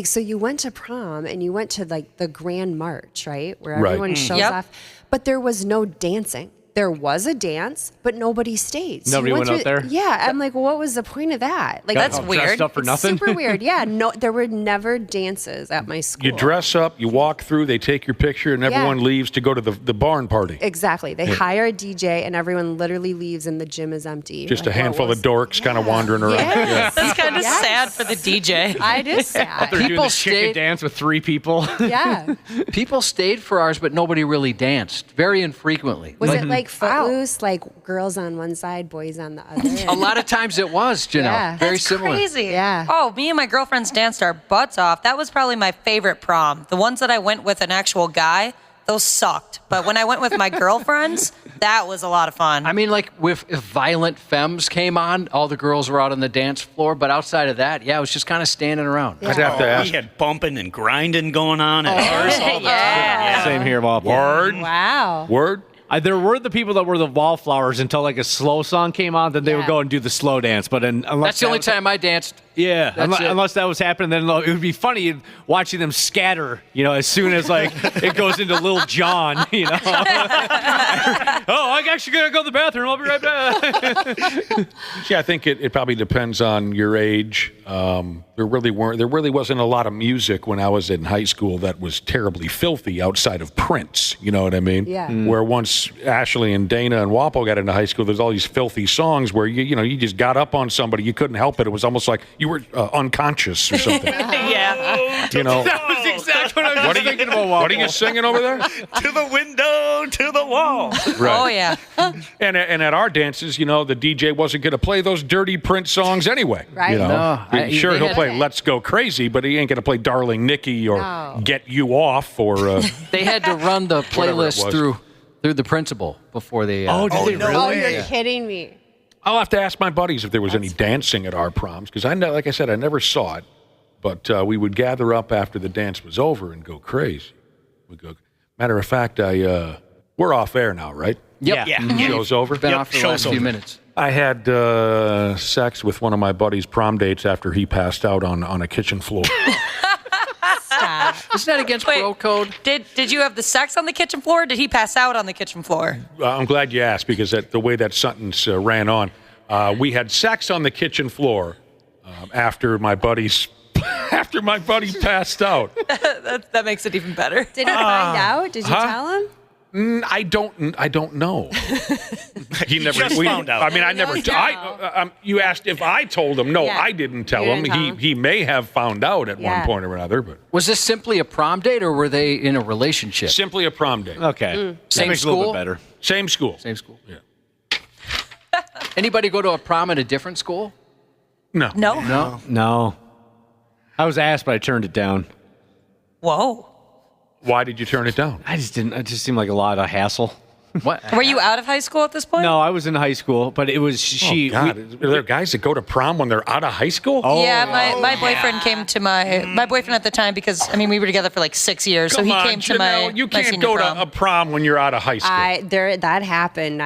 So you went to prom and you went to like the grand march, right? Where everyone shows off. But there was no dancing. there was a dance, but nobody stayed. So Nobody you went out there? Yeah, I'm like, what was the point of that? Like, That's weird. Dressed up for It's nothing? super weird. Yeah, no, there were never dances at my school. You dress up, you walk through, they take your picture, and everyone leaves to go to the barn party. Exactly. They hire a DJ, and everyone literally leaves, and the gym is empty. Just Like, a handful of dorks kind of wandering around. Yes. That's kind of Yes. sad for the DJ. It is sad. They're doing People the chicken stayed- dance with 3 people. Yeah. People stayed for ours, but nobody really danced. Very infrequently. Was it like Footloose, like girls on one side, boys on the other? A lot of times it was, Janelle. Yeah. Very That's similar. crazy. Yeah. Oh, me and my girlfriends danced our butts off. That was probably my favorite prom. The ones that I went with an actual guy, those sucked. But when I went with my girlfriends, that was a lot of fun. I mean, like if Violent Femmes came on, all the girls were out on the dance floor. But outside of that, yeah, it was just kind of standing around. I'd have to ask. We had bumping and grinding going on at ours all the time. Yeah. Same here, Waffle. Word. Wow. Word. There were the people that were the wallflowers until like a slow song came on, then they would go and do the slow dance. But unless That's the only time I danced. Yeah, That's it. unless that was happening, then it would be funny watching them scatter. You know, as soon as like it goes into Lil Jon. You know, I'm actually gonna go to the bathroom. I'll be right back. Yeah, I think it probably depends on your age. There really wasn't a lot of music when I was in high school that was terribly filthy outside of Prince. You know what I mean? Yeah. Where once Ashley and Dana and Wapo got into high school, there's all these filthy songs where you just got up on somebody, you couldn't help it. It was almost like you were unconscious or something. Yeah. You know. That was exactly what I was thinking about. Waffle. What are you singing over there? To the window, to the wall. Right. Oh, yeah. And at our dances, the DJ wasn't going to play those dirty Prince songs anyway. Right. You know? No, Sure, they he'll had- play Let's Go Crazy, but he ain't going to play Darling Nikki or No. Get You Off or. They had to run the Whatever it playlist was. through the principal before they. Did they really? Oh, you're kidding me. I'll have to ask my buddies if there was any dancing at our proms because like I said, I never saw it, but we would gather up after the dance was over and go crazy. Matter of fact, we're off air now, right? Yep. Yeah. Show's over. Been off for the last show's few over. minutes. I had sex with one of my buddy's prom dates after he passed out on a kitchen floor. Stop. Isn't that against bro code? Did you have the sex on the kitchen floor? Or did he pass out on the kitchen floor? I'm glad you asked because the way that sentence ran on. We had sex on the kitchen floor after my buddy passed out. That makes it even better. Did he find out? Did you huh? tell him? I don't know. He never just found out. I mean, I never. You asked if I told him. No, Yeah. I didn't tell You him. didn't tell him. He may have found out at one Yeah. point or another, but Was this simply a prom date, or were they in a relationship? simply a prom date. Okay, that Same makes it a little school? bit better. Same school. Same school. Yeah. Anybody go to a prom at a different school? No. No. No, I was asked, but I turned it down. Whoa. Why did you turn it down? I just didn't. It just seemed like a lot of hassle. What? Were you out of high school at this point? No, I was in high school, but it was she. God, are there guys that go to prom when they're out of high school? Yeah, my boyfriend came to my boyfriend at the time because we were together for like 6 years, so Come he on, came to Janelle, my you my can't senior go prom. to a prom when you're out of high school. That happened.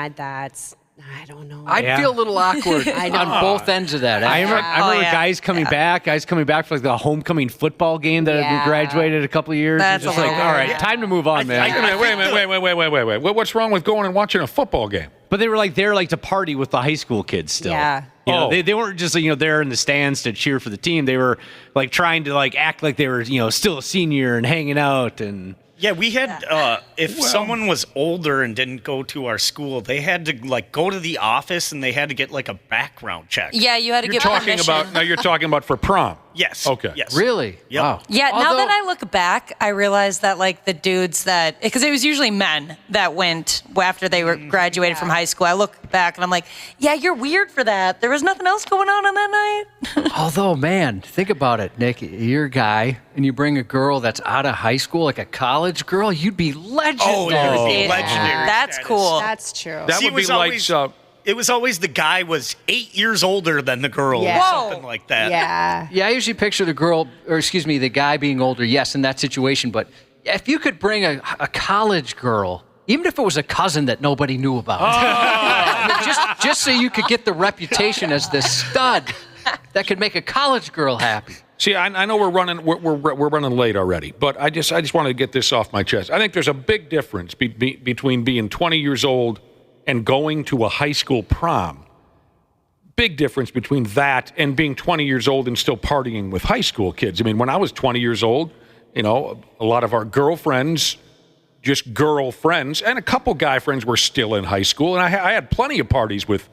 I don't know. I'd feel a little awkward I know. on both ends of that. I remember yeah. guys coming back for like the homecoming football game that had Yeah. been graduated a couple of years. That's Just a like, little all right, weird. time to move on, man. Wait a minute. Wait. What's wrong with going and watching a football game? But they were there to party with the high school kids still. Yeah. You know, Oh. they weren't just there in the stands to cheer for the team. They were like trying to act like they were still a senior and hanging out and. Yeah, we had, if someone was older and didn't go to our school, they had to, go to the office and they had to get, a background check. Yeah, you had to You're get talking permission. about now. You're talking about for prom. Yes. Okay. Yes. Really? Yep. Wow. Yeah, now Although- that I look back, I realize that the dudes that, because it was usually men that went after they were graduated from high school. I look back and I'm like, yeah, you're weird for that. There was nothing else going on that night. Although, man, think about it, Nick. You're a guy, and you bring a girl that's out of high school, like a college girl, you'd be legendary. Oh, it would be Yeah. legendary. That's status. cool. That's true. That See, would be it was always the guy was 8 years older than the girl Yeah. or Whoa. something like that. Yeah. Yeah, I usually picture the guy being older, yes, in that situation. But if you could bring a college girl, even if it was a cousin that nobody knew about, I mean, just so you could get the reputation as the stud that could make a college girl happy. See, I know we're running late already, but I just wanted to get this off my chest. I think there's a big difference between being 20 years old and going to a high school prom. Big difference between that and being 20 years old and still partying with high school kids. I mean, when I was 20 years old, a lot of our girlfriends, just girlfriends, and a couple guy friends were still in high school. And I had plenty of parties with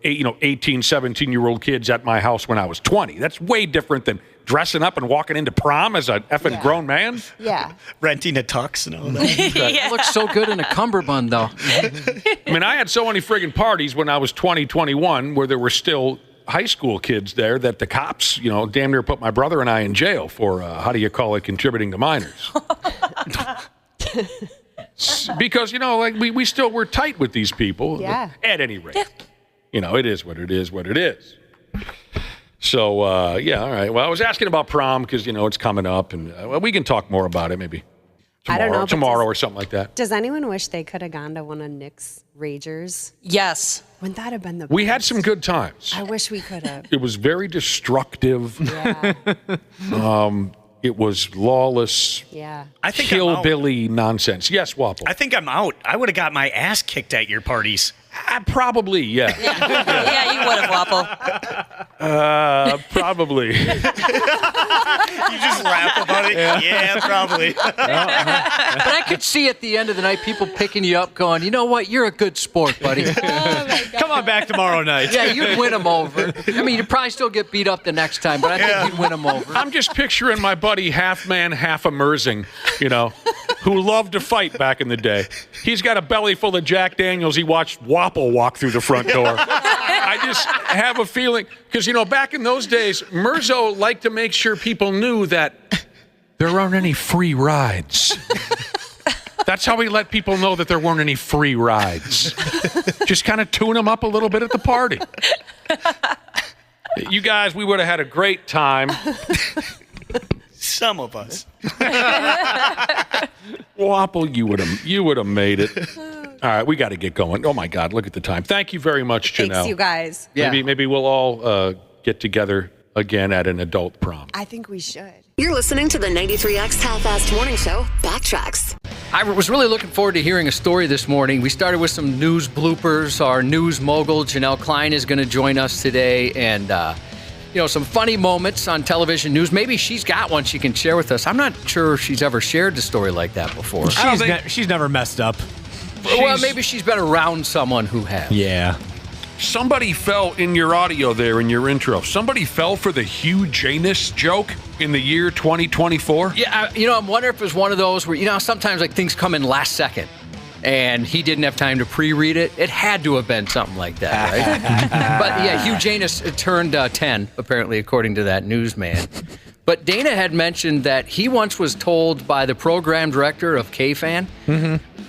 18, 17-year-old kids at my house when I was 20. That's way different than dressing up and walking into prom as a effing grown man. Yeah. Renting a tux and all that. It looks so good in a cummerbund, though. I mean, I had so many friggin' parties when I was 20, 21 where there were still high school kids there that the cops, damn near put my brother and I in jail for, contributing to minors. Because, we still were tight with these people. Yeah. At any rate. It is what it is. So, all right. Well, I was asking about prom because, it's coming up, and we can talk more about it maybe I don't know, tomorrow or something like that. Does anyone wish they could have gone to one of Nick's Ragers? Yes. Wouldn't that have been the best? We had some good times. I wish we could have. It was very destructive. Yeah. It was lawless. Yeah. I think hillbilly nonsense. Yes, Wapple. I think I'm out. I would have got my ass kicked at your parties. Probably, yeah. Yeah, you would have, Wapple. Probably. You just laugh about it. Yeah, probably. But I could see at the end of the night people picking you up going, you know what, you're a good sport, buddy. Come on back tomorrow night. Yeah, you'd win them over. I mean, you'd probably still get beat up the next time, but I think you'd win them over. I'm just picturing my buddy, half man, half immersing, who loved to fight back in the day. He's got a belly full of Jack Daniels. He watched Wapple walk through the front door. I just have a feeling, because, back in those days, Merzo liked to make sure people knew that there aren't any free rides. That's how he let people know that there weren't any free rides. Just kind of tune them up a little bit at the party. You guys, we would have had a great time. Some of us. Wapple, you would have made it. All right, we got to get going. Oh my God, look at the time. Thank you very much, Janelle. Thanks, you guys. Yeah. Maybe we'll all get together again at an adult prom. I think we should. You're listening to the 93X Half-Assed Morning Show Backtracks. I was really looking forward to hearing a story this morning. We started with some news bloopers. Our news mogul, Janelle Klein, is going to join us today, and some funny moments on television news. Maybe she's got one she can share with us. I'm not sure if she's ever shared a story like that before. She's never messed up. Well, maybe she's been around someone who has. Yeah. Somebody fell in your audio there in your intro. Somebody fell for the Hugh Janus joke in the year 2024. Yeah, I'm wondering if it was one of those where, sometimes like things come in last second. And he didn't have time to pre-read it. It had to have been something like that, right? But yeah, Hugh Janus turned 10, apparently, according to that newsman. But Dana had mentioned that he once was told by the program director of K-Fan,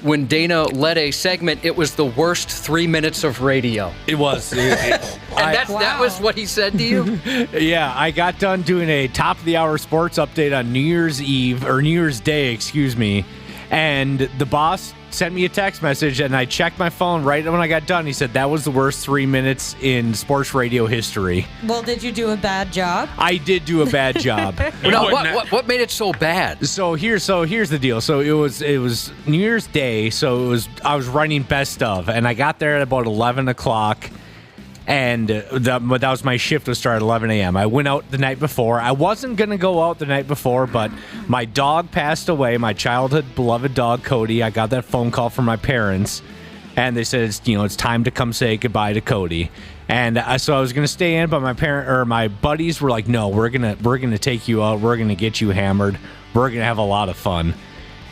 when Dana led a segment, it was the worst 3 minutes of radio. It was. That was what he said to you? Yeah, I got done doing a top-of-the-hour sports update on New Year's Eve, or New Year's Day, excuse me, and the boss sent me a text message, and I checked my phone right when I got done. He said that was the worst 3 minutes in sports radio history. Well, did you do a bad job? I did do a bad job. What made it so bad? So here's the deal. So it was New Year's Day. So I was writing best of, and I got there at about 11 o'clock. And that was my shift to start at 11 a.m. I went out the night before. I wasn't going to go out the night before, but my dog passed away, my childhood beloved dog, Cody. I got that phone call from my parents, and they said, it's time to come say goodbye to Cody. And so I was going to stay in, but my buddies were like, no, we're going to take you out. We're going to get you hammered. We're going to have a lot of fun.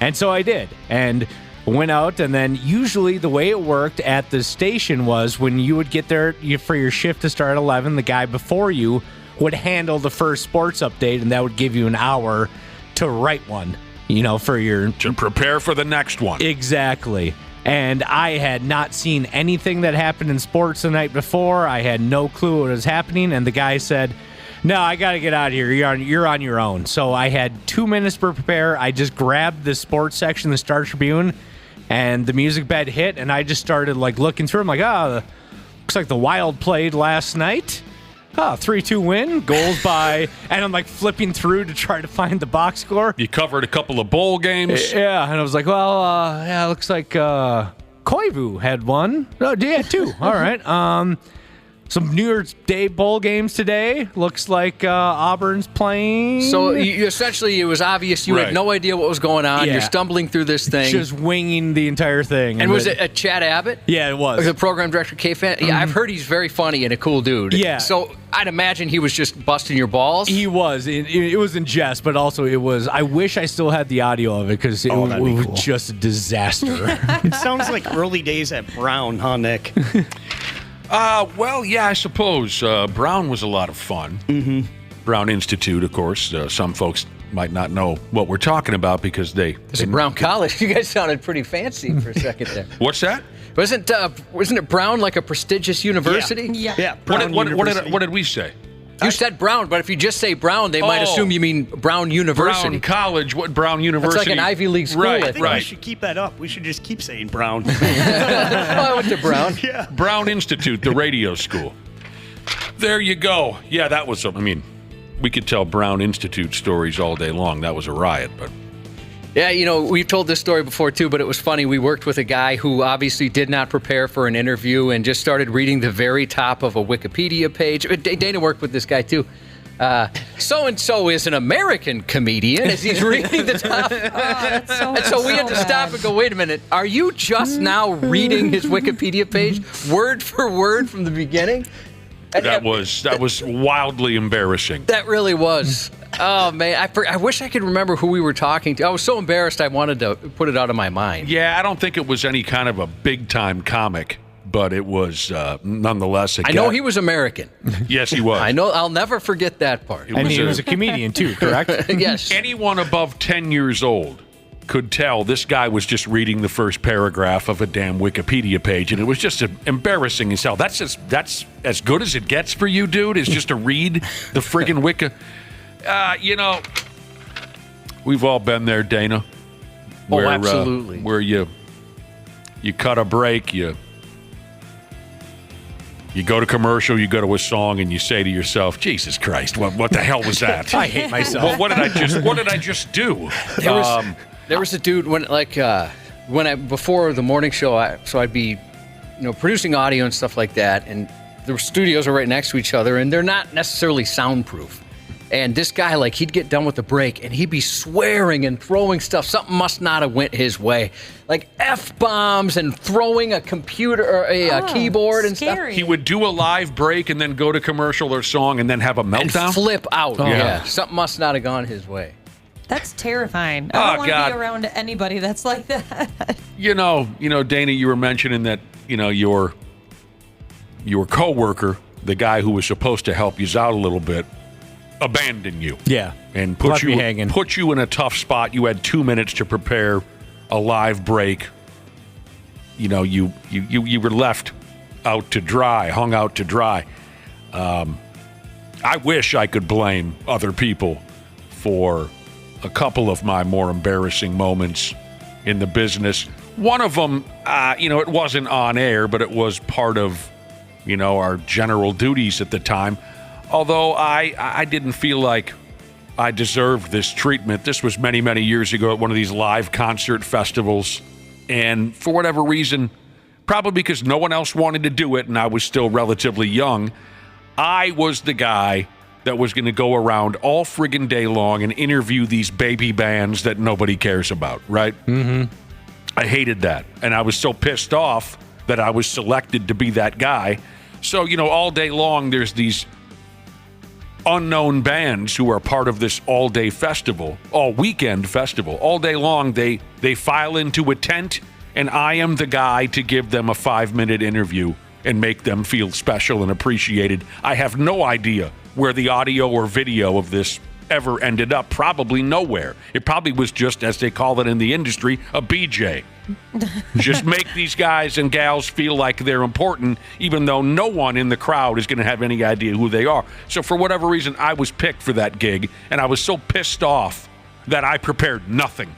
And so I did. And went out, and then usually the way it worked at the station was when you would get there for your shift to start at 11, the guy before you would handle the first sports update, and that would give you an hour to write one, to prepare for the next one. Exactly. And I had not seen anything that happened in sports the night before. I had no clue what was happening, and the guy said, no, I got to get out of here. You're on your own. So I had 2 minutes to prepare. I just grabbed the sports section, the Star Tribune, and the music bed hit, and I just started looking through. I'm like, looks like the Wild played last night. 3-2 win, goals by, and I'm flipping through to try to find the box score. You covered a couple of bowl games. Yeah, and I was like, well, looks like Koivu had one. Oh, yeah, two. All right. Some New Year's Day bowl games today. Looks like Auburn's playing. So essentially, it was obvious you had no idea what was going on. Yeah. You're stumbling through this thing. Just winging the entire thing. And was it Chad Abbott? Yeah, it was. The program director, K-Fan? Yeah, I've heard he's very funny and a cool dude. Yeah. So I'd imagine he was just busting your balls. He was. It was in jest, but also it was. I wish I still had the audio of it because it was just a disaster. It sounds like early days at Brown, huh, Nick? Well, yeah, I suppose. Brown was a lot of fun. Mm-hmm. Brown Institute, of course. Some folks might not know what we're talking about because they... It's Brown College. You guys sounded pretty fancy for a second there. What's that? Wasn't it Brown like a prestigious university? Yeah. What did we say? You said Brown, but if you just say Brown, they might assume you mean Brown University. Brown College. What Brown University? It's like an Ivy League school. I think we should keep that up. We should just keep saying Brown. I went to Brown. Yeah. Brown Institute, the radio school. There you go. Yeah, that was, we could tell Brown Institute stories all day long. That was a riot, but... Yeah, we've told this story before, too, but it was funny. We worked with a guy who obviously did not prepare for an interview and just started reading the very top of a Wikipedia page. Dana worked with this guy, too. So-and-so is an American comedian as he's reading the top. And so we had to stop and go, wait a minute, are you just now reading his Wikipedia page word for word from the beginning? That was wildly embarrassing. That really was. Oh, man. I wish I could remember who we were talking to. I was so embarrassed I wanted to put it out of my mind. Yeah, I don't think it was any kind of a big-time comic, but it was nonetheless I know he was American. Yes, he was. I know. I'll never forget that part. And he was a comedian, too, correct? Yes. Anyone above 10 years old could tell this guy was just reading the first paragraph of a damn Wikipedia page, and it was just embarrassing as hell. That's as good as it gets for you, dude, is just to read the friggin' Wiki. We've all been there, Dana. Where, absolutely. Where you cut a break, you go to commercial, you go to a song, and you say to yourself, "Jesus Christ, what the hell was that? I hate myself. What did I just do?" There was a dude before the morning show, I'd be, producing audio and stuff like that, and the studios are right next to each other, and they're not necessarily soundproof. And this guy, he'd get done with the break, and he'd be swearing and throwing stuff. Something must not have went his way. Like F-bombs and throwing a computer or a keyboard and scary. stuff. He would do a live break and then go to commercial or song and then have a meltdown? And flip out. Oh. Yeah. Something must not have gone his way. That's terrifying. I don't want to be around anybody that's like that. Dana, you were mentioning that, your coworker, the guy who was supposed to help you out a little bit, abandoned you. Yeah. And put you in a tough spot. You had 2 minutes to prepare a live break. You were left out to dry, hung out to dry. I wish I could blame other people for a couple of my more embarrassing moments in the business. One of them, it wasn't on air, but it was part of, our general duties at the time. Although I didn't feel like I deserved this treatment. This was many, many years ago at one of these live concert festivals. And for whatever reason, probably because no one else wanted to do it and I was still relatively young, I was the guy that was going to go around all friggin' day long and interview these baby bands that nobody cares about, right? Mm-hmm. I hated that. And I was so pissed off that I was selected to be that guy. So, all day long there's these unknown bands who are part of this all-day festival, all-weekend festival. All day long, they file into a tent, and I am the guy to give them a 5-minute interview and make them feel special and appreciated. I have no idea where the audio or video of this ever ended up. Probably nowhere. It probably was just, as they call it in the industry, a BJ. Just make these guys and gals feel like they're important, even though no one in the crowd is going to have any idea who they are. So for whatever reason, I was picked for that gig, and I was so pissed off that I prepared nothing.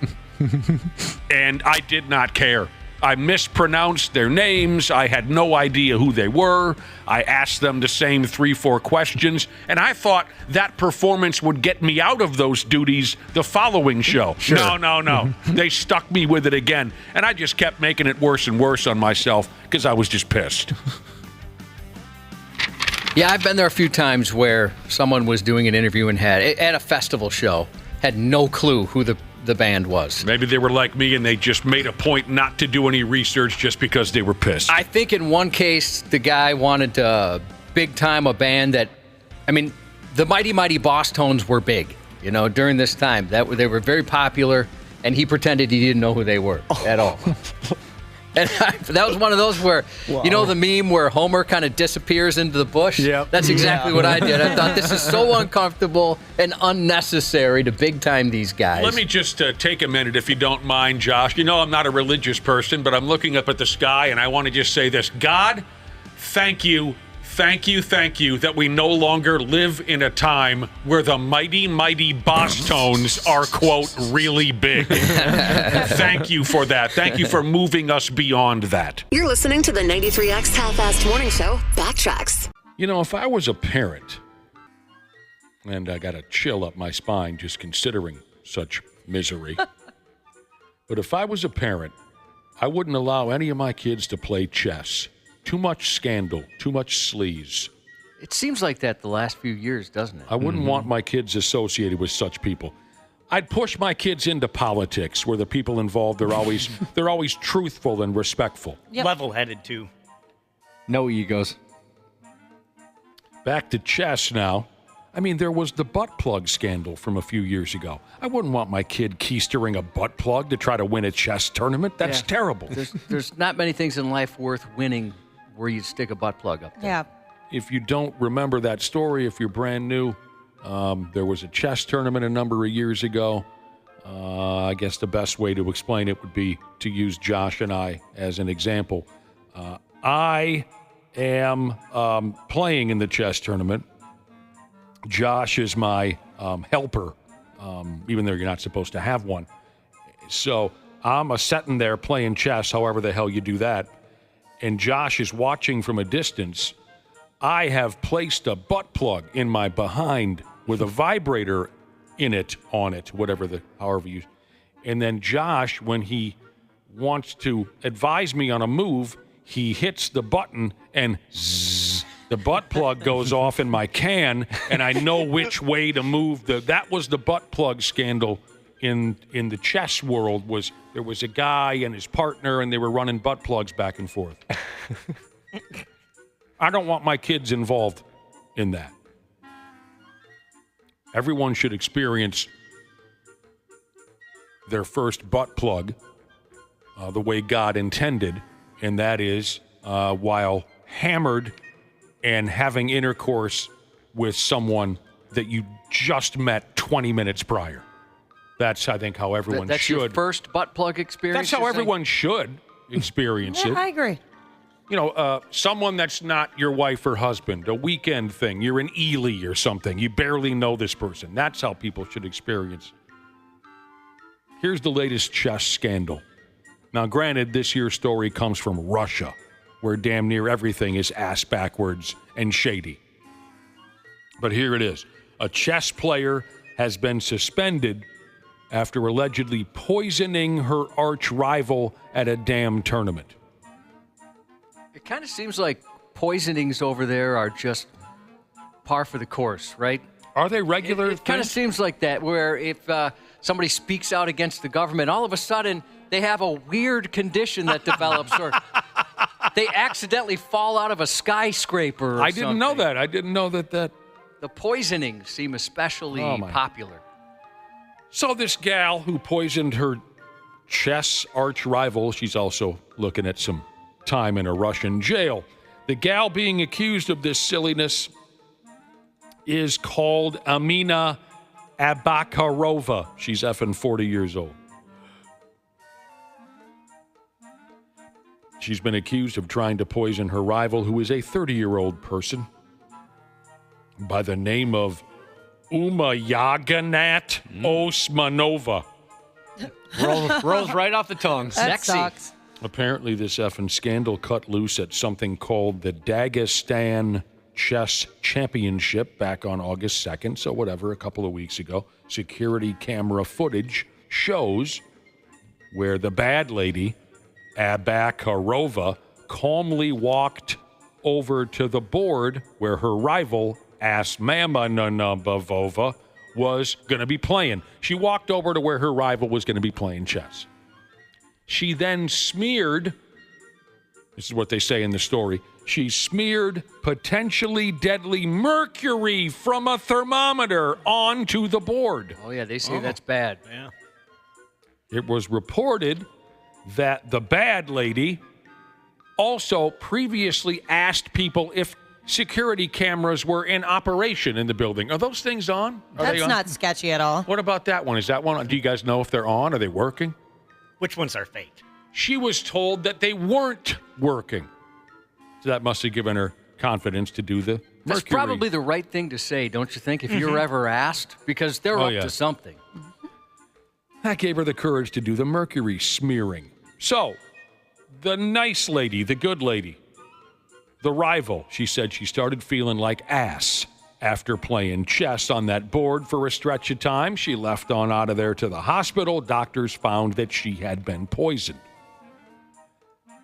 And I did not care. I mispronounced their names. I had no idea who they were. I asked them the same 3-4 questions, and I thought that performance would get me out of those duties the following show. Sure. No. They stuck me with it again, and I just kept making it worse and worse on myself because I was just pissed. Yeah, I've been there a few times where someone was doing an interview and had, at a festival show, had no clue who the band was. Maybe they were like me and they just made a point not to do any research just because they were pissed. I think in one case, the guy wanted to big time a band that, I mean, the Mighty Mighty Boss Tones were big, during this time. They were very popular, and he pretended he didn't know who they were at all. And that was one of those where, the meme where Homer kind of disappears into the bush? Yep. That's exactly what I did. I thought this is so uncomfortable and unnecessary to big time these guys. Let me just take a minute, if you don't mind, Josh. I'm not a religious person, but I'm looking up at the sky, and I want to just say this. God, thank you that we no longer live in a time where the Mighty Mighty Boss Tones are, quote, really big. Thank you for that. Thank you for moving us beyond that. You're listening to the 93X Half-Assed Morning Show, Backtracks. If I was a parent, and I got a chill up my spine just considering such misery, but if I was a parent, I wouldn't allow any of my kids to play chess. Too much scandal, too much sleaze. It seems like that the last few years, doesn't it? I wouldn't want my kids associated with such people. I'd push my kids into politics where the people involved are always truthful and respectful. Yep. Level-headed, too. No egos. Back to chess now. I mean, there was the butt plug scandal from a few years ago. I wouldn't want my kid keystering a butt plug to try to win a chess tournament. That's terrible. There's not many things in life worth winning where you stick a butt plug up there. Yeah. If you don't remember that story, if you're brand new, there was a chess tournament a number of years ago. I guess the best way to explain it would be to use Josh and I as an example. I am playing in the chess tournament. Josh is my helper, even though you're not supposed to have one. So I'm sitting there playing chess, however the hell you do that, and Josh is watching from a distance. I have placed a butt plug in my behind with a vibrator in it, on it, however you. And then Josh, when he wants to advise me on a move, he hits the button and zzz, the butt plug goes off in my can, and I know which way to move. That was the butt plug scandal in the chess world. There was a guy and his partner, and they were running butt plugs back and forth. I don't want my kids involved in that. Everyone should experience their first butt plug the way God intended, and that is while hammered and having intercourse with someone that you just met 20 minutes prior. That's, I think, how everyone that's should. That's your first butt plug experience? That's how everyone should experience it. I agree. Someone that's not your wife or husband, a weekend thing. You're in Ely or something. You barely know this person. That's how people should experience. Here's the latest chess scandal. Now, granted, this year's story comes from Russia, where damn near everything is ass backwards and shady. But here it is. A chess player has been suspended after allegedly poisoning her arch rival at a damn tournament. It kind of seems like poisonings over there are just par for the course, right? Are they regular? It kind of seems like that, where if somebody speaks out against the government, all of a sudden they have a weird condition that develops, or they accidentally fall out of a skyscraper or I didn't know that. I didn't know that. The poisonings seem especially popular. So this gal who poisoned her chess arch rival, she's also looking at some time in a Russian jail. The gal being accused of this silliness is called Amina Abakarova. She's effing 40 years old. She's been accused of trying to poison her rival, who is a 30-year-old person by the name of Umayaganat Osmanova. Rolls right off the tongue. That Sexy. sucks. Apparently, this effing scandal cut loose at something called the Dagestan Chess Championship back on August 2nd, so whatever, a couple of weeks ago. Security camera footage shows where the bad lady, Abakarova, calmly walked over to the board where her rival, Asmama was going to be playing. She walked over to where her rival was going to be playing chess. She then smeared, this is what they say in the story, she smeared potentially deadly mercury from a thermometer onto the board. Oh, yeah, they say that's bad. Yeah. It was reported that the bad lady also previously asked people if security cameras were in operation in the building. Are those things on? That's not sketchy at all. What about that one? Is that one? Do you guys know if they're on? Are they working? Which ones are fake? She was told that they weren't working. So that must have given her confidence to do the mercury. That's probably the right thing to say, don't you think, if you're ever asked? Because they're up to something. That gave her the courage to do the mercury smearing. So, the nice lady, the good lady, the rival, she said she started feeling like ass after playing chess on that board for a stretch of time. She left on out of there to the hospital. Doctors found that she had been poisoned.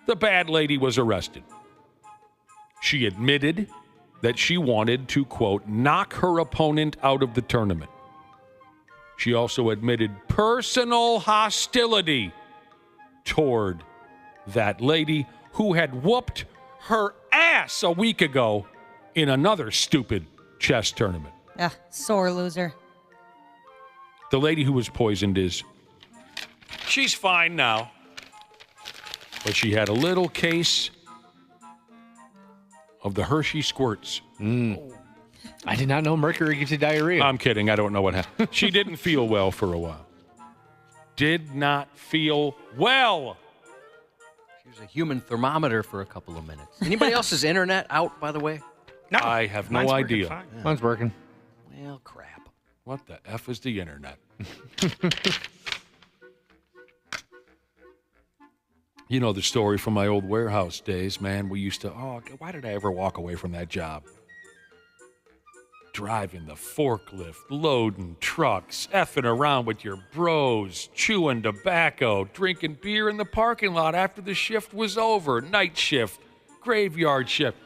The bad lady was arrested. She admitted that she wanted to, quote, knock her opponent out of the tournament. She also admitted personal hostility toward that lady who had whooped her ass a week ago in another stupid chess tournament. Sore loser. The lady who was poisoned she's fine now. But she had a little case of the Hershey squirts. I did not know mercury gives you diarrhea. I'm kidding. I don't know what happened. She didn't feel well for a while. Did not feel well. She was a human thermometer for a couple of minutes. Anybody else's internet out, by the way? No. I have no idea. Yeah. Mine's working. Well, crap. What the F is the internet? You know the story from my old warehouse days, man. We used to, why did I ever walk away from that job? Driving the forklift, loading trucks, effing around with your bros, chewing tobacco, drinking beer in the parking lot after the shift was over, night shift, graveyard shift,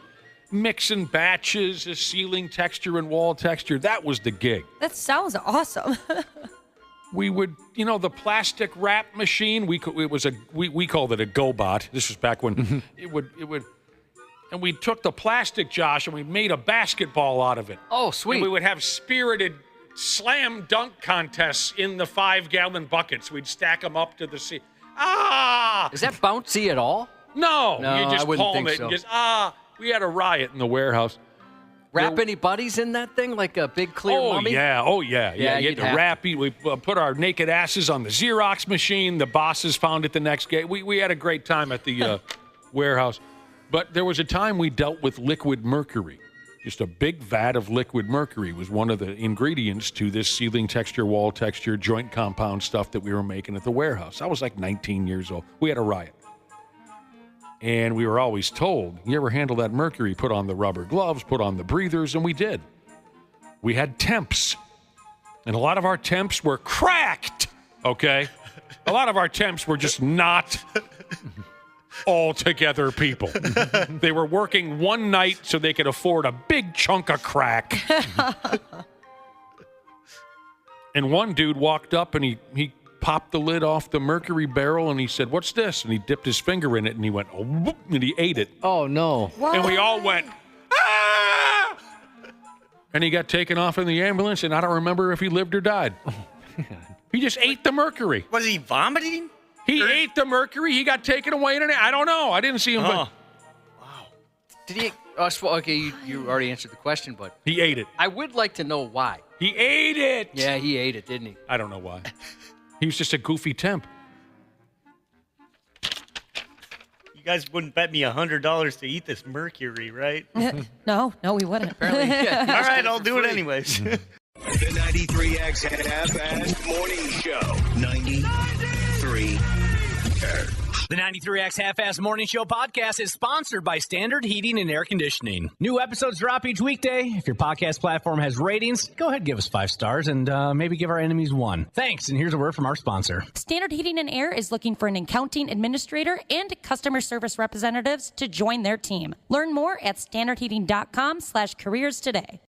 mixing batches of ceiling texture and wall texture. That was the gig. That sounds awesome. We would, the plastic wrap machine. We called it a GoBot. This was back when it would, and we took the plastic, Josh, and we made a basketball out of it. Oh, sweet! And we would have spirited slam dunk contests in the 5-gallon buckets. We'd stack them up to the sea. Is that bouncy at all? No, I you just wouldn't palm think it so. and just We had a riot in the warehouse. Wrap any buddies in that thing like a big clear mummy? Oh, yeah. You had to wrap it. We put our naked asses on the Xerox machine. The bosses found it the next day. We had a great time at the warehouse. But there was a time we dealt with liquid mercury. Just a big vat of liquid mercury was one of the ingredients to this ceiling texture, wall texture, joint compound stuff that we were making at the warehouse. I was like 19 years old. We had a riot. And we were always told, you ever handle that mercury, put on the rubber gloves, put on the breathers, and we did. We had temps. And a lot of our temps were cracked, okay? A lot of our temps were just not all-together people. They were working one night so they could afford a big chunk of crack. And one dude walked up and he popped the lid off the mercury barrel and he said, "What's this?" And he dipped his finger in it and he went, "Oh," whoop, and he ate it. Oh, no. What? And we all went, "Ah!" And he got taken off in the ambulance, and I don't remember if he lived or died. He just ate the mercury. Was he vomiting? He ate the mercury. He got taken away in I don't know. I didn't see him. But Did he? Okay, you already answered the question, but he ate it. I would like to know why. He ate it. Yeah, he ate it, didn't he? I don't know why. He was just a goofy temp. You guys wouldn't bet me $100 to eat this mercury, right? No, we wouldn't. Apparently, yeah. All right, I'll do it anyways. The 93X Half-Assed Morning Show. 93X. The 93X Half-Ass Morning Show podcast is sponsored by Standard Heating and Air Conditioning. New episodes drop each weekday. If your podcast platform has ratings, go ahead and give us 5 stars and maybe give our enemies 1. Thanks, and here's a word from our sponsor. Standard Heating and Air is looking for an accounting administrator and customer service representatives to join their team. Learn more at standardheating.com/careers today.